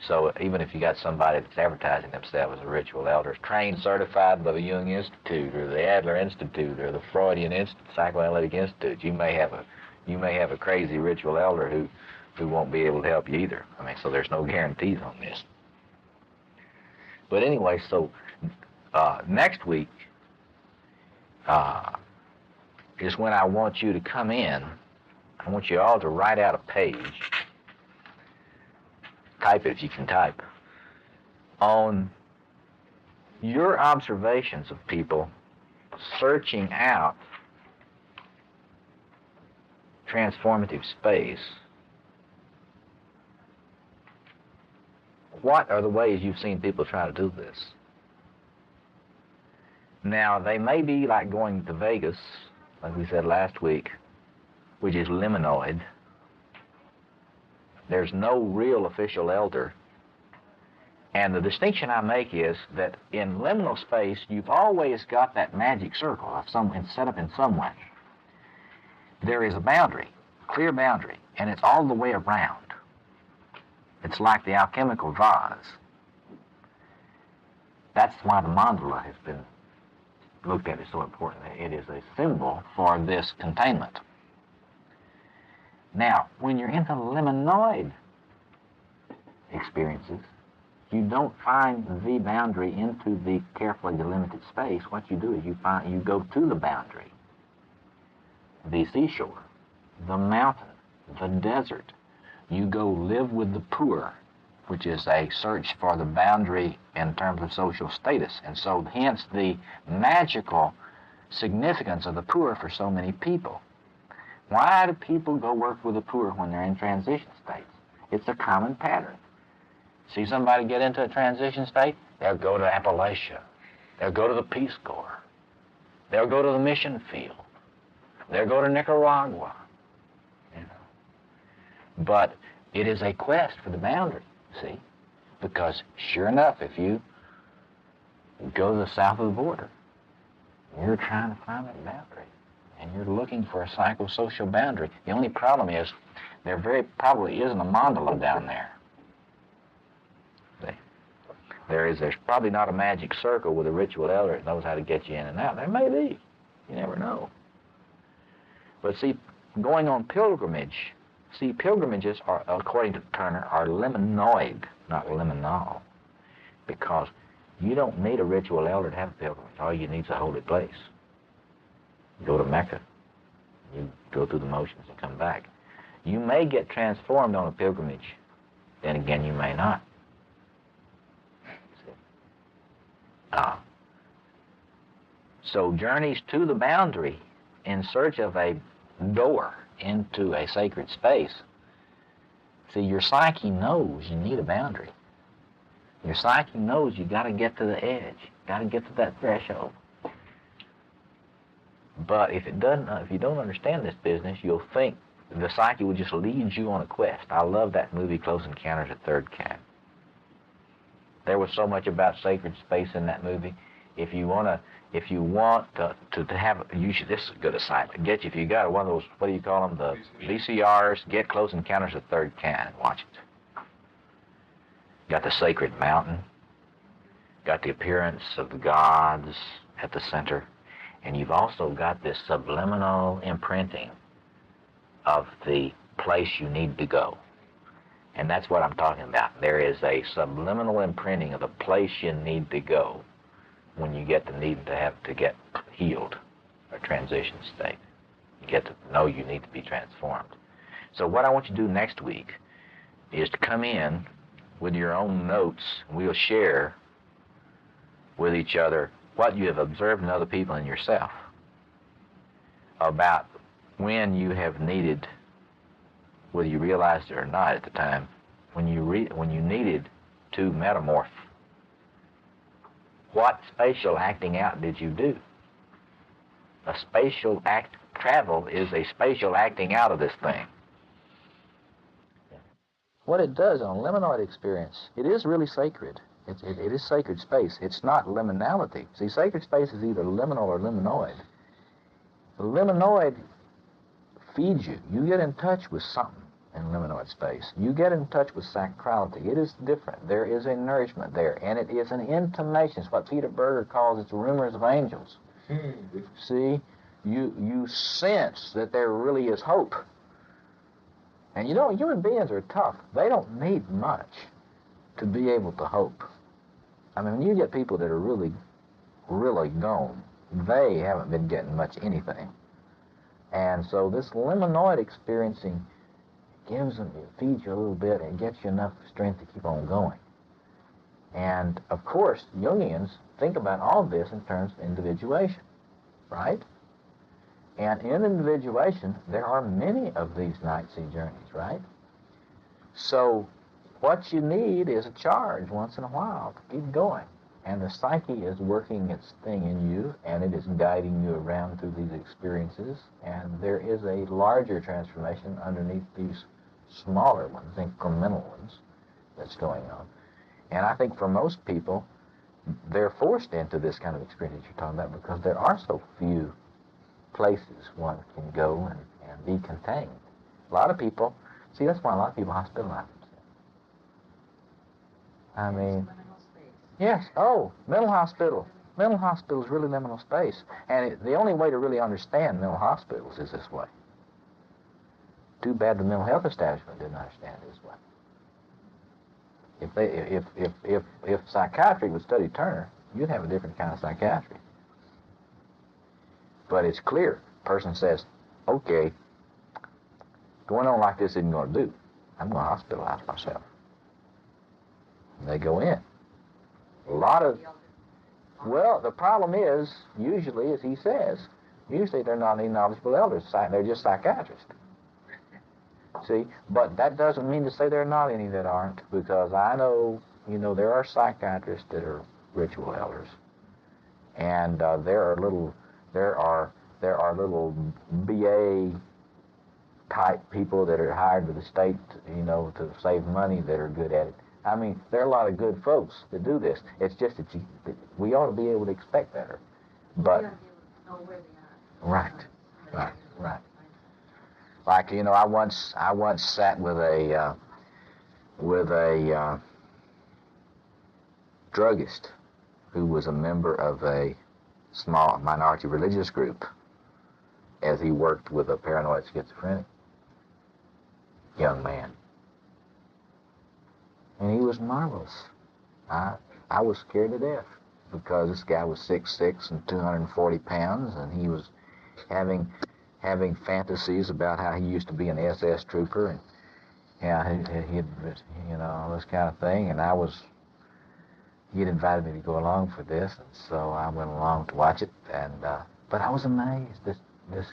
C: so even if you got somebody that's advertising themselves as a ritual elder, trained, certified by the Jung Institute or the Adler Institute or the Freudian Psychoanalytic Institute, you may have a crazy ritual elder who won't be able to help you either. So there's no guarantees on this. But anyway, so next week is when I want you to come in. I want you all to write out a page, type it if you can type, on your observations of people searching out transformative space. What are the ways you've seen people try to do this? Now, they may be like going to Vegas, like we said last week, which is Liminoid. There's no real official elder And the distinction I make is that in liminal space, you've always got that magic circle of set up in some way. There is a boundary, clear boundary, and it's all the way around. It's like the alchemical vase. That's why the mandala has been looked at as so important. It is a symbol for this containment. Now, when you're into liminoid experiences, you don't find the boundary into the carefully delimited space. What you do is you go to the boundary, the seashore, the mountain, the desert. You go live with the poor, which is a search for the boundary in terms of social status. And so hence the magical significance of the poor for so many people. Why do people go work with the poor when they're in transition states? It's a common pattern. See somebody get into a transition state, they'll go to Appalachia. They'll go to the Peace Corps. They'll go to the mission field. They'll go to Nicaragua. You know. But it is a quest for the boundary, see? Because sure enough, if you go to the south of the border, you're trying to find that boundary. And you're looking for a psychosocial boundary. The only problem is there very probably isn't a mandala down there. There's probably not a magic circle with a ritual elder that knows how to get you in and out. There may be. You never know. But see, going on pilgrimage, pilgrimages are, according to Turner, are liminoid, not liminal. Because you don't need a ritual elder to have a pilgrimage. All you need is a holy place. You go to Mecca. You go through the motions and come back. You may get transformed on a pilgrimage. Then again, you may not. So journeys to the boundary in search of a door into a sacred space. See, your psyche knows you need a boundary. Your psyche knows you got to get to the edge, got to get to that threshold. But if you don't understand this business, you'll think the psyche will just lead you on a quest. I love that movie, Close Encounters of the Third Kind. There was so much about sacred space in that movie. If you want to have, this is a good assignment. If you got one of those, what do you call them, the VCRs, get Close Encounters of the Third Kind and watch it. Got the sacred mountain, got the appearance of the gods at the center, and you've also got this subliminal imprinting of the place you need to go. And that's what I'm talking about. There is a subliminal imprinting of the place you need to go when you get the need to get healed or transition state. You get to know you need to be transformed. So what I want you to do next week is to come in with your own notes. We'll share with each other what you have observed in other people and yourself about when you have needed, whether you realized it or not at the time, when you needed to metamorph. What spatial acting out did you do? A spatial travel is a spatial acting out of this thing. What it does on a liminoid experience, it is really sacred. It is sacred space. It's not liminality. See, sacred space is either liminal or liminoid. The liminoid feeds you. You get in touch with something in liminoid space. You get in touch with sacrality. It is different. There is a nourishment there, and it is an intimation. It's what Peter Berger calls its rumors of angels. See, you sense that there really is hope. And you know, human beings are tough. They don't need much to be able to hope. I mean, when you get people that are really, really gone, they haven't been getting much anything. And so this liminoid experiencing gives them, it feeds you a little bit and gets you enough strength to keep on going. And of course, Jungians think about all this in terms of individuation, right? And in individuation, there are many of these night sea journeys, right? So what you need is a charge once in a while to keep going. And the psyche is working its thing in you, and it is guiding you around through these experiences. And there is a larger transformation underneath these smaller ones, incremental ones, that's going on. And I think for most people, they're forced into this kind of experience you're talking about because there are so few places one can go and be contained. A lot of people, see, that's why a lot of people hospitalize themselves. I mean, yes, mental hospital. Mental hospital is really liminal space. And the only way to really understand mental hospitals is this way. Too bad the mental health establishment didn't understand it this way. If psychiatry would study Turner, you'd have a different kind of psychiatry. But it's clear. A person says, okay, going on like this isn't going to do. I'm going to hospitalize myself. And they go in. Well, the problem is, usually, as he says, usually they're not any knowledgeable elders. They're just psychiatrists. See, but that doesn't mean to say there are not any that aren't, because I know, there are psychiatrists that are ritual elders, and there are little BA type people that are hired by the state, to save money that are good at it. I mean, there are a lot of good folks that do this. It's just that we ought to be able to expect better. But right. Like, I once sat with a druggist who was a member of a small minority religious group as he worked with a paranoid schizophrenic young man. And he was marvelous. I was scared to death because this guy was 6'6" and 240 pounds, and he was having fantasies about how he used to be an SS trooper, and he'd all this kind of thing. And he'd invited me to go along for this, and so I went along to watch it. And but I was amazed. This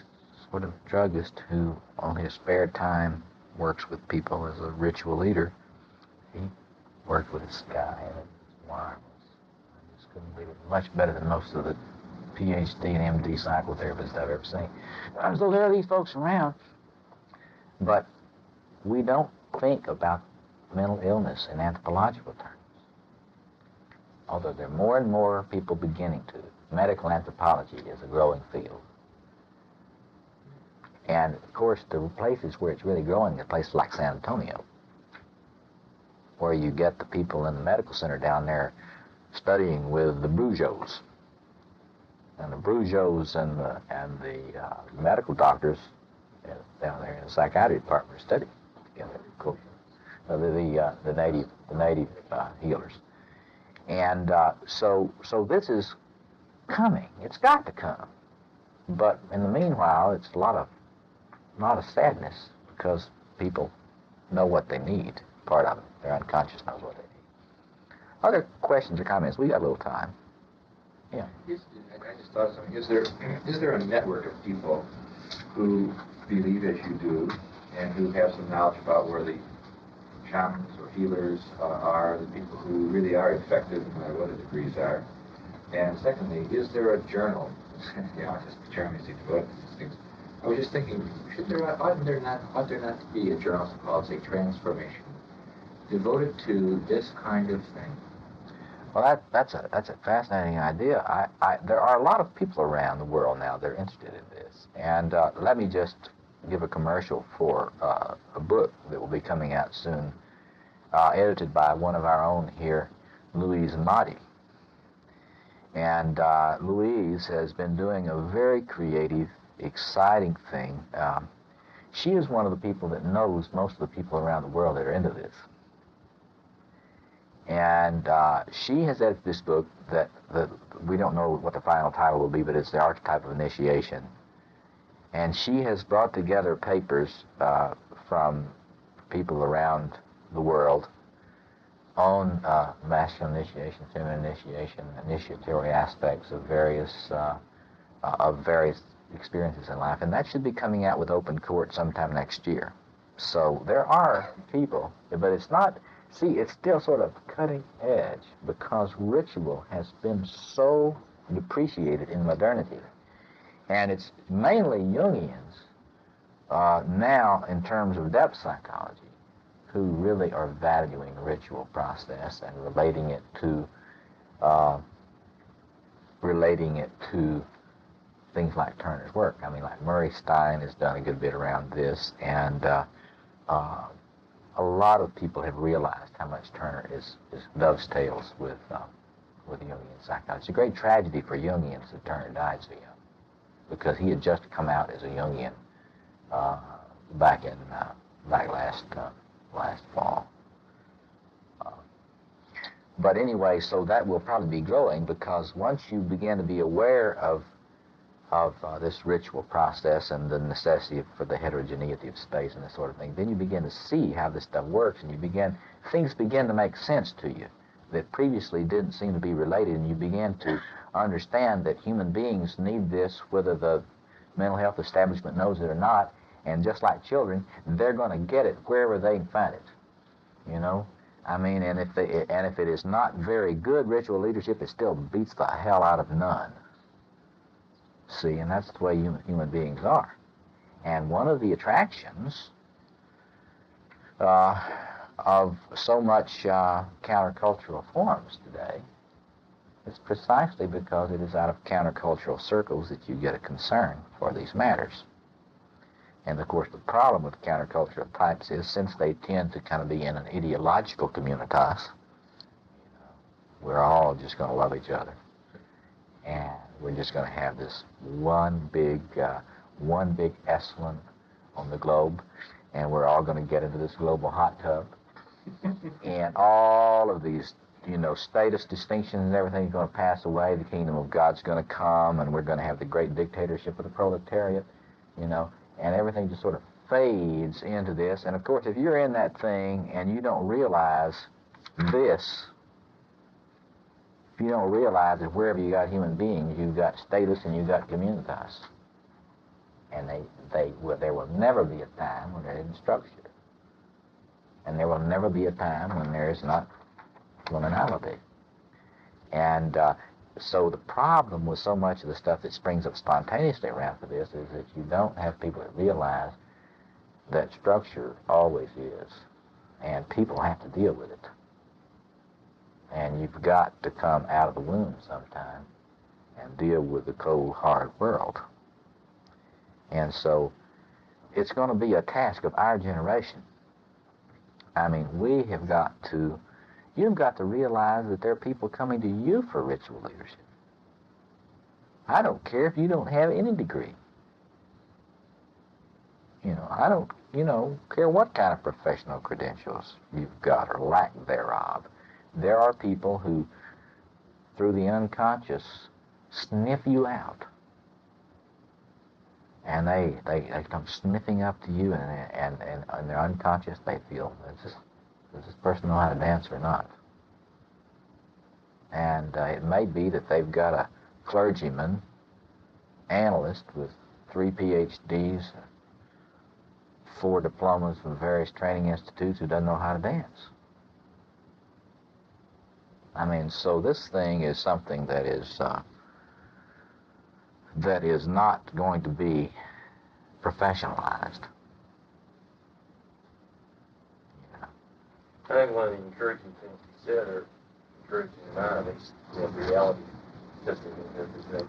C: sort of druggist who, on his spare time, works with people as a ritual leader. He worked with this guy, and it was marvelous. I just couldn't believe it. Much better than most of the PhD and MD psychotherapists I've ever seen. So there are these folks around, but we don't think about mental illness in anthropological terms. Although there are more and more people beginning to. Medical anthropology is a growing field. And, of course, the places where it's really growing are places like San Antonio, where you get the people in the medical center down there studying with the Brujos. And the Brujos and the medical doctors down there in the psychiatry department are studying together. Cool. The native healers. And so this is coming. It's got to come. But in the meanwhile, it's a lot of sadness because people know what they need. Part of it. Their unconscious knows what they need. Other questions or comments? We got a little time. Yeah.
I: I just thought of something. Is there a network of people who believe as you do and who have some knowledge about where the shamans or healers are, the people who really are effective, no matter what the degrees are? And secondly, is there a journal? Just Jeremy seems to go these things. I was just thinking, ought there not be a journal called, say, Transformation, devoted to this kind of thing?
C: Well, that's a fascinating idea. There are a lot of people around the world now that are interested in this. And let me just give a commercial for a book that will be coming out soon, edited by one of our own here, Louise Motti. And Louise has been doing a very creative, exciting thing. She is one of the people that knows most of the people around the world that are into this. And she has edited this book that we don't know what the final title will be, but it's The Archetype of Initiation. And she has brought together papers from people around the world on masculine initiation, feminine initiation, initiatory aspects of various experiences in life. And that should be coming out with Open Court sometime next year. So there are people, but it's not... See, it's still sort of cutting edge because ritual has been so depreciated in modernity. And it's mainly Jungians now in terms of depth psychology who really are valuing the ritual process and relating it to things like Turner's work. I mean, like Murray Stein has done a good bit around this, and a lot of people have realized how much Turner is dovetails with Jungian psychology. It's a great tragedy for Jungians that Turner died so young, because he had just come out as a Jungian back last fall. But anyway, so that will probably be growing, because once you begin to be aware of this ritual process and the necessity for the heterogeneity of space and this sort of thing, then you begin to see how this stuff works, and things begin to make sense to you that previously didn't seem to be related, and you begin to understand that human beings need this, whether the mental health establishment knows it or not, and just like children, they're going to get it wherever they can find it, you know? I mean, and if it is not very good ritual leadership, it still beats the hell out of none. See, and that's the way human beings are. And one of the attractions of so much countercultural forms today is precisely because it is out of countercultural circles that you get a concern for these matters. And of course, the problem with countercultural types is, since they tend to kind of be in an ideological communitas, we're all just going to love each other, and we're just going to have this one big Esalen on the globe, and we're all going to get into this global hot tub, and all of these, status distinctions and everything is going to pass away. The kingdom of God's going to come, and we're going to have the great dictatorship of the proletariat, and everything just sort of fades into this. And of course, if you're in that thing and you don't realize this, if you don't realize that wherever you got human beings, you've got status and you've got communitas. And there will never be a time when there isn't structure. And there will never be a time when there is not liminality. And so the problem with so much of the stuff that springs up spontaneously around for this is that you don't have people that realize that structure always is, and people have to deal with it. And you've got to come out of the womb sometime and deal with the cold, hard world. And so it's going to be a task of our generation. I mean, you've got to realize that there are people coming to you for ritual leadership. I don't care if you don't have any degree. I don't, care what kind of professional credentials you've got or lack thereof. There are people who, through the unconscious, sniff you out. And they come sniffing up to you, and in their unconscious they feel, does this person know how to dance or not? And it may be that they've got a clergyman, analyst with 3 PhDs, 4 diplomas from various training institutes, who doesn't know how to dance. I mean, so this thing is something that is not going to be professionalized.
H: I think one of the encouraging things he said, or encouraging amount, is the reality testing and everything.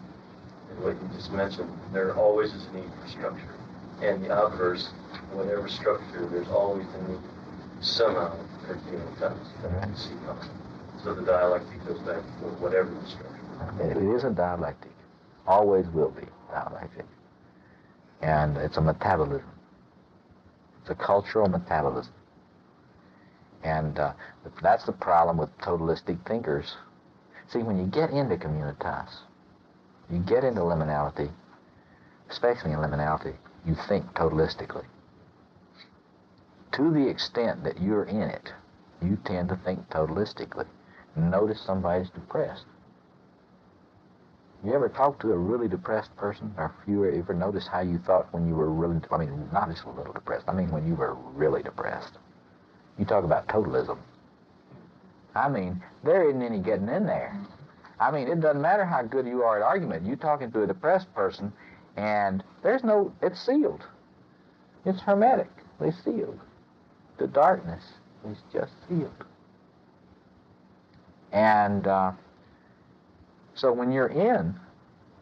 H: And what you just mentioned, there always is a need for structure. And the obverse, whatever structure, there's always a need somehow for communities that you see coming. So the dialectic goes back to whatever the structure.
C: It is a dialectic. Always will be dialectic. And it's a metabolism. It's a cultural metabolism. And that's the problem with totalistic thinkers. See, when you get into communitas, you get into liminality, especially in liminality, you think totalistically. To the extent that you're in it, you tend to think totalistically. Notice somebody's depressed. You ever talk to a really depressed person, or if you ever notice how you thought when you were really, not just a little depressed, when you were really depressed? You talk about totalism. There isn't any getting in there. It doesn't matter how good you are at argument. You're talking to a depressed person, and it's sealed. It's hermetically sealed. the darkness is just field. And so when you're in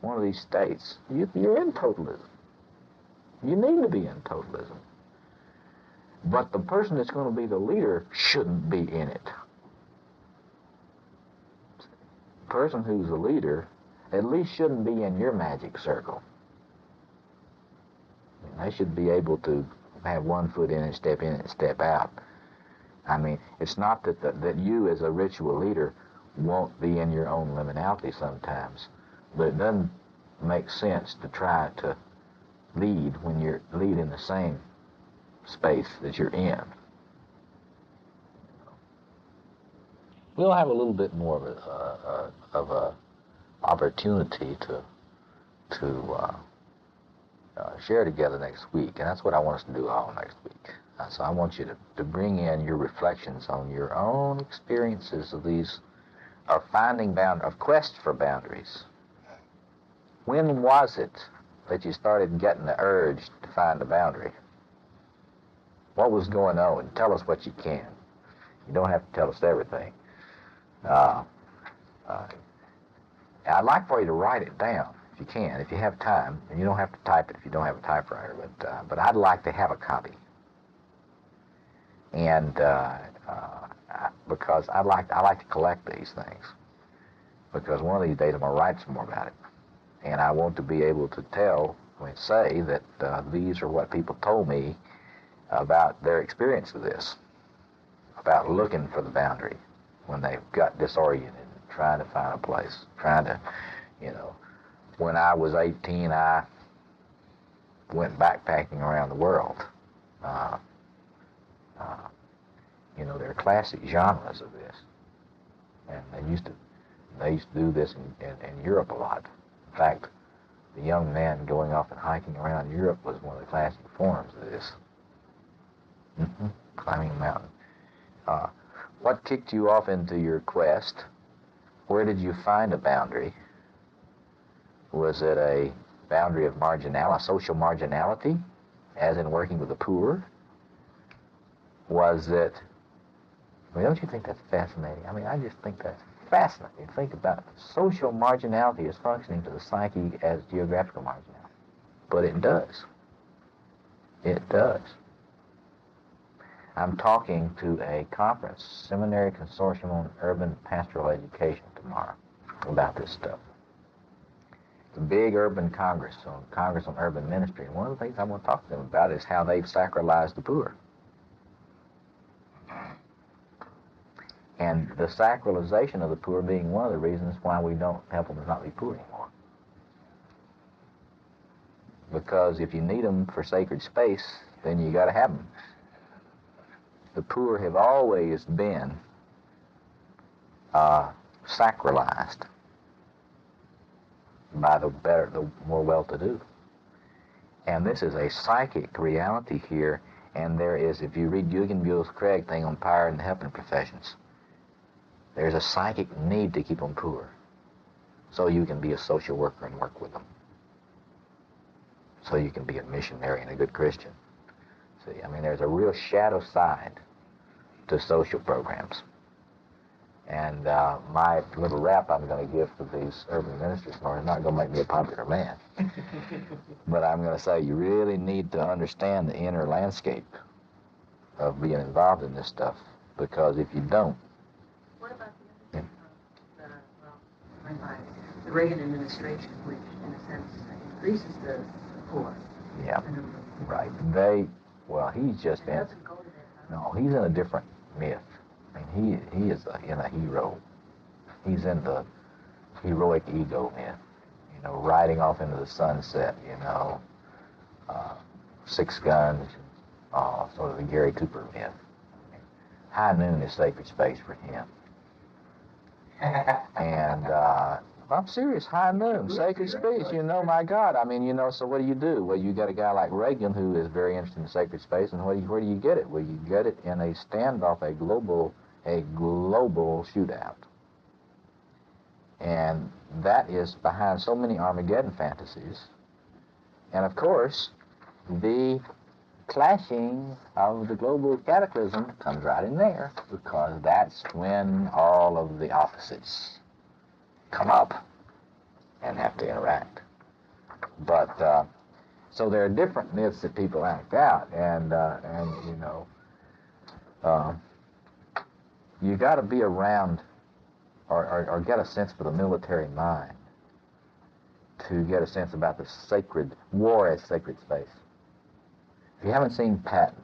C: one of these states, you're in totalism. You need to be in totalism. But the person that's going to be the leader shouldn't be in it. The person who's the leader at least shouldn't be in your magic circle. I mean, they should be able to have one foot in and step out. I mean, it's not that you as a ritual leader won't be in your own liminality sometimes, but it doesn't make sense to try to lead when you're in the same space that you're in. We'll have a little bit more of a opportunity to share together next week, and that's what I want us to do all next week. So I want you to bring in your reflections on your own experiences of these, of quest for boundaries. When was it that you started getting the urge to find a boundary? What was going on? Tell us what you can. You don't have to tell us everything. I'd like for you to write it down if you can, if you have time, and you don't have to type it if you don't have a typewriter. But I'd like to have a copy, and because I like to collect these things, because one of these days I'm gonna write some more about it, and I want to be able to say that these are what people told me about their experience of this, about looking for the boundary when they've got disoriented, trying to find a place, when I was 18, I went backpacking around the world. There are classic genres of this, and they used to do this in Europe a lot. In fact, the young man going off and hiking around Europe was one of the classic forms of this. Climbing a mountain. What kicked you off into your quest? Where did you find a boundary? Was it a boundary of social marginality, as in working with the poor? Was it, don't you think that's fascinating? I just think that's fascinating. Think about it. Social marginality is functioning to the psyche as geographical marginality. But it does. It does. I'm talking to a conference, Seminary Consortium on Urban Pastoral Education tomorrow about this stuff. It's a big urban Congress on Urban Ministry. And one of the things I want to talk to them about is how they've sacralized the poor. And the sacralization of the poor being one of the reasons why we don't help them to not be poor anymore. Because if you need them for sacred space, then you got to have them. The poor have always been sacralized by the more well-to-do. And this is a psychic reality here, and there is, if you read Jugenbuhl's Craig thing on power and the helping professions, there's a psychic need to keep them poor, so you can be a social worker and work with them, so you can be a missionary and a good Christian. See, there's a real shadow side to social programs. And my little rap I'm going to give to these urban ministers is not going to make me a popular man. But I'm going to say you really need to understand the inner landscape of being involved in this stuff, because if you don't...
F: What about the Reagan administration, which in a sense increases the poor?
C: Yeah, right. He's just in... No, he's in a different myth. He is in a hero. He's in the heroic ego myth. Riding off into the sunset, 6 guns, sort of the Gary Cooper myth. High noon is sacred space for him. And I'm serious, high noon, sacred space, my God. So what do? Well, you got a guy like Reagan who is very interested in sacred space, and where do you get it? Well, you get it in a standoff, a global shootout. And that is behind so many Armageddon fantasies. And of course, the clashing of the global cataclysm comes right in there, because that's when all of the opposites come up and have to interact. But so there are different myths that people act out, and you know, you got to be around or get a sense for the military mind to get a sense about the sacred war as sacred space. If you haven't seen Patton,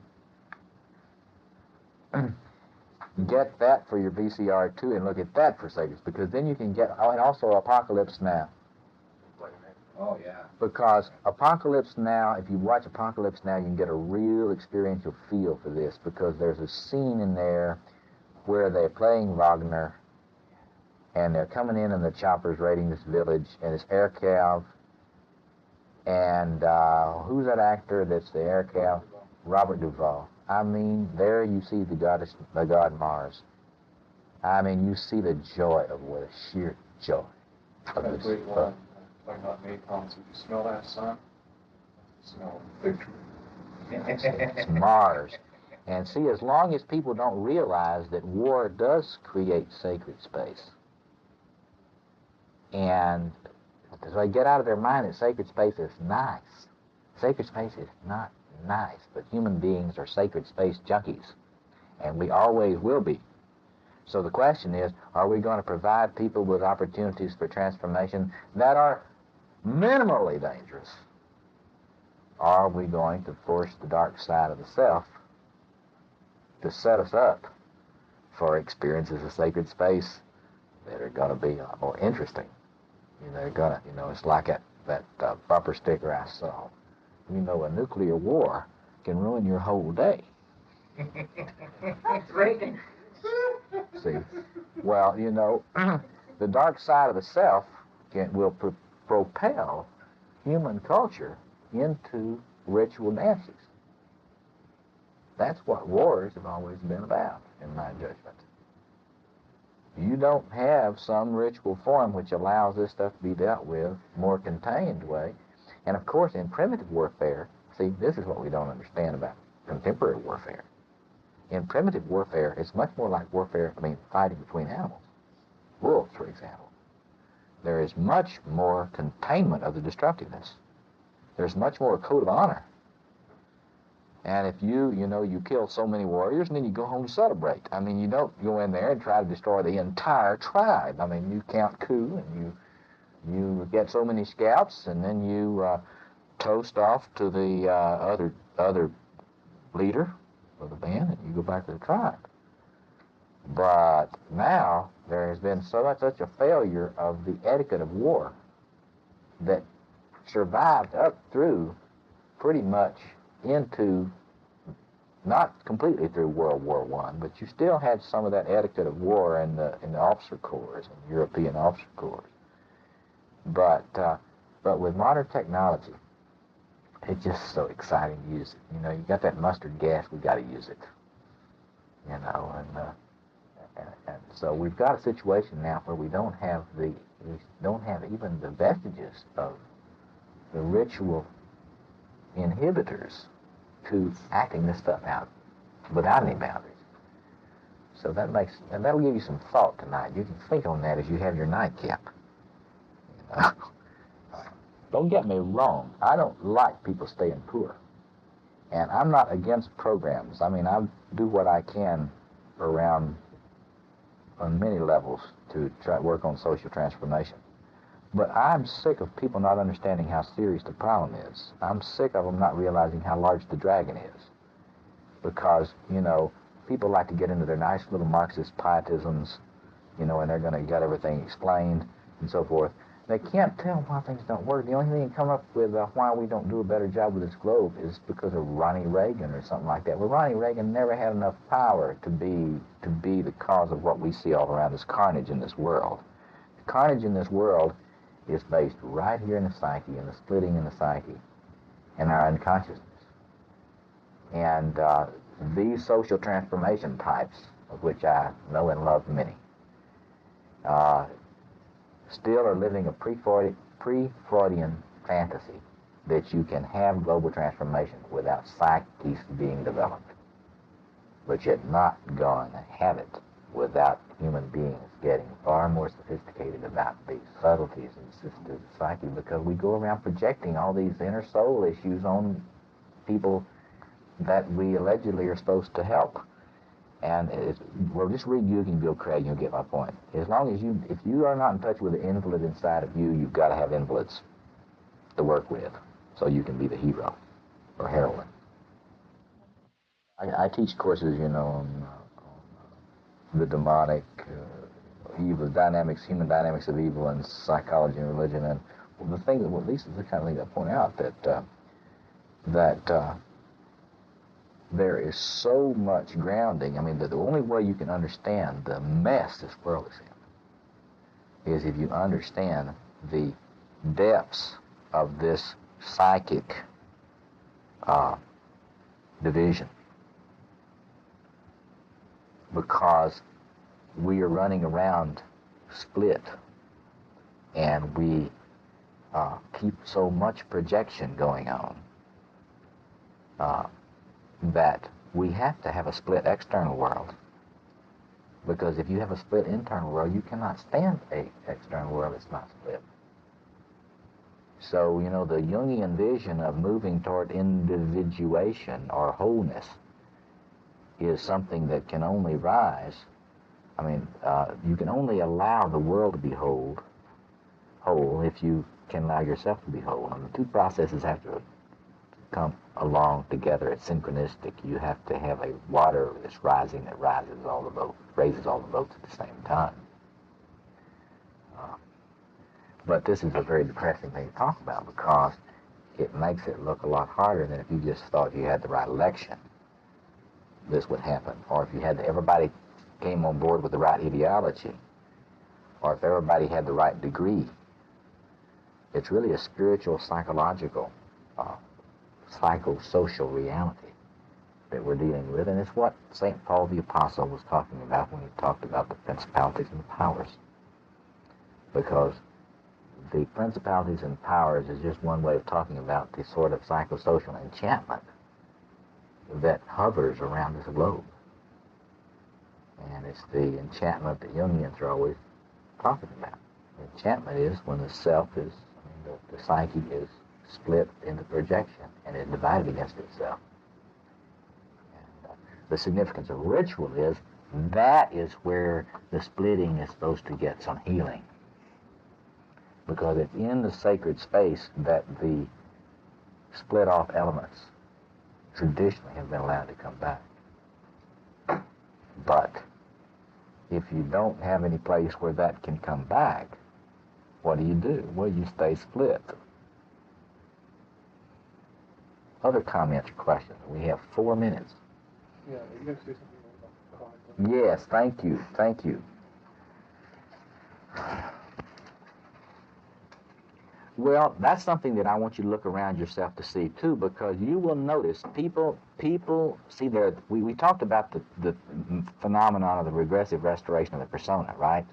C: get that for your VCR too, and look at that for sacred, because then you can get, and also Apocalypse Now.
I: Oh, yeah.
C: Because Apocalypse Now, if you watch Apocalypse Now, you can get a real experiential feel for this, because there's a scene in there where they're playing Wagner, and they're coming in the choppers raiding this village, and it's air cav, and who's that actor that's the air cav? Robert Duvall. I mean, there you see the god Mars. I mean, you see the joy of what a sheer joy of this.
G: Talking about napalm, so you smell that sun? Smell victory.
C: It's Mars. And see, as long as people don't realize that war does create sacred space, and so they get out of their mind that sacred space is nice. Sacred space is not nice, but human beings are sacred space junkies, and we always will be. So the question is, are we going to provide people with opportunities for transformation that are minimally dangerous? Are we going to force the dark side of the self to set us up for experiences of sacred space that are going to be more interesting? You know, they're gonna, you know, it's like that bumper sticker I saw. You know, a nuclear war can ruin your whole day.
F: That's Reagan.
C: See, well, you know, the dark side of the self will propel human culture into ritual dances. That's what wars have always been about, in my judgment. You don't have some ritual form which allows this stuff to be dealt with more contained way. And of course, in primitive warfare, see, this is what we don't understand about contemporary warfare. In primitive warfare, it's much more like warfare, fighting between animals. Wolves, for example. There is much more containment of the destructiveness. There's much more code of honor. And if you kill so many warriors, and then you go home to celebrate. I mean, you don't go in there and try to destroy the entire tribe. I mean, you count coup, and you get so many scalps, and then you toast off to the other leader of the band, and you go back to the tribe. But now there has been such a failure of the etiquette of war that survived up through pretty much into, not completely through World War I, but you still had some of that etiquette of war in the officer corps, in European officer corps. But with modern technology, it's just so exciting to use it. You know, you got that mustard gas, we got to use it. You know, and so we've got a situation now where we don't have even the vestiges of the ritual inhibitors to acting this stuff out without any boundaries. So that'll give you some thought tonight. You can think on that as you have your nightcap. You know? Don't get me wrong. I don't like people staying poor. And I'm not against programs. I mean, I do what I can around on many levels to try to work on social transformation. But I'm sick of people not understanding how serious the problem is. I'm sick of them not realizing how large the dragon is. Because, you know, people like to get into their nice little Marxist pietisms, you know, and they're going to get everything explained and so forth. They can't tell why things don't work. The only thing they can come up with why we don't do a better job with this globe is because of Ronnie Reagan or something like that. Well, Ronnie Reagan never had enough power to be the cause of what we see all around us, carnage in this world. The carnage in this world is based right here in the psyche, in the splitting in the psyche, in our unconsciousness. And these social transformation types, of which I know and love many, still are living a pre-Freudian fantasy that you can have global transformation without psyches being developed, but yet not going to have it without human beings getting far more sophisticated about the subtleties and systems of the psyche, because we go around projecting all these inner soul issues on people that we allegedly are supposed to help. And well, just read Jung Bill Craig and you'll get my point. As long as if you are not in touch with the invalid inside of you, you've got to have invalids to work with so you can be the hero or heroine. I teach courses, on the demonic, evil dynamics, human dynamics of evil, and psychology and religion. And the thing that, at least is the kind of thing I point out that there is so much grounding. I mean, the only way you can understand the mess this world is in is if you understand the depths of this psychic division. Because we are running around split, and we keep so much projection going on that we have to have a split external world. Because if you have a split internal world, you cannot stand a external world that's not split. So, the Jungian vision of moving toward individuation or wholeness is something that can only rise. I mean, you can only allow the world to be whole if you can allow yourself to be whole. And the two processes have to come along together. It's synchronistic. You have to have a water that's rising that raises all the boats at the same time. But this is a very depressing thing to talk about because it makes it look a lot harder than if you just thought you had the right election. This would happen, or if you had everybody came on board with the right ideology, or if everybody had the right degree. It's really a spiritual, psychological, psychosocial reality that we're dealing with, and it's what St. Paul the Apostle was talking about when he talked about the principalities and the powers. Because the principalities and powers is just one way of talking about the sort of psychosocial enchantment that hovers around this globe. And it's the enchantment that Jungians are always talking about. The enchantment is when the self is, the psyche is split into projection and is divided against itself. And the significance of ritual is that is where the splitting is supposed to get some healing. Because it's in the sacred space that the split off elements traditionally have been allowed to come back. But if you don't have any place where that can come back, what do? Well, you stay split. Other comments or questions? We have 4 minutes.
G: Yeah, you going to say something about the
C: Yes, thank you. Well, that's something that I want you to look around yourself to see too, because you will notice people see there. We talked about the phenomenon of the regressive restoration of the persona, right?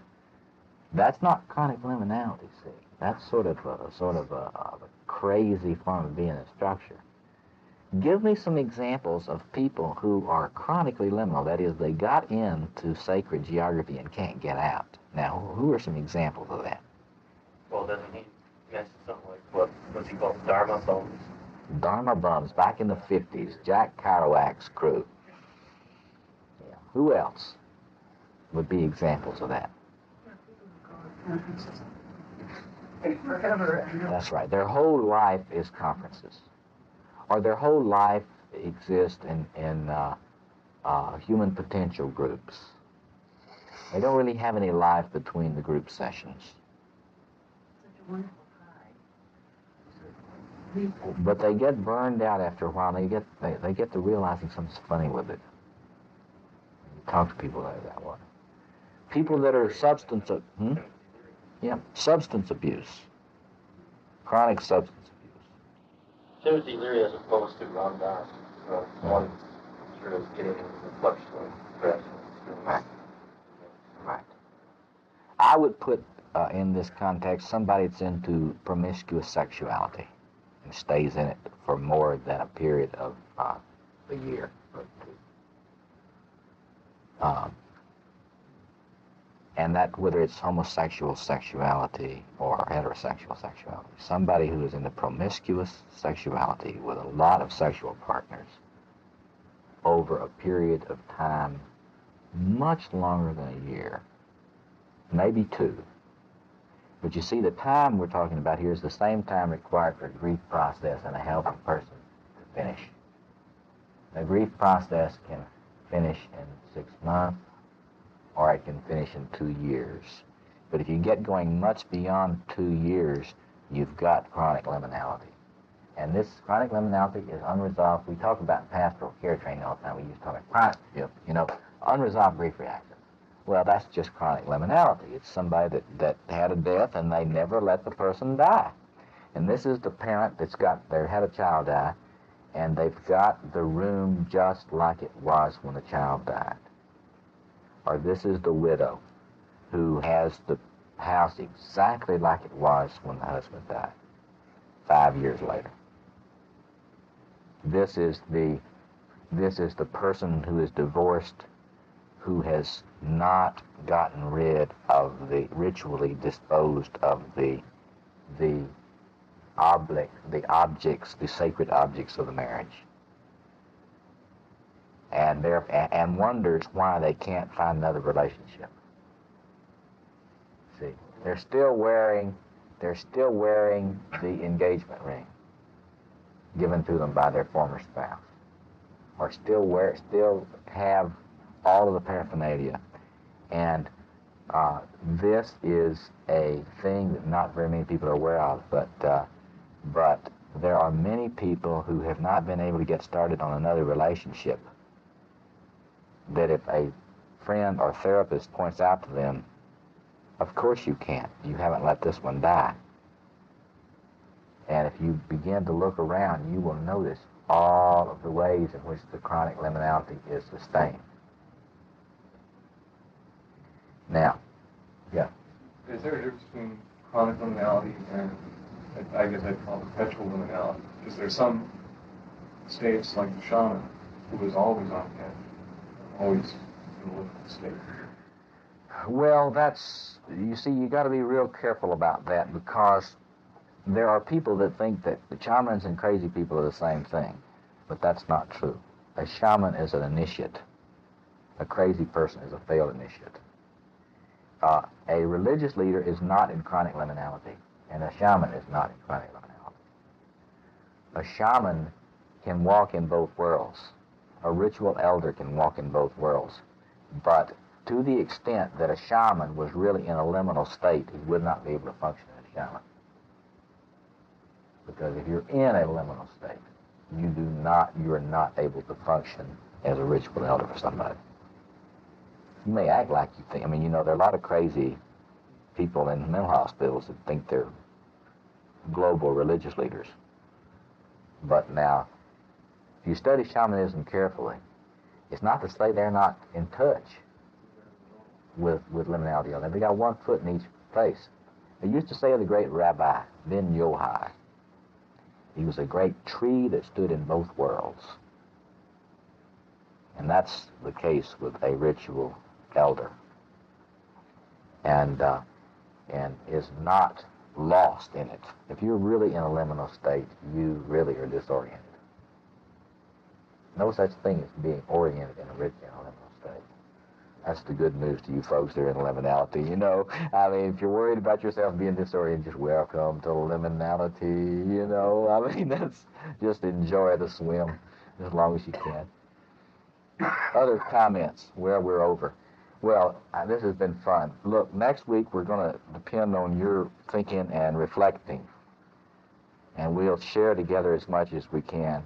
C: That's not chronic liminality. See, that's sort of a crazy form of being a structure. Give me some examples of people who are chronically liminal. That is, they got into sacred geography and can't get out. Now, who are some examples of that?
H: Well, doesn't he mention something like what's he called, Dharma bums?
C: Dharma bums back in the 50s, Jack Kerouac's crew. Yeah. Who else would be examples of that? That's right. Their whole life is conferences. Or their whole life exists in human potential groups. They don't really have any life between the group sessions.
F: Such a wonderful pride.
C: But they get burned out after a while. They get to realizing something's funny with it. You talk to people that way. People that are substance abuse, chronic substance abuse.
H: Timothy Leary as opposed to Ron Don. One sort of getting into the reflection of depression.
C: Right. I would put in this context somebody that's into promiscuous sexuality. and stays in it for more than a period of a year or two. And that whether it's homosexual sexuality or heterosexual sexuality, somebody who is in the promiscuous sexuality with a lot of sexual partners over a period of time much longer than a year, maybe two. But you see, the time we're talking about here is the same time required for a grief process in a healthy person to finish. The grief process can finish in 6 months, or it can finish in 2 years. But if you get going much beyond 2 years, you've got chronic liminality. And this chronic liminality is unresolved. We talk about pastoral care training all the time. We used to talk about chronic, unresolved grief reactions. Well, that's just chronic liminality. It's somebody that had a death and they never let the person die. And this is the parent they had a child die, and they've got the room just like it was when the child died. Or this is the widow who has the house exactly like it was when the husband died, 5 years later. This is the person who is divorced, who has not gotten rid of the ritually disposed of the sacred objects of the marriage, and wonders why they can't find another relationship. See, they're still wearing the engagement ring given to them by their former spouse, or still have all of the paraphernalia. And this is a thing that not very many people are aware of, but there are many people who have not been able to get started on another relationship, that if a friend or therapist points out to them, of course you can't, you haven't let this one die. And if you begin to look around, you will notice all of the ways in which the chronic liminality is sustained. Now, yeah.
G: Is there a difference between chronic liminality and, I guess I'd call it perpetual liminality? Is there some states, like the shaman, who is always on edge, always in a liminal state?
C: Well, you see, you got to be real careful about that, because there are people that think that the shamans and crazy people are the same thing, but that's not true. A shaman is an initiate. A crazy person is a failed initiate. A religious leader is not in chronic liminality, and a shaman is not in chronic liminality. A shaman can walk in both worlds. A ritual elder can walk in both worlds. But to the extent that a shaman was really in a liminal state, he would not be able to function as a shaman. Because if you're in a liminal state, you are not able to function as a ritual elder for somebody. You may act like you think. There are a lot of crazy people in mental hospitals that think they're global religious leaders. But now, if you study shamanism carefully, it's not to say they're not in touch with liminality. They've got 1 foot in each place. They used to say of the great Rabbi Ben Yohai, he was a great tree that stood in both worlds. And that's the case with a ritual elder, and is not lost in it. If you're really in a liminal state, you really are disoriented. No such thing as being oriented in a liminal state. That's the good news to you folks that are in liminality. If you're worried about yourself being disoriented, just welcome to liminality. That's just enjoy the swim as long as you can. Other comments? Well, we're over. Well, this has been fun. Look, next week we're going to depend on your thinking and reflecting, and we'll share together as much as we can.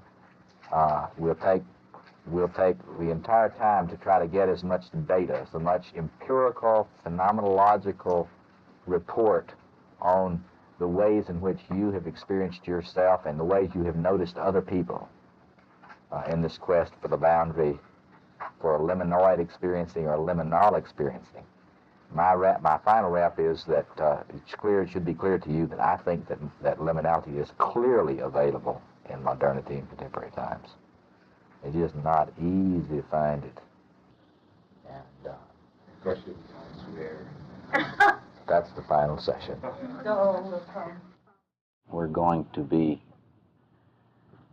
C: We'll take the entire time to try to get as much data, so much empirical, phenomenological report on the ways in which you have experienced yourself and the ways you have noticed other people in this quest for the boundary, for a liminoid experiencing or a liminal experiencing. My final wrap is that it should be clear to you that I think that liminality is clearly available in modernity and contemporary times. It's just not easy to find it. And
I: Questions, swear.
C: that's the final session.
A: We're going to be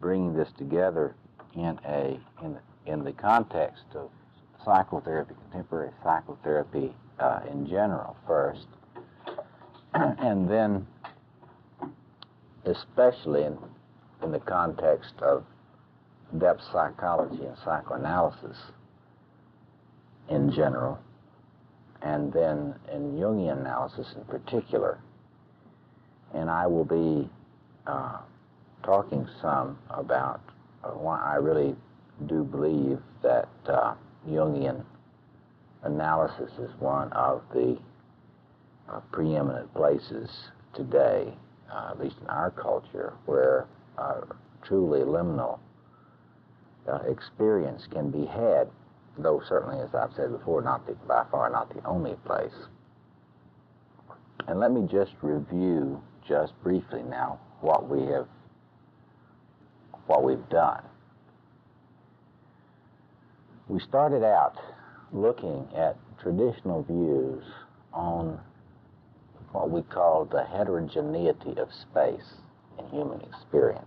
A: bringing this together in the context of psychotherapy, contemporary psychotherapy in general first, and then especially in the context of depth psychology and psychoanalysis in general, and then in Jungian analysis in particular. And I will be talking some about why I really do believe that Jungian analysis is one of the preeminent places today, at least in our culture, where truly liminal experience can be had, though certainly, as I've said before, by far not the only place. And let me just review just briefly now what we've done. We started out looking at traditional views on what we call the heterogeneity of space in human experience.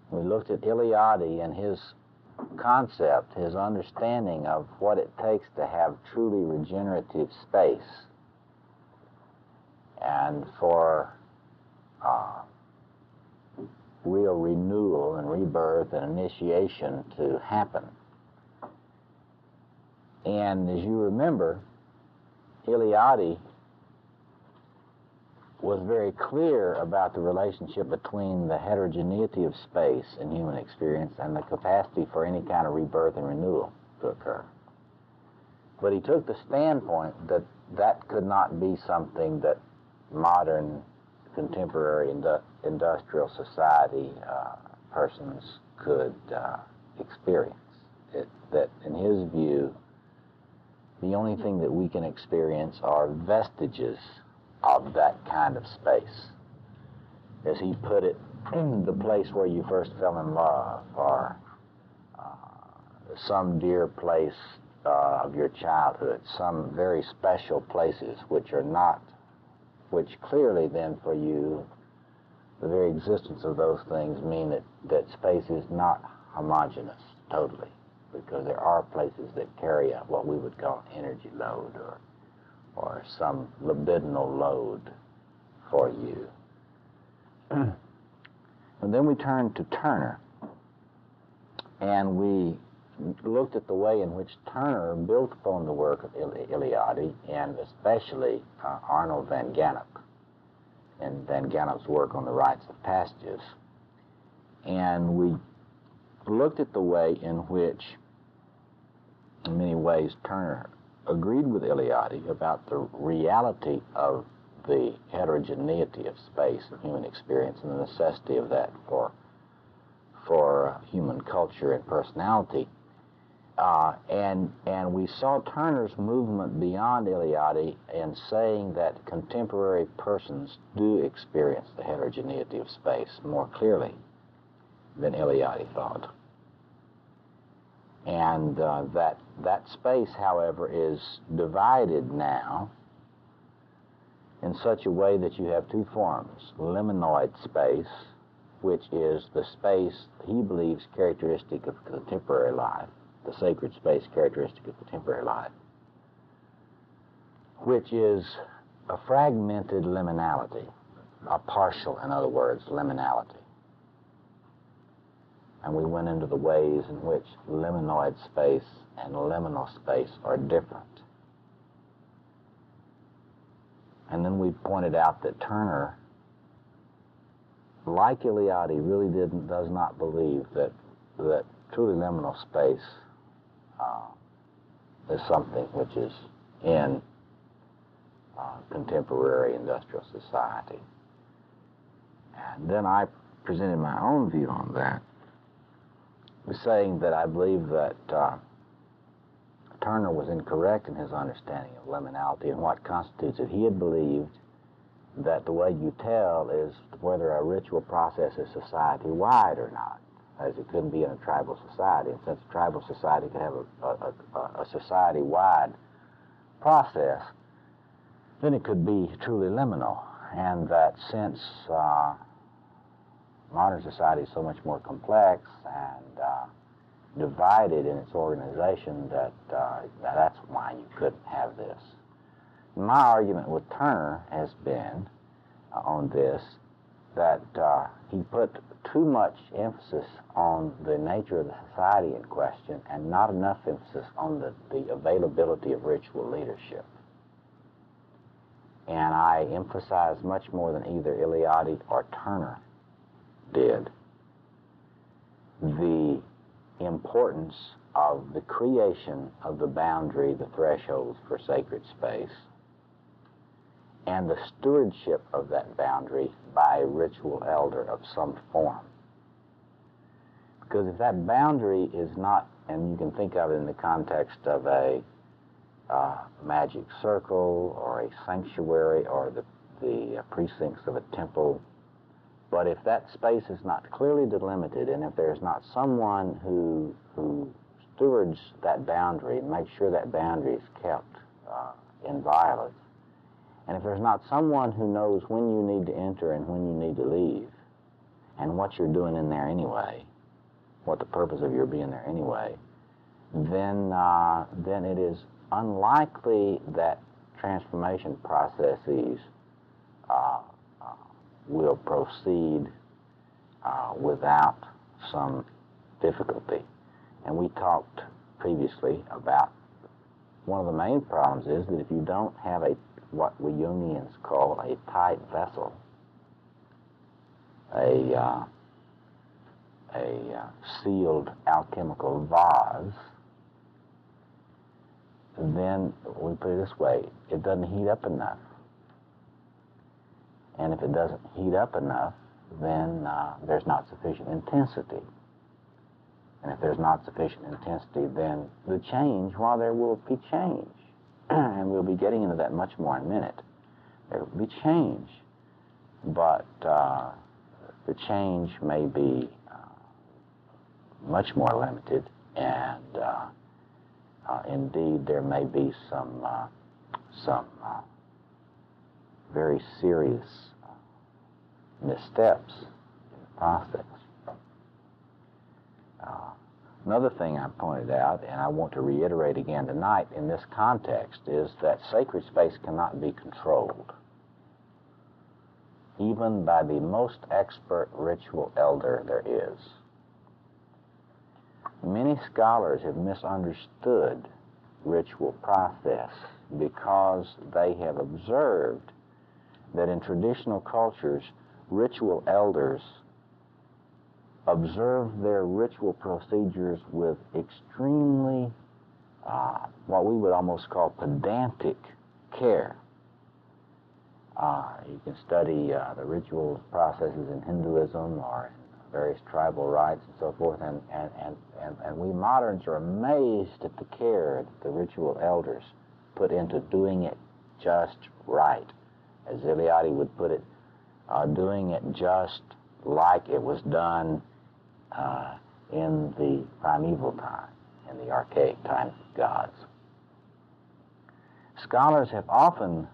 A: We looked at Eliade and his concept, his understanding of what it takes to have truly regenerative space and for real renewal and rebirth and initiation to happen. And as you remember, Eliade was very clear about the relationship between the heterogeneity of space in human experience and the capacity for any kind of rebirth and renewal to occur. But he took the standpoint that that could not be something that modern contemporary industrial society persons could experience. That in his view, the only thing that we can experience are vestiges of that kind of space. As he put it, the place where you first fell in love, or some dear place of your childhood, some very special places which clearly then for you, the very existence of those things mean that space is not homogeneous totally, because there are places that carry what we would call energy load or some libidinal load for you. And then we turned to Turner, and we looked at the way in which Turner built upon the work of Eliade, and especially Arnold van Gennep, and Van Gennep's work on the rites of passages. And we looked at the way in which, in many ways, Turner agreed with Eliade about the reality of the heterogeneity of space and human experience and the necessity of that for human culture and personality. And we saw Turner's movement beyond Eliade in saying that contemporary persons do experience the heterogeneity of space more clearly than Eliade thought. And that space, however, is divided now in such a way that you have two forms: Liminoid space, which is the space he believes characteristic of contemporary life, the sacred space characteristic of contemporary life, which is a fragmented liminality, a partial, in other words, liminality. And we went into the ways in which liminoid space and liminal space are different. And then we pointed out that Turner, like Eliade, really does not believe that truly liminal space is something which is in contemporary industrial society. And then I presented my own view on that, saying that I believe that Turner was incorrect in his understanding of liminality and what constitutes it. He had believed that the way you tell is whether a ritual process is society-wide or not, as it couldn't be in a tribal society. And since a tribal society could have a society-wide process, then it could be truly liminal. And that since modern society is so much more complex and divided in its organization, that's why you couldn't have this. My argument with Turner has been on this, that he put too much emphasis on the nature of the society in question and not enough emphasis on the availability of ritual leadership. And I emphasize much more than either Eliade or Turner did the importance of the creation of the boundary, the thresholds for sacred space, and the stewardship of that boundary by a ritual elder of some form. Because if that boundary is not, and you can think of it in the context of a magic circle or a sanctuary or the precincts of a temple, but if that space is not clearly delimited, and if there's not someone who stewards that boundary and makes sure that boundary is kept inviolate, and if there's not someone who knows when you need to enter and when you need to leave, and what you're doing in there anyway, what the purpose of your being there anyway, then it is unlikely that transformation processes will proceed without some difficulty. And we talked previously about one of the main problems is that if you don't have what we Jungians call a tight vessel, a sealed alchemical vase, then we put it this way, it doesn't heat up enough. And if it doesn't heat up enough, then there's not sufficient intensity. And if there's not sufficient intensity, then the change, while there will be change, and we'll be getting into that much more in a minute, there will be change, but the change may be much more limited, and indeed there may be some very serious missteps in the process. Another thing I pointed out, and I want to reiterate again tonight in this context, is that sacred space cannot be controlled, even by the most expert ritual elder there is. Many scholars have misunderstood ritual process because they have observed that in traditional cultures, ritual elders observe their ritual procedures with extremely, what we would almost call pedantic care. You can study the ritual processes in Hinduism or in various tribal rites and so forth, and we moderns are amazed at the care that the ritual elders put into doing it just right. As Eliade would put it, doing it just like it was done in the primeval time, in the archaic times of gods. Scholars have often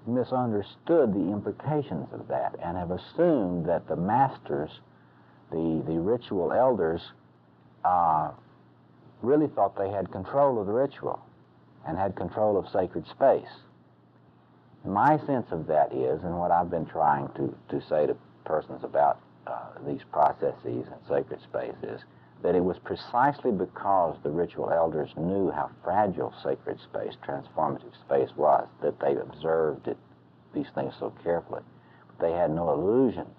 A: misunderstood the implications of that and have assumed that the masters, the ritual elders, really thought they had control of the ritual and had control of sacred space. My sense of that is, and what I've been trying to say to persons about these processes and sacred space is, that it was precisely because the ritual elders knew how fragile sacred space, transformative space was, that they observed these things so carefully. But they had no illusions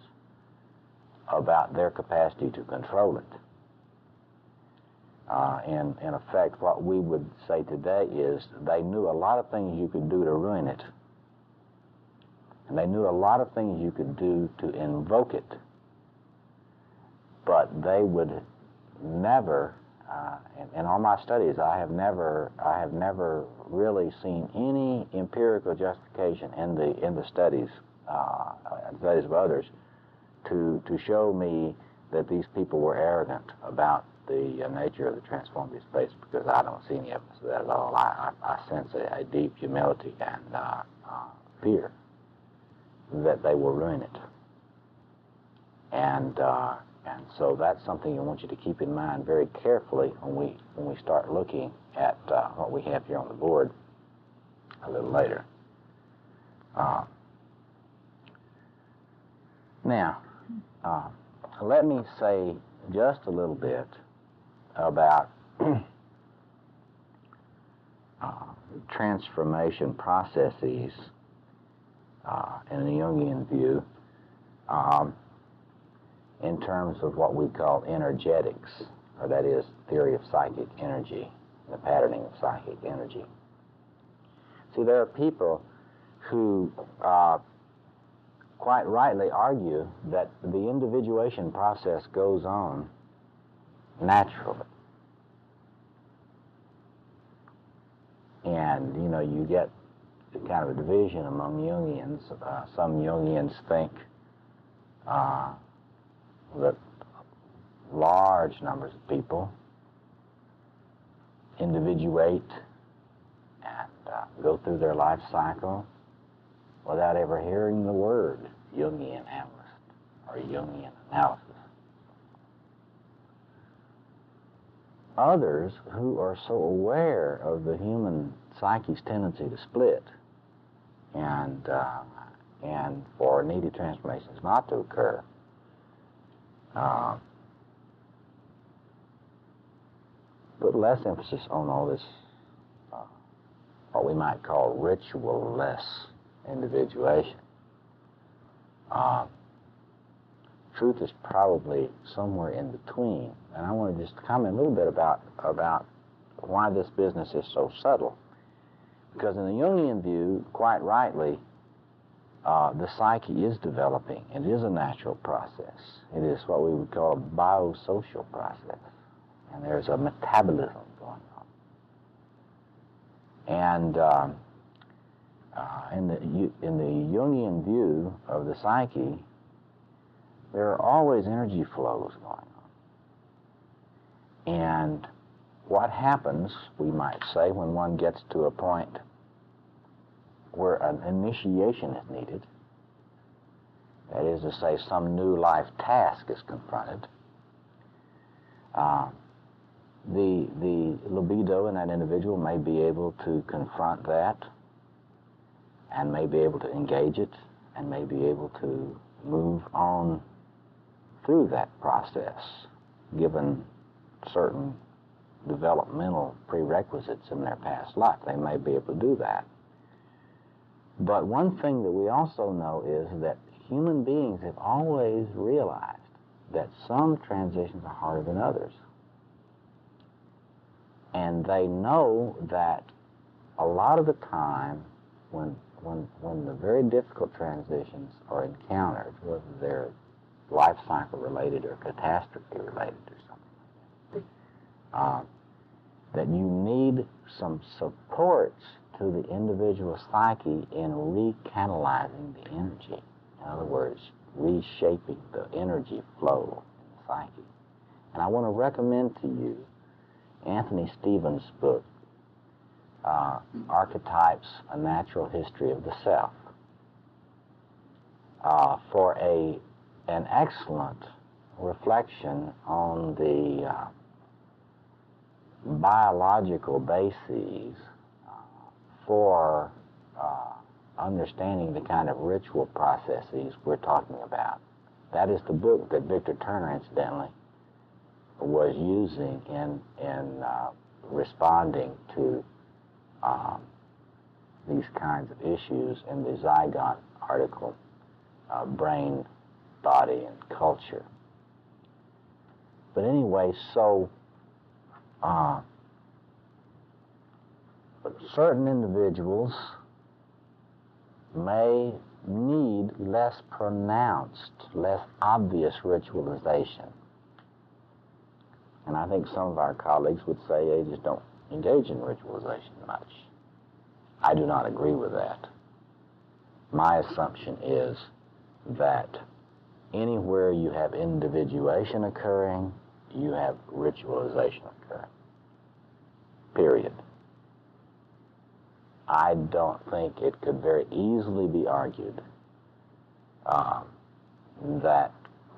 A: about their capacity to control it. In effect, what we would say today is they knew a lot of things you could do to ruin it. And they knew a lot of things you could do to invoke it. But they would never in all my studies, I have never really seen any empirical justification in the studies of others to show me that these people were arrogant about the nature of the transformative space, because I don't see any evidence of that at all. I sense a deep humility and fear that they will ruin it. And so that's something I want you to keep in mind very carefully when we start looking at what we have here on the board a little later. Now, let me say just a little bit about transformation processes in the Jungian view in terms of what we call energetics, or that is theory of psychic energy, the patterning of psychic energy. See, there are people who quite rightly argue that the individuation process goes on naturally. And, you know, you get kind of a division among Jungians. Some Jungians think that large numbers of people individuate and go through their life cycle without ever hearing the word Jungian analyst or Jungian analysis. Others who are so aware of the human psyche's tendency to split and for needed transformations not to occur, put less emphasis on all this, what we might call ritual-less individuation. Truth is probably somewhere in between, and I want to just comment a little bit about why this business is so subtle. Because in the Jungian view, quite rightly, the psyche is developing. It is a natural process. It is what we would call a biosocial process, and there's a metabolism going on. And in the Jungian view of the psyche, there are always energy flows going on. And what happens, we might say, when one gets to a point where an initiation is needed, that is to say, some new life task is confronted, the libido in that individual may be able to confront that and may be able to engage it and may be able to move on through that process, given certain developmental prerequisites in their past life. They may be able to do that. But one thing that we also know is that human beings have always realized that some transitions are harder than others. And they know that a lot of the time when the very difficult transitions are encountered, whether they're life cycle related or catastrophe related or something like that, that you need some supports to the individual psyche in recanalizing the energy. In other words, reshaping the energy flow in the psyche. And I want to recommend to you Anthony Stevens' book, Archetypes, A Natural History of the Self, for an excellent reflection on the biological bases for understanding the kind of ritual processes we're talking about. That is the book that Victor Turner, incidentally, was using in responding to these kinds of issues in the Zygon article, Brain, Body, and Culture. But anyway, so certain individuals may need less pronounced, less obvious ritualization And I think some of our colleagues would say they just don't engage in ritualization much. I do not agree with that. My assumption is that anywhere you have individuation occurring, you have ritualization occurring. Period. I don't think it could very easily be argued that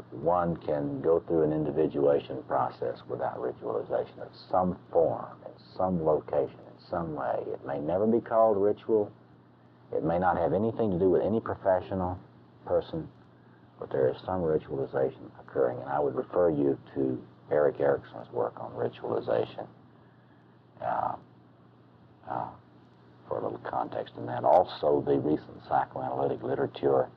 A: one can go through an individuation process without ritualization of some form, in some location, in some way. It may never be called ritual. It may not have anything to do with any professional person, but there is some ritualization occurring, and I would refer you to Eric Erickson's work on ritualization for a little context in that. Also, the recent psychoanalytic literature,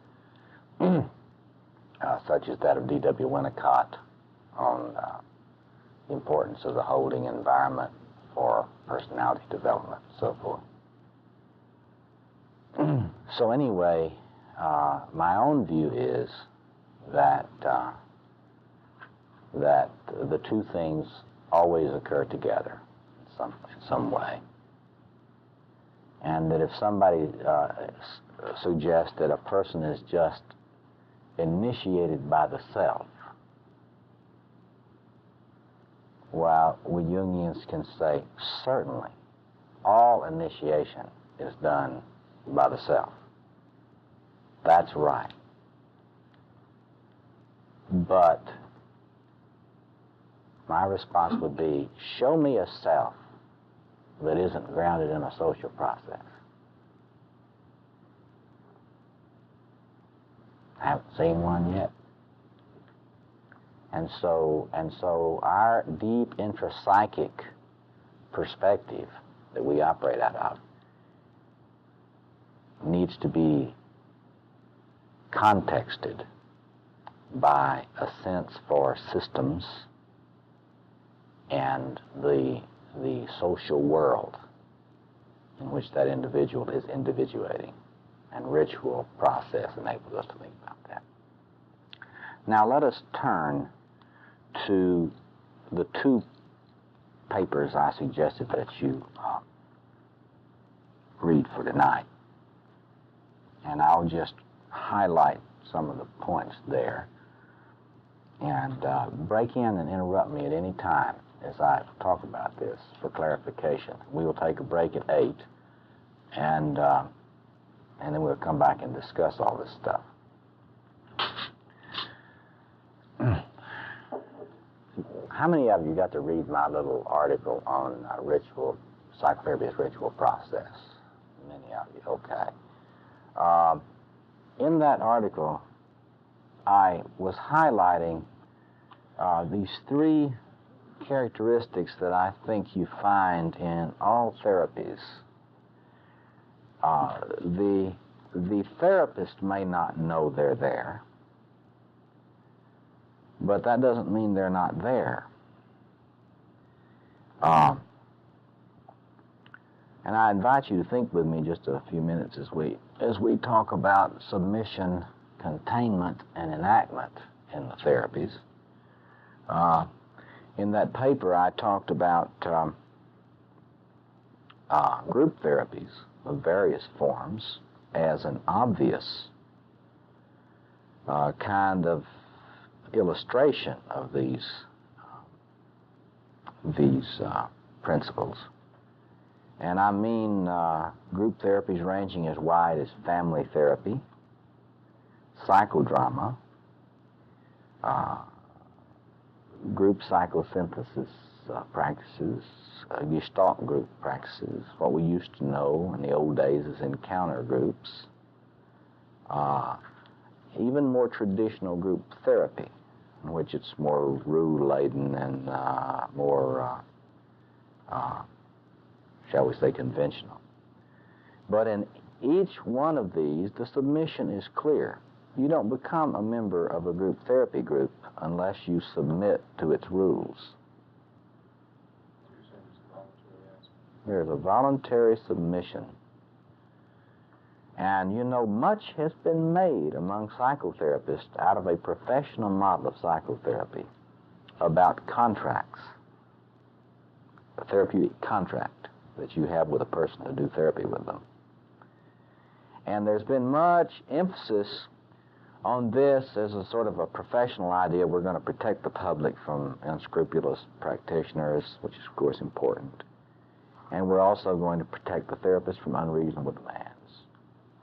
A: such as that of D.W. Winnicott, on the importance of the holding environment for personality development and so forth. So anyway, my own view is that that the two things always occur together in some way, and that if somebody suggests that a person is just initiated by the self, well, we Jungians can say certainly all initiation is done by the self. That's right. But my response would be, show me a self that isn't grounded in a social process. I haven't seen one yet. And so our deep intrapsychic perspective that we operate out of needs to be contexted by a sense for systems and the social world in which that individual is individuating, and ritual process enables us to think about that. Now let us turn to the two papers I suggested that you read for tonight, and I'll just highlight some of the points there, and break in and interrupt me at any time as I talk about this for clarification. We will take a break at 8, and then we'll come back and discuss all this stuff. How many of you got to read my little article on ritual, psychotherapy's ritual process? Many of you, okay. In that article, I was highlighting these three characteristics that I think you find in all therapies. The therapist may not know they're there, but that doesn't mean they're not there. And I invite you to think with me just a few minutes as we talk about submission, containment, and enactment in the therapies. In that paper, I talked about group therapies of various forms as an obvious kind of illustration of these principles. And I mean group therapies ranging as wide as family therapy, psychodrama, group psychosynthesis practices, Gestalt group practices, what we used to know in the old days as encounter groups, even more traditional group therapy, in which it's more rule-laden and more, shall we say, conventional. But in each one of these, the submission is clear. You don't become a member of a group therapy group unless you submit to its rules. There's a voluntary submission. And you know, much has been made among psychotherapists out of a professional model of psychotherapy about contracts therapeutic contract that you have with a person to do therapy with them. And there's been much emphasis on this as a sort of a professional idea. We're going to protect the public from unscrupulous practitioners, which is, of course, important. And we're also going to protect the therapist from unreasonable demands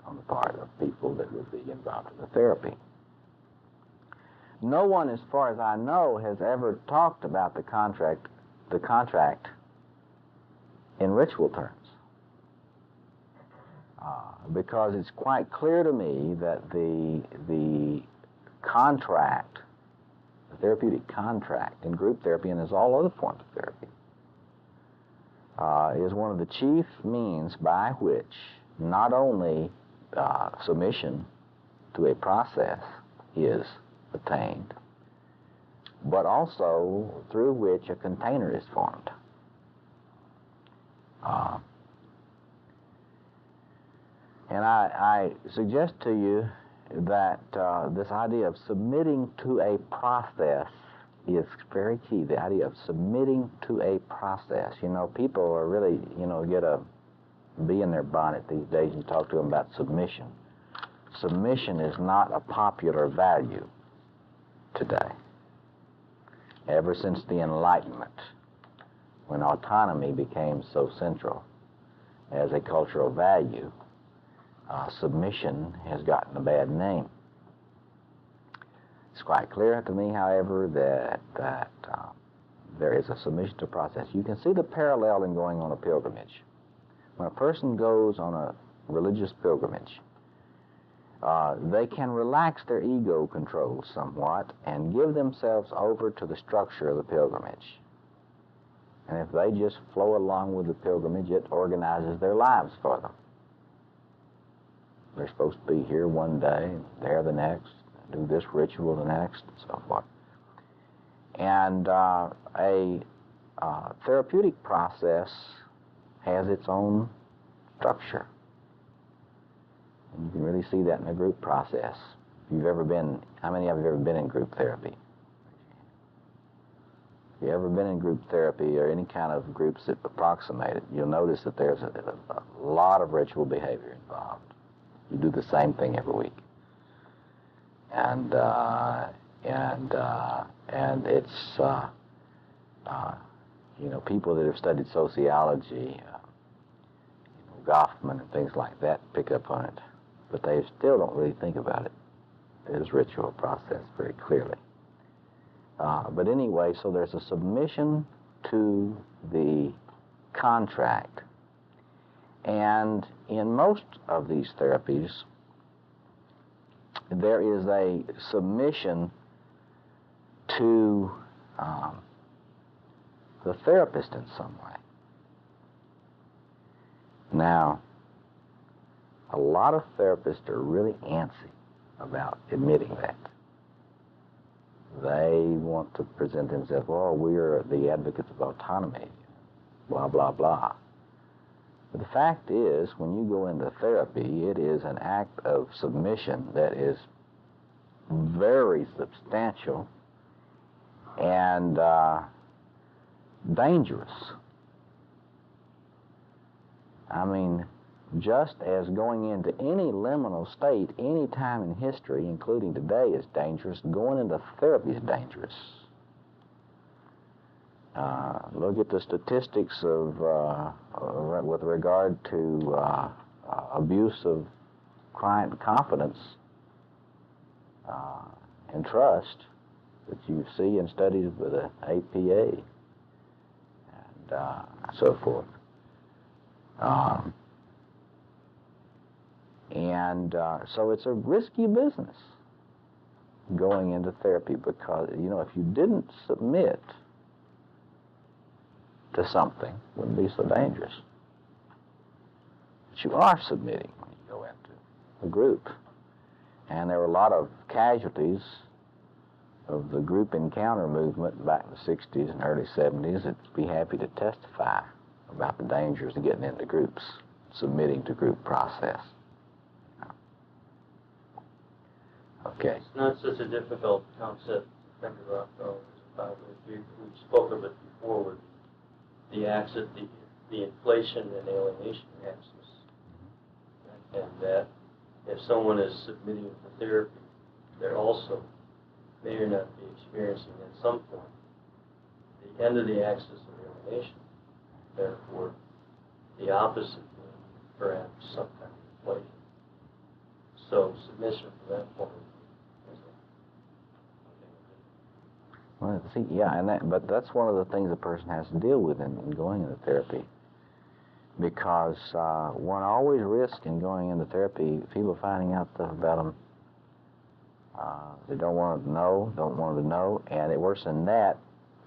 A: on the part of people that would be involved in the therapy. No one, as far as I know, has ever talked about the contract in ritual terms. Because it's quite clear to me that the contract, the therapeutic contract in group therapy, and as all other forms of therapy, is one of the chief means by which not only submission to a process is attained, but also through which a container is formed. And I suggest to you that this idea of submitting to a process is very key. The idea of submitting to a process. You know, people are really, get a bee in their bonnet these days. You talk to them about submission. Submission is not a popular value today. Ever since the Enlightenment, when autonomy became so central as a cultural value, submission has gotten a bad name. It's quite clear to me, however, that there is a submission to process. You can see the parallel in going on a pilgrimage. When a person goes on a religious pilgrimage, they can relax their ego control somewhat and give themselves over to the structure of the pilgrimage. And if they just flow along with the pilgrimage, it organizes their lives for them. They're supposed to be here one day, there the next, do this ritual the next, and so forth. And a therapeutic process has its own structure. And you can really see that in a group process. If you've ever been, how many of you have ever been in group therapy? If you've ever been in group therapy or any kind of groups that approximate it, you'll notice that there's a lot of ritual behavior involved. You do the same thing every week. And it's, people that have studied sociology, Goffman and things like that pick up on it, but they still don't really think about it as ritual process very clearly. But anyway, so there's a submission to the contract. And in most of these therapies, there is a submission to the therapist in some way. Now, a lot of therapists are really antsy about admitting that. They want to present themselves, well, we're the advocates of autonomy, blah, blah, blah. But the fact is, when you go into therapy, it is an act of submission that is very substantial and dangerous. I mean, just as going into any liminal state any time in history, including today, is dangerous, going into therapy is dangerous. Look at the statistics of with regard to abuse of client confidence and trust that you see in studies with the APA and so forth. So it's a risky business going into therapy because, if you didn't submit to something, it wouldn't be so dangerous. But you are submitting when you go into a group. And there were a lot of casualties of the group encounter movement back in the 60s and early 70s that'd be happy to testify about the dangers of getting into groups, submitting to group process. Okay.
H: It's not such a difficult concept to think about, though. We spoke of it before with the axis, the inflation and alienation axis, and that if someone is submitting for therapy, they're also may or not be experiencing at some point the end of the axis of alienation. Therefore, the opposite being perhaps some kind of inflation. So submission from that point is
A: Well, see, yeah, but that's one of the things a person has to deal with in going into therapy. Because one always risks in going into therapy people finding out stuff about them they don't want to know, and it worse than that,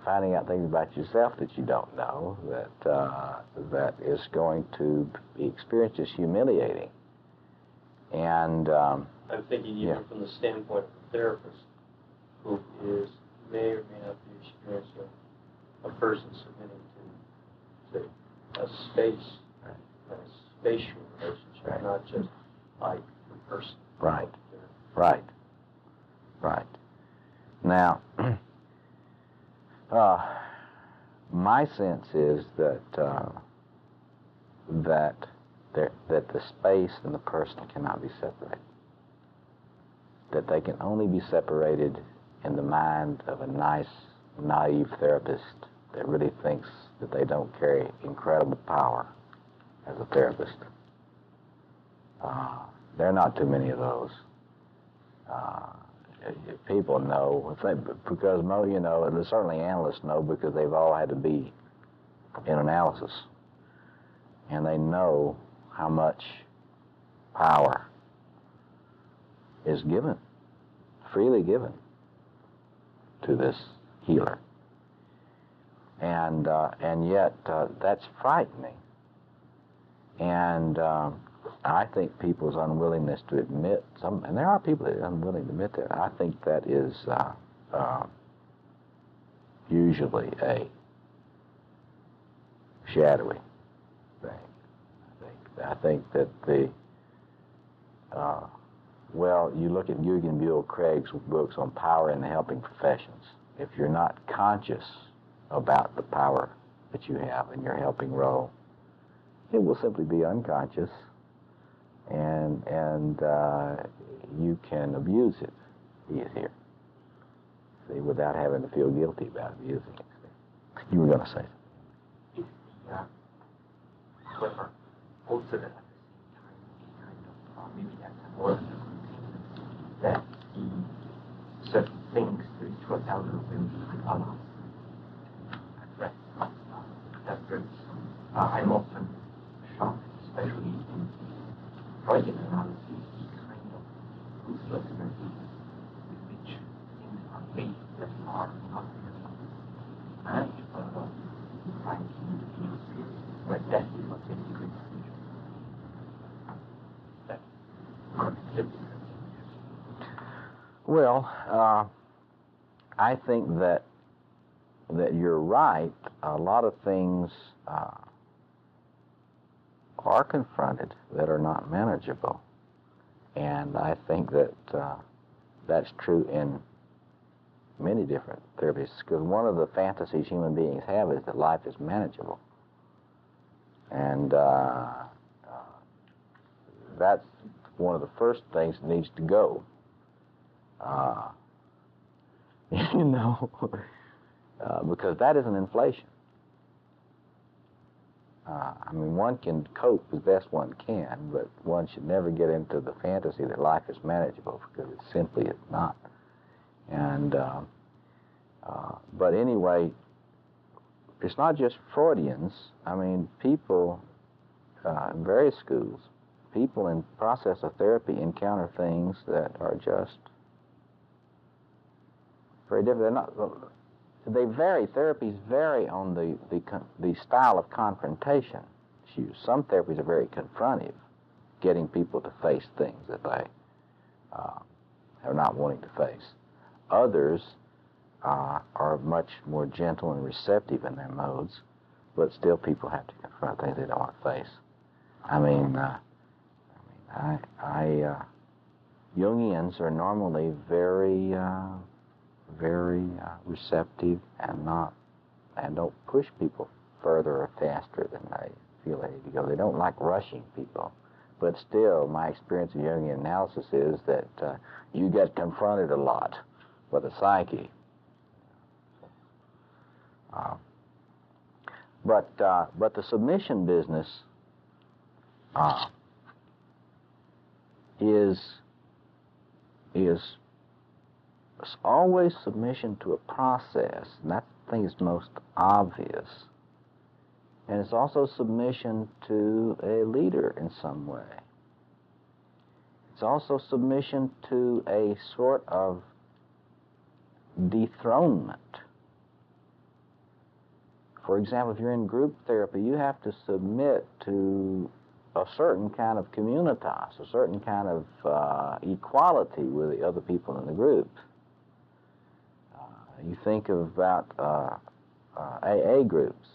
A: finding out things about yourself that you don't know, that is going to be experienced as humiliating. And
H: I'm thinking even from the standpoint of the therapist, who may or may not be experiencing a person submitting to a space, a spatial relationship, not just like the person.
A: Right. Now, my sense is that that the space and the person cannot be separated. That they can only be separated in the mind of a nice, naive therapist that really thinks that they don't carry incredible power as a therapist. There are not too many of those. People know, because certainly analysts know, because they've all had to be in analysis, and they know how much power is given, freely given, to this healer, and yet that's frightening, and I think people's unwillingness to admit and there are people that are unwilling to admit that. I think that is usually a shadowy thing. I think that you look at Eugen Buell Craig's books on power in the helping professions. If you're not conscious about the power that you have in your helping role, it will simply be unconscious. And you can abuse it easier, see, without having to feel guilty about abusing it. See. You were going to say something.
B: Is the clever also that at the same time maybe that's a more containment that the certain things to each one elder will allow address that brings. I'm often shocked, especially in Freudian analysis, the kind of ruthlessness with which things are made that are not really manageable, like in experiences where death is not yet a great danger. That connectivity.
A: Well, I think that you're right. A lot of things are confronted that are not manageable. And I think that that's true in many different therapies, because one of the fantasies human beings have is that life is manageable. And that's one of the first things that needs to go. Because that is an inflation. One can cope as best one can, but one should never get into the fantasy that life is manageable, because it simply is not. And but anyway, it's not just Freudians. People in various schools, people in process of therapy encounter things that are just very different. They're not. They vary. Therapies vary on the style of confrontation. Some therapies are very confrontive, getting people to face things that they are not wanting to face. Others are much more gentle and receptive in their modes, but still people have to confront things they don't want to face. Jungians are normally very receptive and don't push people
C: further or faster than they feel they need to go. They don't like rushing people. But still, my experience of Jungian analysis is that you get confronted a lot with the psyche. But the submission business is always submission to a process, and that thing is most obvious. And it's also submission to a leader in some way. It's also submission to a sort of dethronement. For example, if you're in group therapy, you have to submit to a certain kind of communitas, a certain kind of equality with the other people in the group. You think about AA groups,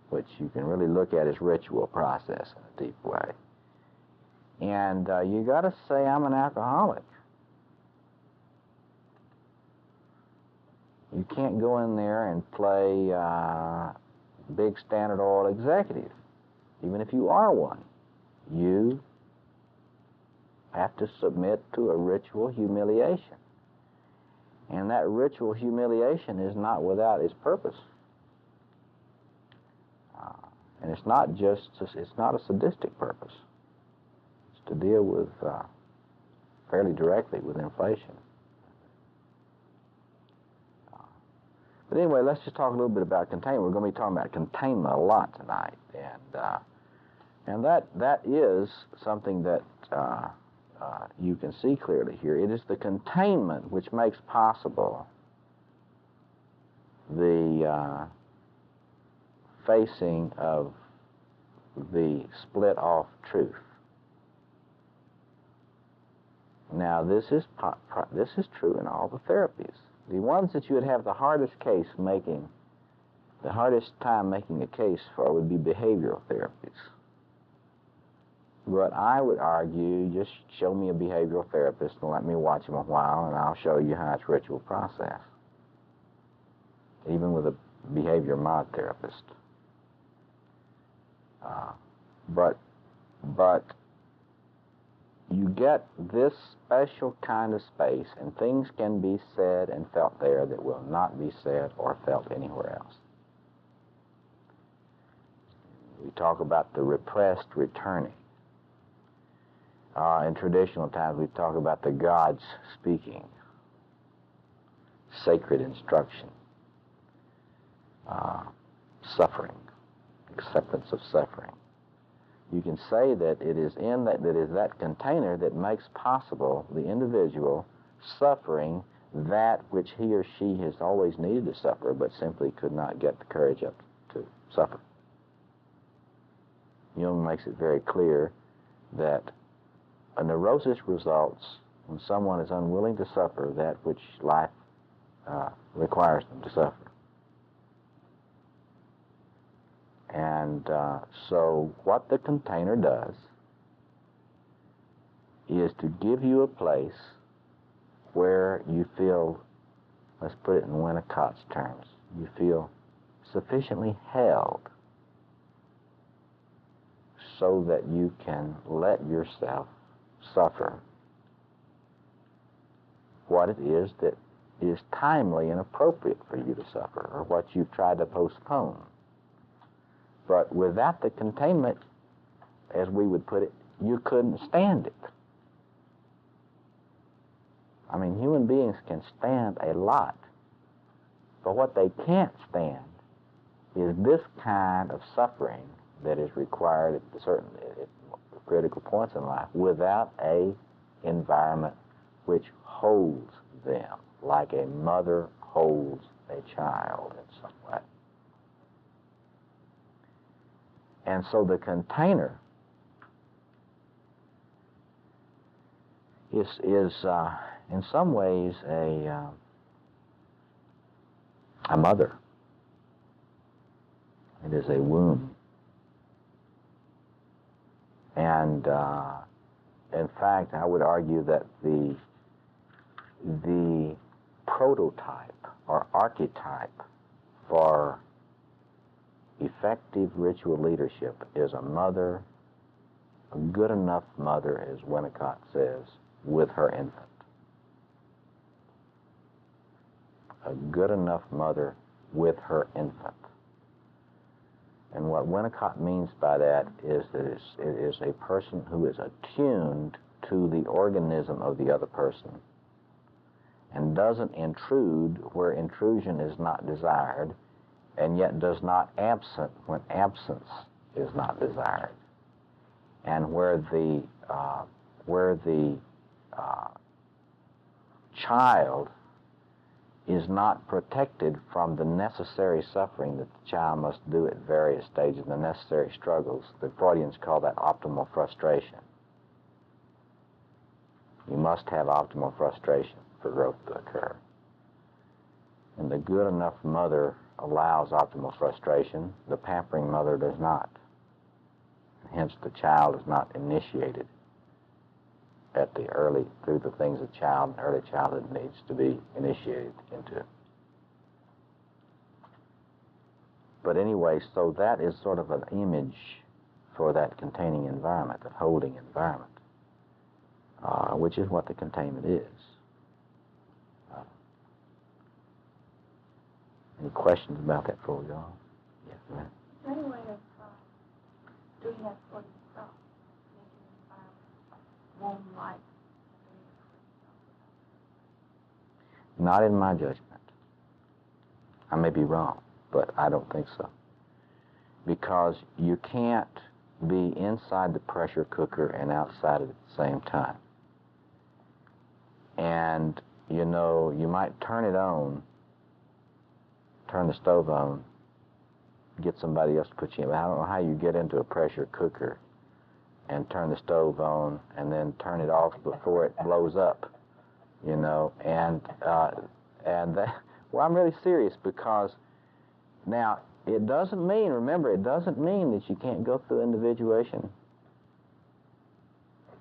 C: which you can really look at as ritual process in a deep way. And you got to say, I'm an alcoholic. You can't go in there and play big Standard Oil executive, even if you are one. You have to submit to a ritual humiliation. And that ritual humiliation is not without its purpose. And it's not a sadistic purpose. It's to deal with, fairly directly with inflation. But anyway, let's just talk a little bit about containment. We're going to be talking about containment a lot tonight. And that is something that you can see clearly here. It is the containment which makes possible the facing of the split-off truth. Now, this is true in all the therapies. The ones that you would have the hardest time making a case for would be behavioral therapies. But I would argue, just show me a behavioral therapist and let me watch him a while, and I'll show you how it's ritual process. Even with a behavior mod therapist. But you get this special kind of space, and things can be said and felt there that will not be said or felt anywhere else. We talk about the repressed returning. In traditional times, we talk about the gods speaking, sacred instruction, suffering, acceptance of suffering. You can say that it is that container that makes possible the individual suffering that which he or she has always needed to suffer, but simply could not get the courage up to suffer. Jung makes it very clear that a neurosis results when someone is unwilling to suffer that which life requires them to suffer. And so what the container does is to give you a place where you feel, let's put it in Winnicott's terms, you feel sufficiently held so that you can let yourself suffer what it is that is timely and appropriate for you to suffer, or what you've tried to postpone. But without the containment, as we would put it, you couldn't stand it. I mean, human beings can stand a lot, but what they can't stand is this kind of suffering that is required at certain critical points in life without a environment which holds them like a mother holds a child in some way. And so the container is in some ways a mother. It is a womb. And in fact, I would argue that the prototype or archetype for
A: effective ritual leadership is a mother, a good enough mother, as Winnicott says, with her infant. A good enough mother with her infant. And what Winnicott means by that is that it is a person who is attuned to the organism of the other person and doesn't intrude where intrusion is not desired, and yet does not absent when absence is not desired, and where the child is not protected from the necessary suffering that the child must do at various stages, the necessary struggles. The Freudians call that optimal frustration. You must have optimal frustration for growth to occur. And the good enough mother allows optimal frustration. The pampering mother does not. Hence, the child is not initiated at the through the things a child in early childhood needs to be initiated into. But anyway, so that is sort of an image for that containing environment, that holding environment, which is what the containment is. Any questions about that before we go on? Yes, ma'am.
E: Is there any way of doing that for yourself, making an environment womb-like?
A: Not in my judgment. I may be wrong, but I don't think so. Because you can't be inside the pressure cooker and outside it at the same time. And, you know, you might turn it on, turn the stove on, get somebody else to put you in. I don't know how you get into a pressure cooker and turn the stove on and then turn it off before it blows up, you know. And that, well, I'm really serious, because now it doesn't mean, remember, it doesn't mean that you can't go through individuation.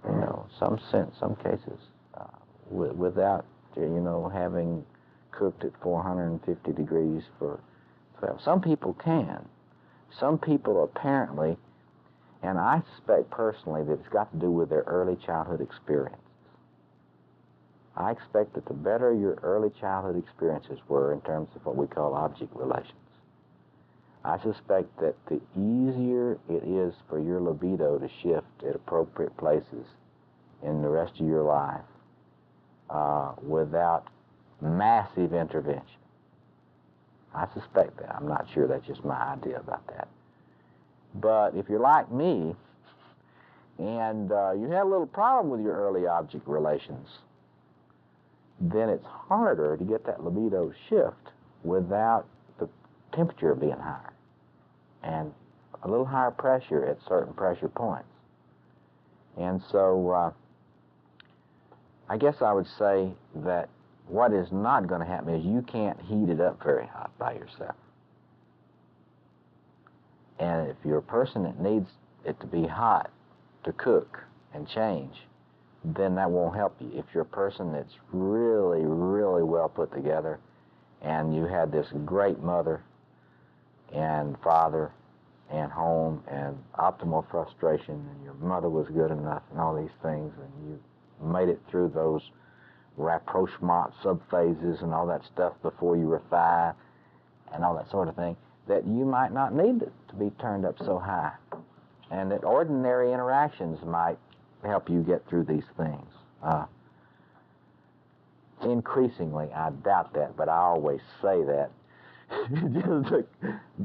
A: You know, some cases, without, you know, having cooked at 450 degrees for 12. Some people can. Some people apparently, and I suspect personally that it's got to do with their early childhood experiences. I expect that the better your early childhood experiences were in terms of what we call object relations, I suspect that the easier it is for your libido to shift at appropriate places in the rest of your life without massive intervention. I suspect that. I'm not sure, that's just my idea about that. But if you're like me and you have a little problem with your early object relations, then it's harder to get that libido shift without the temperature being higher and a little higher pressure at certain pressure points. And so I guess I would say that what is not going to happen is you can't heat it up very hot by yourself. And if you're a person that needs it to be hot to cook and change, then that won't help you. If you're a person that's really, really well put together and you had this great mother and father and home and optimal frustration and your mother was good enough and all these things, and you made it through those rapprochement subphases and all that stuff before you refine and all that sort of thing, that you might not need it to be turned up so high, and that ordinary interactions might help you get through these things. Increasingly, I doubt that, but I always say that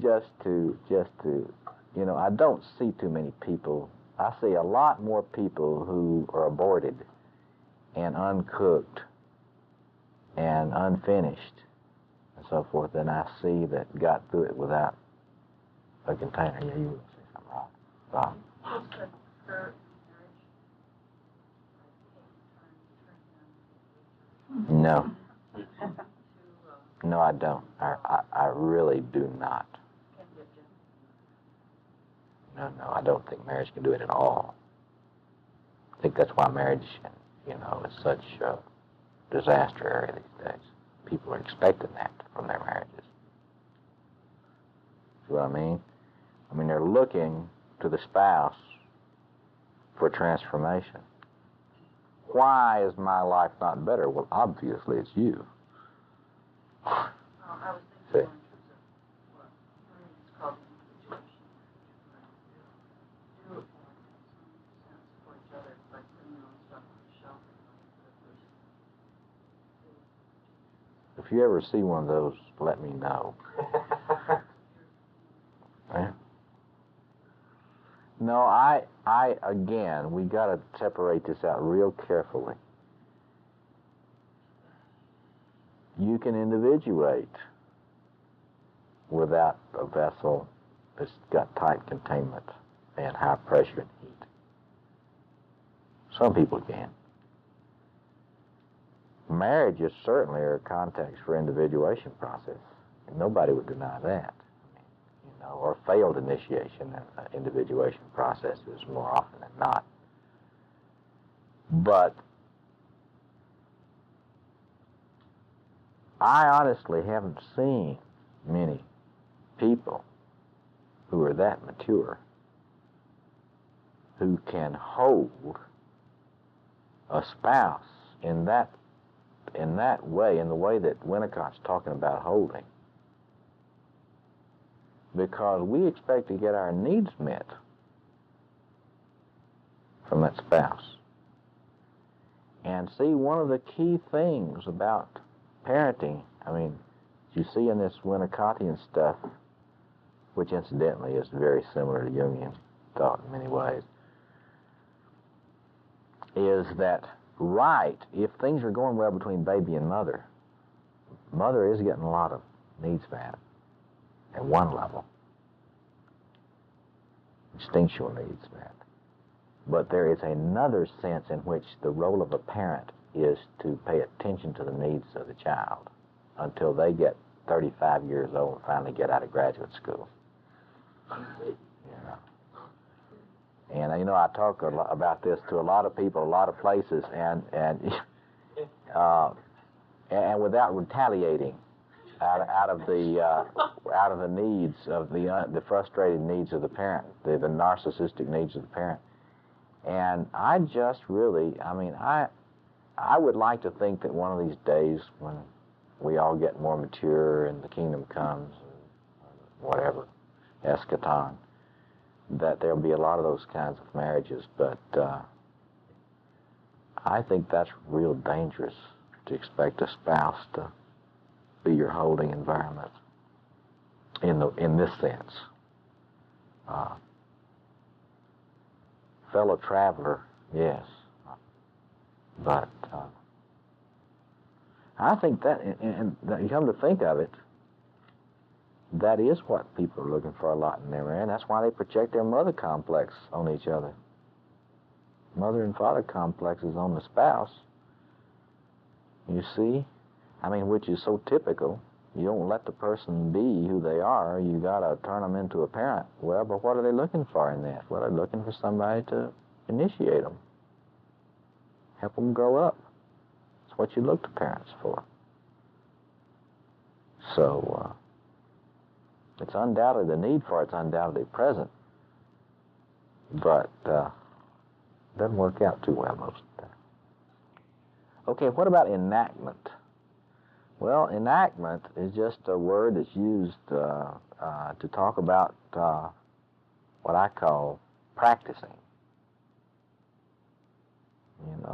A: just to, you know, I don't see too many people. I see a lot more people who are aborted and uncooked and unfinished and so forth than I see that got through it without a container. Yeah, you will say something wrong. Bob? No. No, I don't. I really do not. No, I don't think marriage can do it at all. I think that's why marriage, you know, is such a disaster area these days. People are expecting that from their marriages. See what I mean?
C: I mean, they're looking to the spouse for transformation. Why is my life not better? Well, obviously it's you.
F: I was thinking in terms of what it's called individuation. Do it for sense for each other, like putting your own stuff on the shelf for the person.
C: If you ever see one of those, let me know. Right? No, again, we got to separate this out real carefully. You can individuate without a vessel that's got tight containment and high pressure and heat. Some people can. Marriage is certainly a context for individuation process. And nobody would deny that. Or failed initiation and individuation processes more often than not. But I honestly haven't seen many people who are that mature who can hold a spouse in that way, in the way that Winnicott's talking about holding. Because we expect to get our needs met from that spouse. And see, one of the key things about parenting, I mean, you see in this Winnicottian stuff, which incidentally is very similar to Jungian thought in many ways, is that if things are going well between baby and mother is getting a lot of needs met at one level. Instinctual needs met. But there is another sense in which the role of a parent is to pay attention to the needs of the child until they get 35 years old and finally get out of graduate school. And I talk about this to a lot of people, a lot of places, and without retaliating out of the needs of the frustrated needs of the parent, the narcissistic needs of the parent. And I just really, I would like to think that one of these days when we all get more mature and the kingdom comes, and whatever, eschaton, that there'll be a lot of those kinds of marriages. But I think that's real dangerous to expect a spouse to be your holding environment in this sense. Fellow traveler, yes. But I think that, and you come to think of it, that is what people are looking for a lot in their marriage. That's why they project their mother complex on each other. Mother and father complexes on the spouse. You see? Which is so typical. You don't let the person be who they are. You got to turn them into a parent. Well, but what are they looking for in that? Well, they're looking for somebody to initiate them. Help them grow up. That's what you look to parents for. So, it's undoubtedly, the need for it's undoubtedly present. But, doesn't work out too well most of the time. Okay, what about enactment? Well, enactment is just a word that's used to talk about what I call practicing.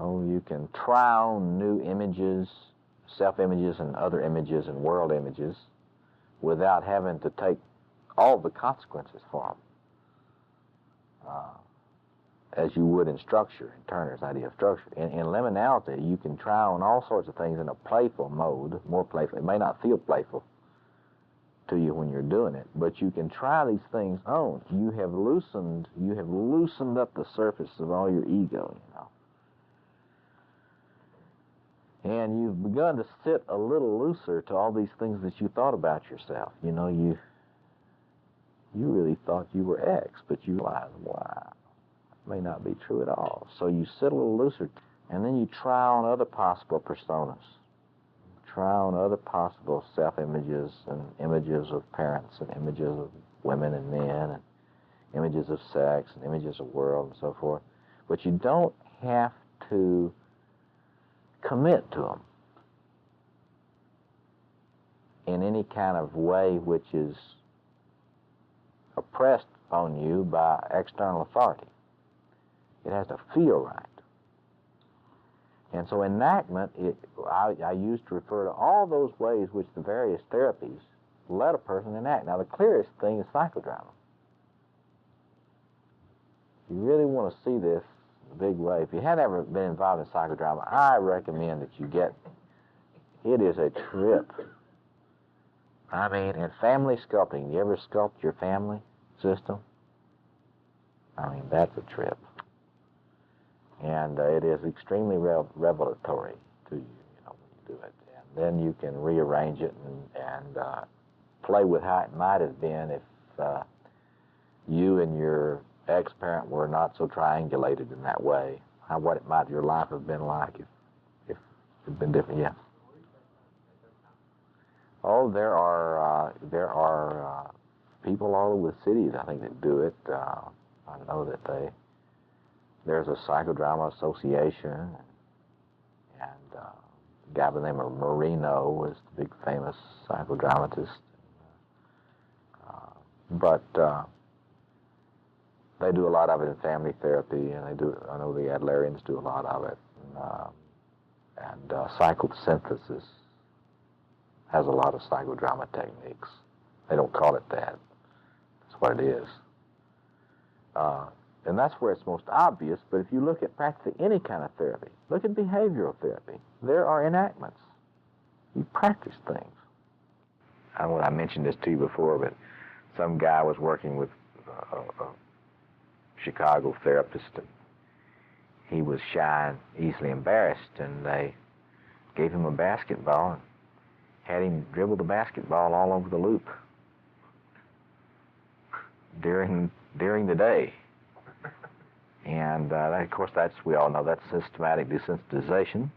C: You can try on new images, self-images and other images and world images without having to take all the consequences for them, as you would in structure, in Turner's idea of structure. In liminality, you can try on all sorts of things in a playful mode, more playful. It may not feel playful to you when you're doing it, but you can try these things on. You have loosened up the surface of all your ego, And you've begun to sit a little looser to all these things that you thought about yourself. You really thought you were X, but you realize, wow, that may not be true at all. So you sit a little looser, and then you try on other possible personas. Try on other possible self-images and images of parents and images of women and men.
A: images of sex and images of world and so forth, but you don't have to commit to them in any kind of way which is oppressed on you by external authority. It has to feel right. And so enactment, I used to refer to all those ways which the various therapies let a person enact. Now, the clearest thing is psychodrama. You really want to see this in a big way. If you have ever been involved in psychodrama, I recommend that you get, it is a trip. I mean, in family sculpting, you ever sculpt your family system? I mean, that's a trip. And it is extremely revelatory to you, when you do it. And then you can rearrange it and play with how it might have been if you and your ex-parent were not so triangulated in that way. What it might your life have been like if it had been different. Yeah. Oh, there are people all over the cities, I think, that do it. I know that there's a psychodrama association, and a guy by the name of Marino was the big famous psychodramatist. But they do a lot of it in family therapy, and I know the Adlerians do a lot of it, and psychosynthesis has a lot of psychodrama techniques. They don't call it that. That's what it is. And that's where it's most obvious, but if you look at practically any kind of therapy, look at behavioral therapy, there are enactments. You practice things. I don't know if I mentioned this to you before, but some guy was working with a Chicago therapist, and he was shy and easily embarrassed, and they gave him a basketball and had him dribble the basketball all over the loop during the day. And of course, we all know that's systematic desensitization,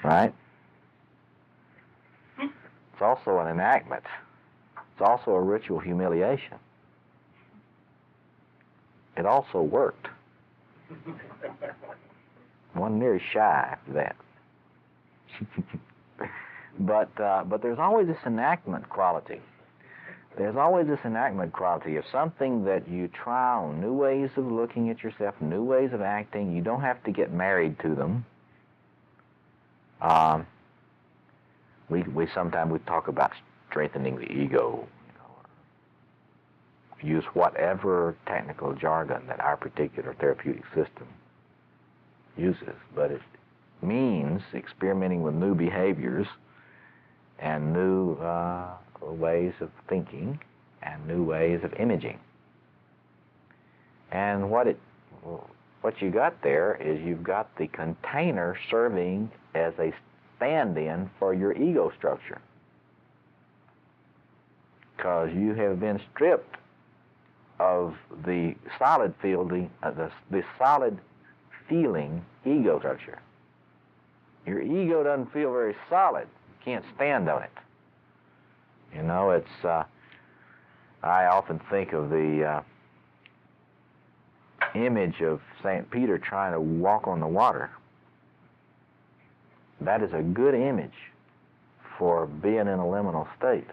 A: right? It's also an enactment. It's also a ritual humiliation. It also worked. One near shy after that. But there's always this enactment quality. There's always this enactment quality of something that you try on, new ways of looking at yourself, new ways of acting. You don't have to get married to them. We sometimes talk about strengthening the ego. Use whatever technical jargon that our particular therapeutic system uses, but it means experimenting with new behaviors and new ways of thinking and new ways of imaging. And what you got there is you've got the container serving as a stand-in for your ego structure, because you have been stripped of the solid feeling, the solid feeling ego structure. Your ego doesn't feel very solid. You can't stand on it. It's, I often think of the image of St. Peter trying to walk on the water. That is a good image for being in a liminal state.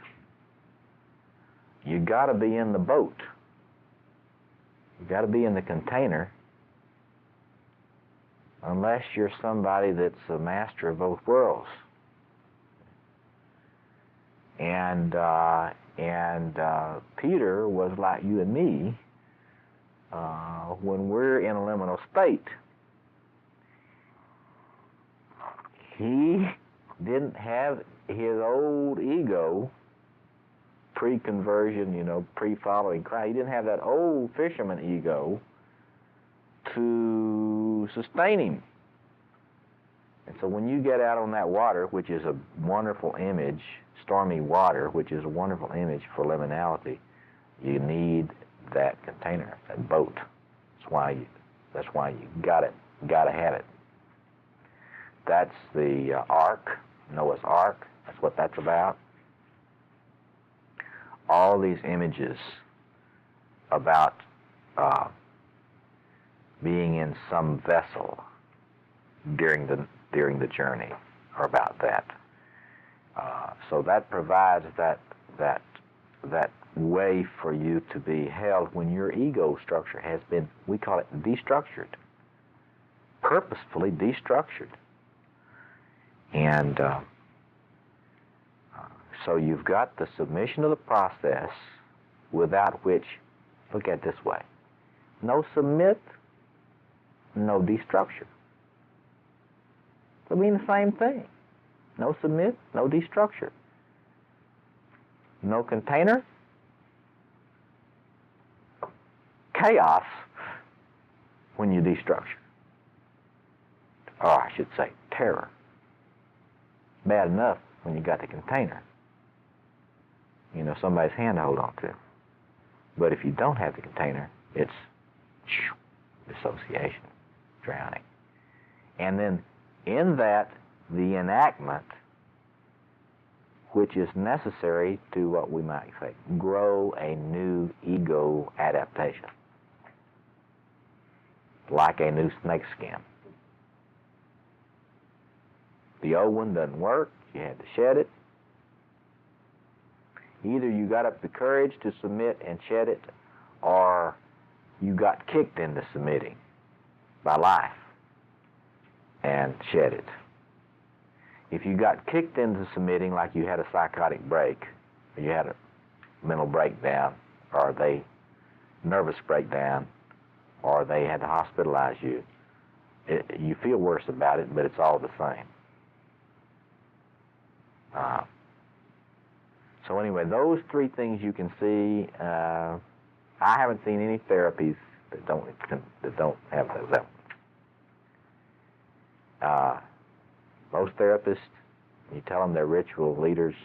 A: You got to be in the boat. You got to be in the container, unless you're somebody that's a master of both worlds. And Peter was like you and me. When we're in a liminal state, he didn't have his old ego pre-conversion, pre-following Christ. He didn't have that old fisherman ego to sustain him. And so when you get out on that water, which is a wonderful image, stormy water, which is a wonderful image for liminality, you need that container, that boat. That's why you got to have it. That's the Ark, Noah's Ark. That's what that's about. All these images about being in some vessel during the journey, or about that. So that provides that way for you to be held when your ego structure has been, we call it destructured, purposefully destructured. And so you've got the submission of the process, without which, look at it this way, no submit, no destructure. They mean the same thing. No submit, no destructure. No container, chaos when you destructure. Or I should say terror. Bad enough when you got the container. You know, somebody's hand to hold on to. But if you don't have the container, it's dissociation, drowning. And then in that, the enactment, which is necessary to what we might say, grow a new ego adaptation, like a new snake skin. The old one doesn't work, you had to shed it. Either you got up the courage to submit and shed it, or you got kicked into submitting by life and shed it. If you got kicked into submitting, like you had a psychotic break, or you had a mental breakdown, or they nervous breakdown, or they had to hospitalize you, you feel worse about it, but it's all the same. So anyway, those three things you can see. I haven't seen any therapies that don't have those elements. Most therapists, you tell them they're ritual leaders,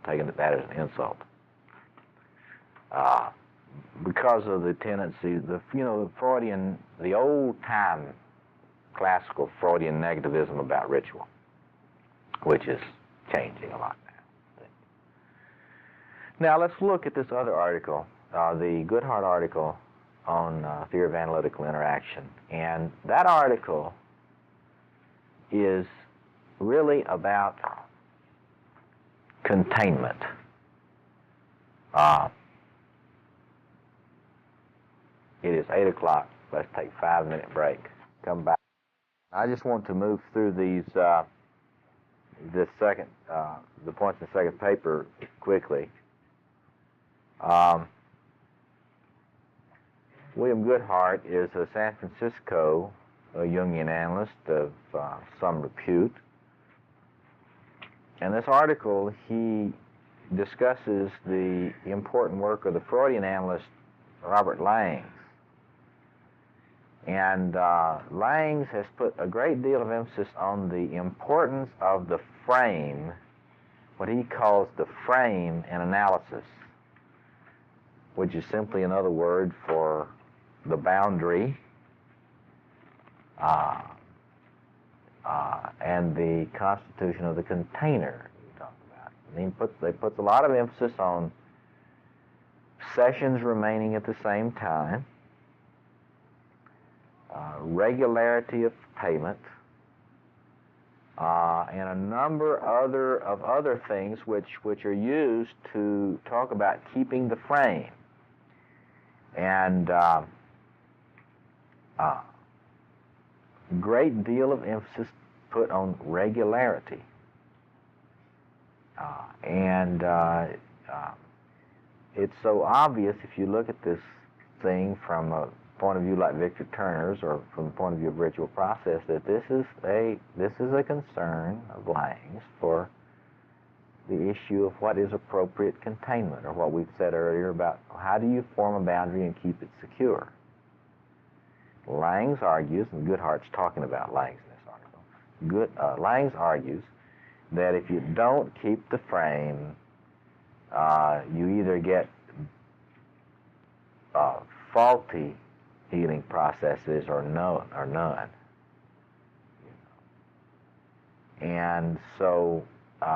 A: taking that as an insult. Because of the tendency, the Freudian, the old-time classical Freudian negativism about ritual, which is changing a lot now. Now let's look at this other article, the Goodhart article on theory of analytical interaction. And that article is really about containment. It is 8 o'clock. Let's take a 5-minute break. Come back. I just want to move through these, the points in the second paper quickly. William Goodhart is a San Francisco Jungian analyst of some repute. In this article, he discusses the important work of the Freudian analyst Robert Langs. And Langs has put a great deal of emphasis on the importance of the frame, what he calls the frame in analysis, which is simply another word for the boundary and the constitution of the container we talked about. And they put a lot of emphasis on sessions remaining at the same time, regularity of payment, and a number of other things which are used to talk about keeping the frame. And great deal of emphasis put on regularity. It's so obvious if you look at this thing from a point of view like Victor Turner's, or from the point of view of ritual process, that this is a concern of Langs for the issue of what is appropriate containment, or what we've said earlier about how do you form a boundary and keep it secure. Langs argues, and Goodhart's talking about Langs in this article, Langs argues that if you don't keep the frame, you either get faulty healing processes or none. And so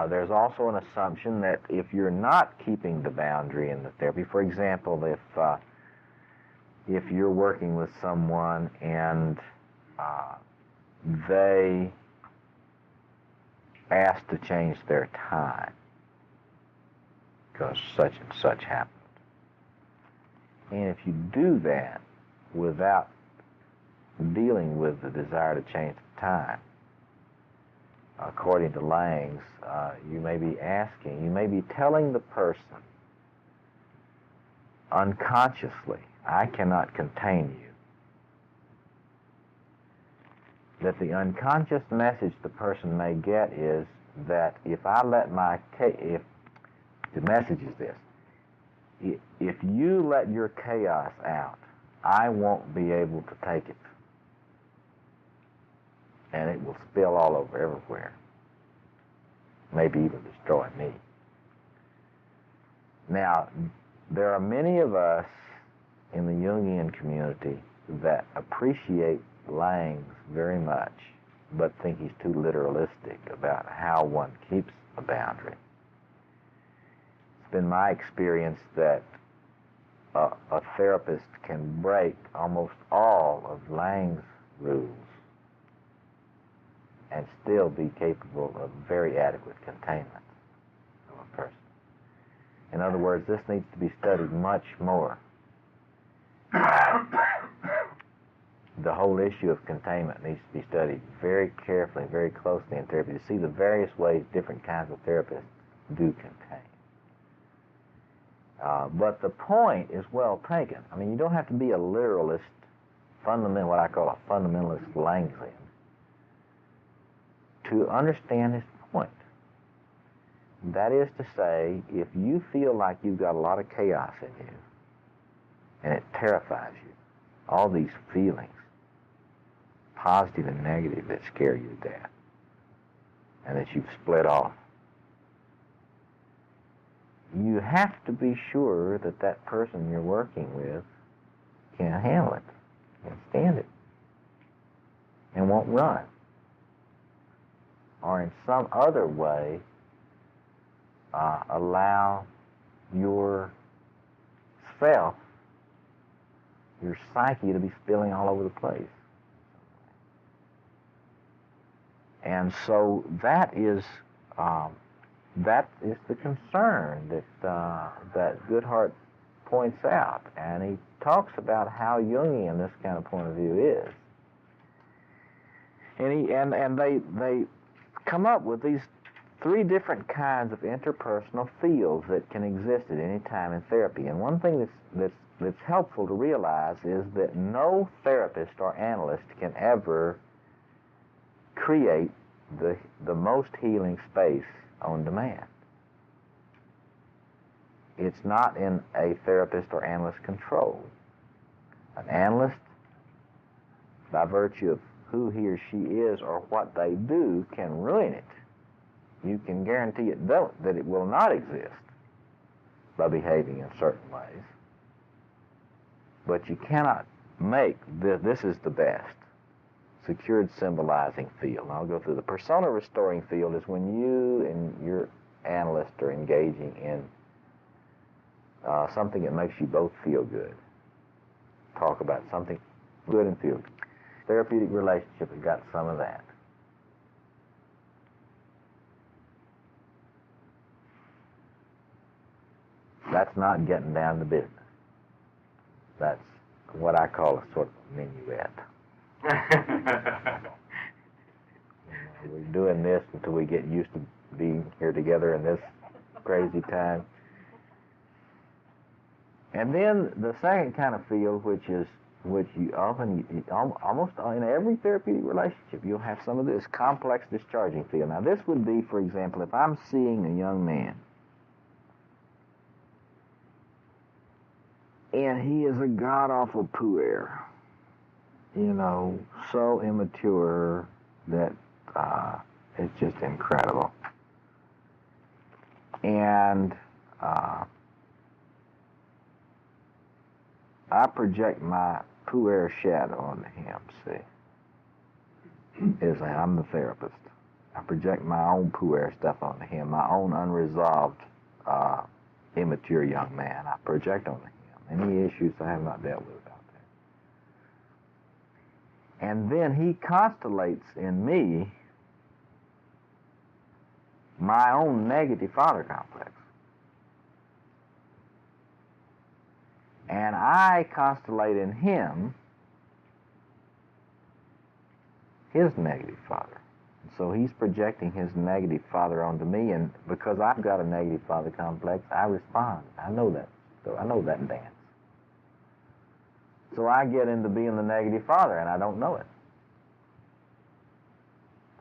A: there's also an assumption that if you're not keeping the boundary in the therapy, for example, if you're working with someone and they ask to change their time because such and such happened. And if you do that without dealing with the desire to change the time, according to Lang's, you may be telling the person unconsciously, I cannot contain you. That the unconscious message the person may get is that if I let if the message is this, if you let your chaos out, I won't be able to take it. And it will spill all over everywhere. Maybe even destroy me. Now, there are many of us in the Jungian community that appreciate Lang's very much, but think he's too literalistic about how one keeps a boundary. It's been my experience that a therapist can break almost all of Lang's rules and still be capable of very adequate containment of a person. In other words, this needs to be studied much more. The whole issue of containment needs to be studied very carefully, very closely in therapy to see the various ways different kinds of therapists do contain. But the point is well taken. I mean, you don't have to be a literalist, what I call a fundamentalist Langian, to understand his point. That is to say, if you feel like you've got a lot of chaos in you, and it terrifies you, all these feelings, positive and negative, that scare you to death, and that you've split off, you have to be sure that that person you're working with can handle it, can stand it, and won't run, or in some other way allow your self, your psyche, to be spilling all over the place. And so that is the concern that Goodhart points out, and he talks about how Jungian this kind of point of view is. And they come up with these three different kinds of interpersonal fields that can exist at any time in therapy. And one thing that's helpful to realize is that no therapist or analyst can ever create the most healing space on demand. It's not in a therapist or analyst control. An analyst, by virtue of who he or she is or what they do, can ruin it. You can guarantee that it will not exist by behaving in certain ways. But you cannot make this is the best secured symbolizing field. And I'll go through the persona restoring field is when you and your analyst are engaging in something that makes you both feel good. Talk about something good and feel good. Therapeutic relationship has got some of that. That's not getting down to business. That's what I call a sort of minuet. We're doing this until we get used to being here together in this crazy time. And then the second kind of field, which you often, almost in every therapeutic relationship, you'll have some of this complex discharging field. Now this would be, for example, if I'm seeing a young man and he is a god-awful puer, so immature that it's just incredible. And I project my puer shadow onto him, see. I'm the therapist. I project my own puer stuff onto him, my own unresolved, immature young man. I project onto him any issues I have not dealt with out there. And then he constellates in me my own negative father complex. And I constellate in him his negative father. So he's projecting his negative father onto me, and because I've got a negative father complex, I respond. I know that. So I know that dance. So I get into being the negative father, and I don't know it.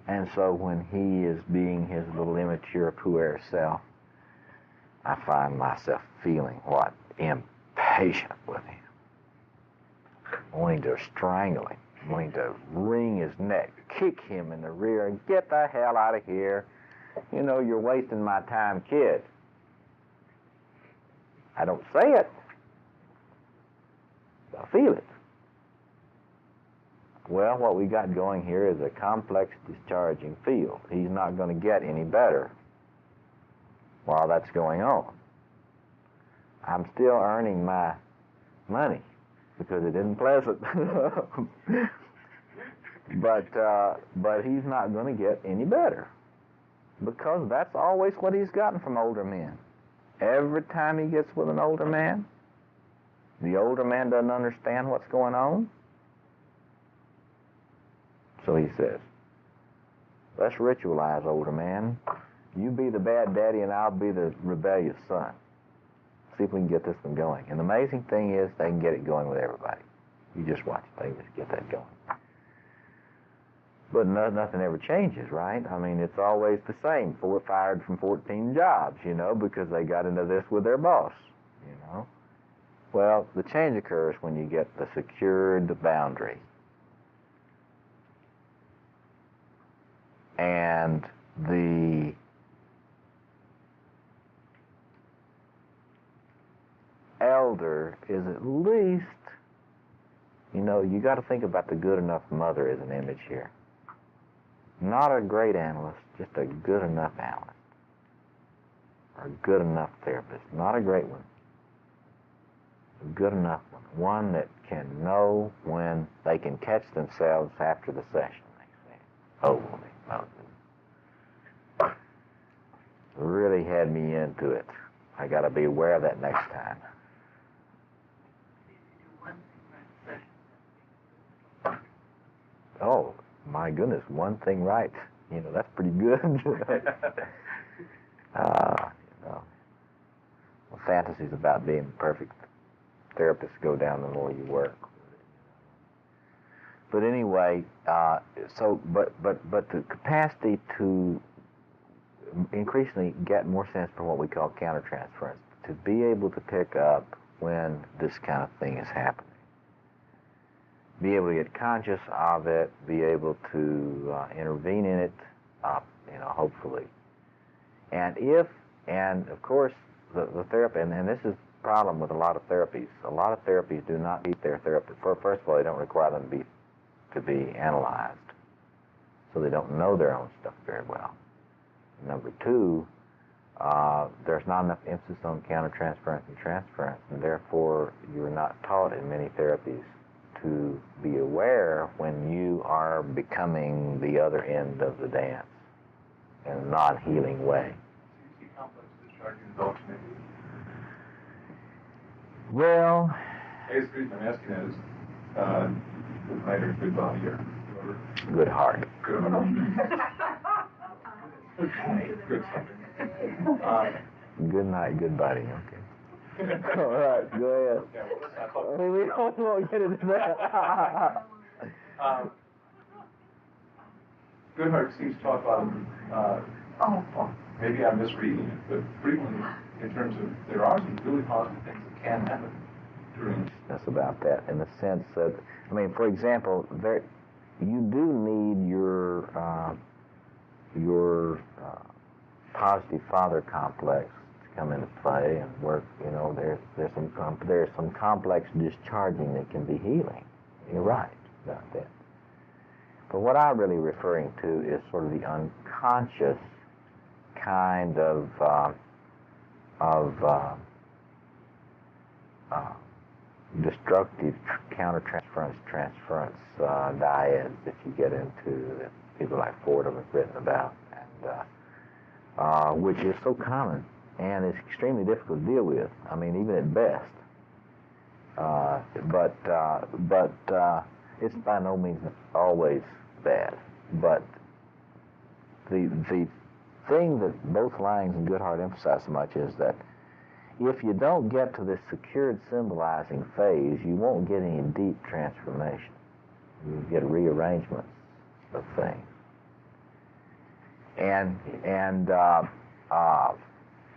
A: And so when he is being his little immature puer self, I find myself feeling what? Impatient with him. Wanting to strangle him. Wanting to wring his neck, kick him in the rear, and get the hell out of here. You know, you're wasting my time, kid. I don't say it. I feel it. Well, what we got going here is a complex discharging field. He's not going to get any better while that's going on. I'm still earning my money because it isn't pleasant. But he's not going to get any better because that's always what he's gotten from older men. Every time he gets with an older man, the older man doesn't understand what's going on. So he says, let's ritualize, older man. You be the bad daddy and I'll be the rebellious son. See if we can get this one going. And the amazing thing is they can get it going with everybody. You just watch it. They just get that going. But nothing ever changes, right? I mean, it's always the same. Fired from 14 jobs, you know, because they got into this with their boss, you know. Well, the change occurs when you get the secured boundary. And the elder is at least, you know, you got to think about the good enough mother as an image here. Not a great analyst, just a good enough analyst. Or a good enough therapist. Not a great one. A good enough one. One that can know when they can catch themselves after the session. They say, holy Moses. Really had me into it. I got to be aware of that next time. Oh, my goodness, one thing right. You know, that's pretty good. You know, well, fantasies about being the perfect therapist go down the more you work. But anyway, but the capacity to increasingly get more sense for what we call countertransference, to be able to pick up when this kind of thing is happening. Be able to get conscious of it, be able to intervene in it, you know, hopefully. And of course, the therapy, and this is the problem with a lot of therapies. A lot of therapies do not teach their therapist. First of all, they don't require them to be analyzed, so they don't know their own stuff very well. Number two, there's not enough emphasis on countertransference and transference, and therefore you're not taught in many therapies to be aware when you are becoming the other end of the dance in a non-healing way.
G: Do you see complex discharging as alternative?
A: Well,
G: I guess the reason I'm asking that is good night or good body or whatever.
A: good heart.
G: Good good something.
A: Good night, good body, okay. All right, go ahead.
G: Okay, well, I thought,
A: We won't get into that.
G: Goodhart seems to talk about, maybe I'm misreading it, but frequently in terms of there are some really positive things that can happen during.
A: That's about that, in the sense that, I mean, for example, you do need your positive father complex to come into play and work. You know, there's some complex discharging that can be healing. You're right about that. But what I'm really referring to is sort of the unconscious kind of destructive counter-transference dyads that you get into that people like Fordham have written about, and which is so common and it's extremely difficult to deal with. I mean, even at best. But it's by no means always bad. But the thing that both Lange and Goodhart emphasize so much is that if you don't get to this secured symbolizing phase, you won't get any deep transformation. You get rearrangements of things. And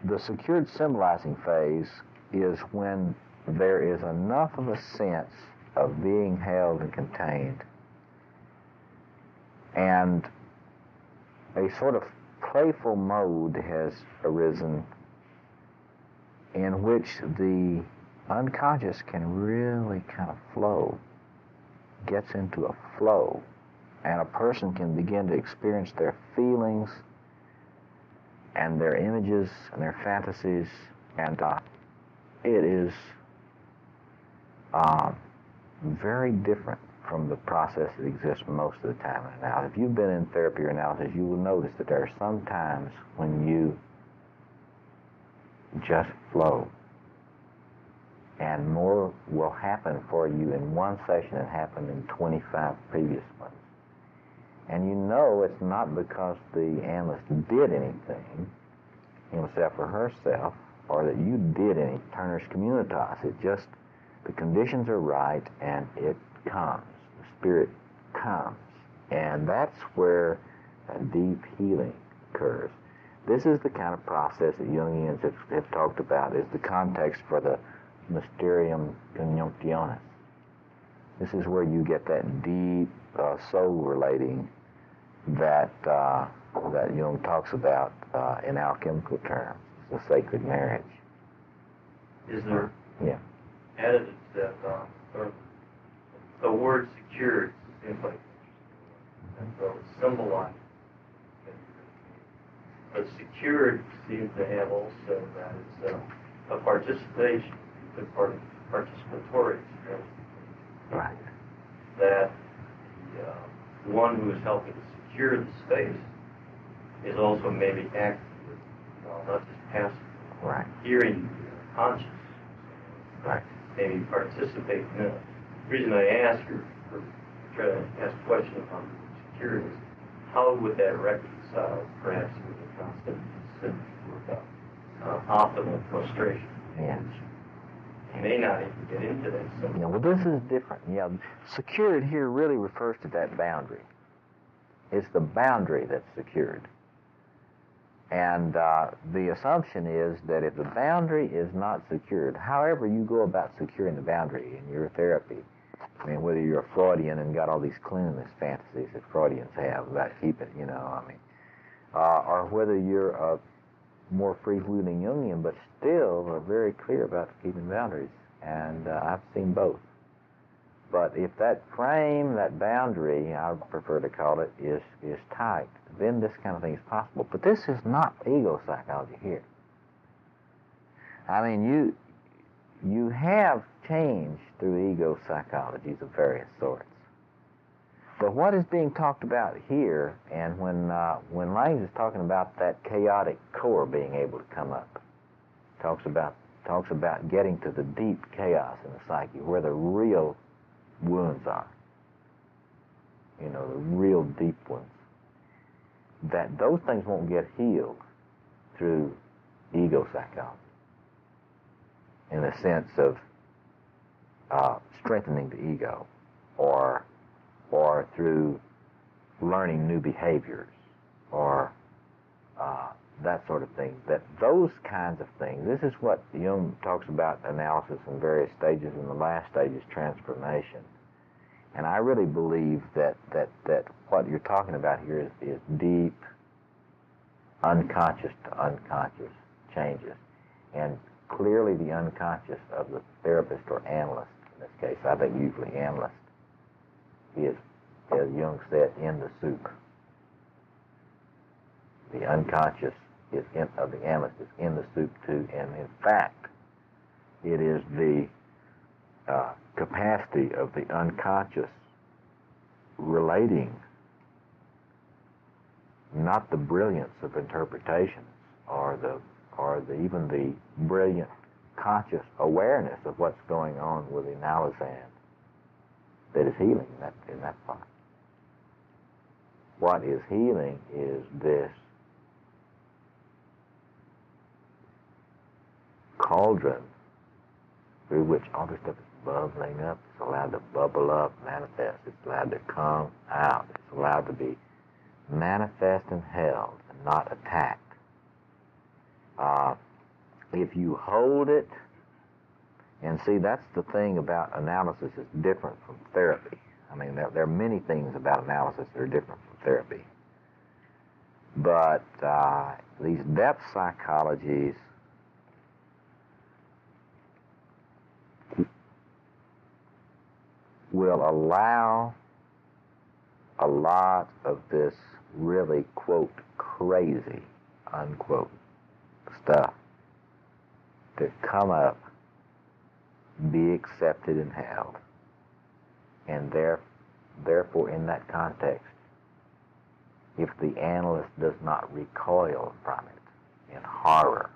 A: the secured symbolizing phase is when there is enough of a sense of being held and contained, and a sort of playful mode has arisen in which the unconscious can really kind of flow, gets into a flow, and a person can begin to experience their feelings and their images and their fantasies, and it is very different from the process that exists most of the time. Now, if you've been in therapy or analysis, you will notice that there are some times when you just flow, and more will happen for you in one session than happened in 25 previous ones. And you know it's not because the analyst did anything, himself or herself, or that you did any Turner's communitas. It just, the conditions are right, and it comes. The spirit comes. And that's where a deep healing occurs. This is the kind of process that Jungians have talked about as the context for the mysterium conjunctionis. This is where you get that deep soul relating that Jung talks about in alchemical terms, the sacred marriage.
H: Is there
A: Yeah.
H: added that or the word secured seems like and so it's symbolized. But secured seems to have also that it's a participation, the participatory experience.
A: Right.
H: That the one who is helping to secure the space is also maybe active, not just passive.
A: Right.
H: Hearing conscious.
A: Right.
H: Maybe participate in it. The reason I ask or try to ask a question about security is how would that reconcile perhaps with the concept of optimal frustration?
A: Yeah.
H: You may not even get into that. So.
A: Yeah, well, this is different. Yeah, secured here really refers to that boundary. It's the boundary that's secured. And the assumption is that if the boundary is not secured, however you go about securing the boundary in your therapy, I mean, whether you're a Freudian and got all these cleanliness fantasies that Freudians have about keeping, or whether you're a more free-wheeling Jungian, but still are very clear about keeping boundaries. And I've seen both. But if that frame, that boundary, I prefer to call it, is tight, then this kind of thing is possible. But this is not ego psychology here. I mean, you have change through ego psychologies of various sorts. But what is being talked about here, and when Lange is talking about that chaotic core being able to come up, talks about getting to the deep chaos in the psyche, where the real wounds are, the real deep ones, that those things won't get healed through ego psychology in the sense of strengthening the ego or through learning new behaviors or that sort of thing. That those kinds of things, this is what Jung talks about analysis in various stages, and the last stage is transformation. And I really believe that what you're talking about here is deep, unconscious to unconscious changes. And clearly the unconscious of the therapist or analyst, in this case, I think usually analyst, is, as Jung said, in the soup. The unconscious of the analyst is in the soup too, and in fact, it is the capacity of the unconscious relating not the brilliance of interpretations or even the brilliant conscious awareness of what's going on with the analysand that is healing in that part. What is healing is this cauldron through which all this stuff is bubbling up. It's allowed to bubble up, manifest. It's allowed to come out. It's allowed to be manifest and held and not attacked. If you hold it, and see, that's the thing about analysis is different from therapy. I mean, there are many things about analysis that are different from therapy. But these depth psychologies will allow a lot of this really, quote, crazy, unquote, stuff to come up, be accepted and held, and therefore in that context, if the analyst does not recoil from it in horror,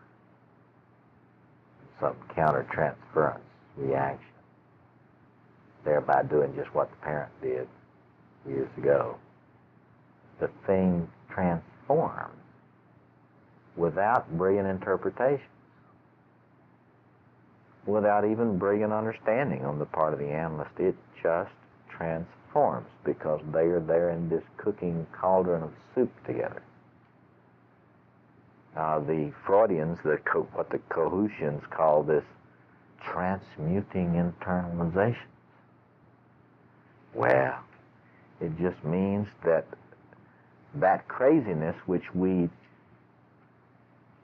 A: some counter-transference reaction, thereby doing just what the parent did years ago, the thing transforms without brilliant interpretation, without even brilliant understanding on the part of the analyst. It just transforms because they are there in this cooking cauldron of soup together. The Freudians, what the Kohutians call this transmuting internalization. Well, it just means that craziness which we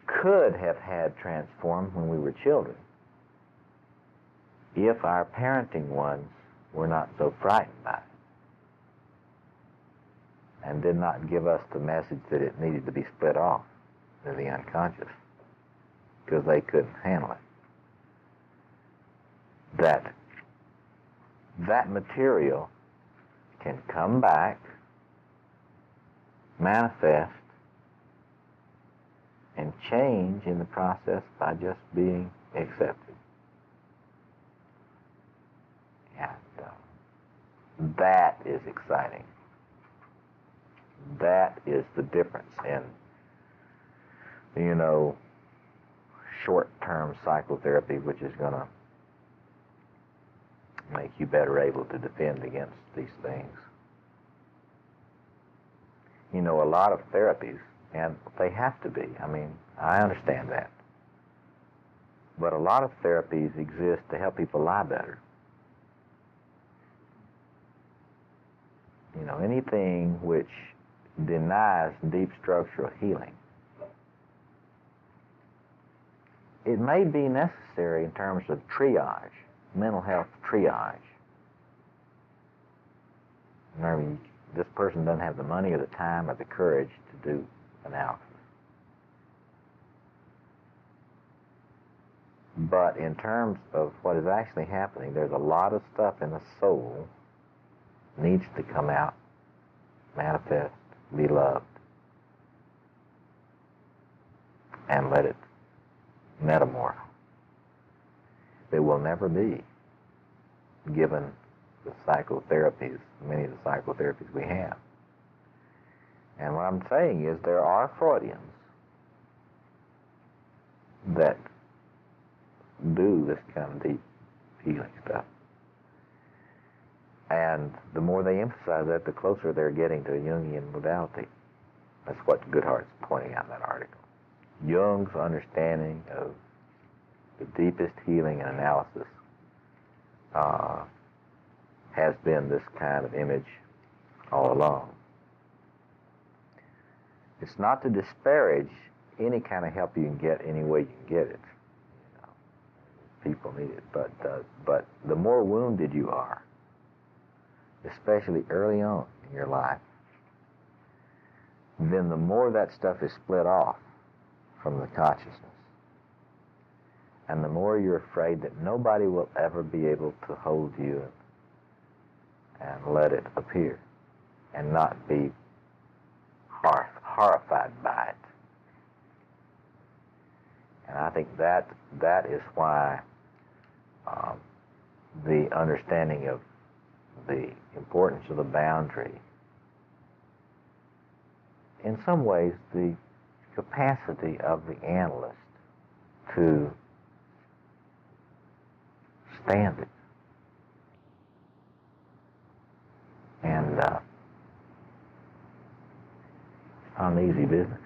A: could have had transformed when we were children, if our parenting ones were not so frightened by it and did not give us the message that it needed to be split off to the unconscious because they couldn't handle it. That material can come back, manifest, and change in the process by just being accepted. And that is exciting. That is the difference in, short-term psychotherapy, which is going to make you better able to defend against these things. A lot of therapies, and they have to be, I understand that, but a lot of therapies exist to help people lie better. Anything which denies deep structural healing, it may be necessary in terms of triage, mental health triage. This person doesn't have the money or the time or the courage to do analysis. But in terms of what is actually happening, there's a lot of stuff in the soul needs to come out, manifest, be loved, and let it metamorph. It will never be given the psychotherapies, many of the psychotherapies we have. And what I'm saying is there are Freudians that do this kind of deep healing stuff. And the more they emphasize that, the closer they're getting to a Jungian modality. That's what Goodhart's pointing out in that article. Jung's understanding of the deepest healing and analysis has been this kind of image all along. It's not to disparage any kind of help you can get any way you can get it. People need it, but the more wounded you are, especially early on in your life, then the more that stuff is split off from the consciousness. and the more you're afraid that nobody will ever be able to hold you and let it appear and not be horrified by it. And I think that is why the understanding of the importance of the boundary, in some ways the capacity of the analyst to stand it. And it's not an easy business.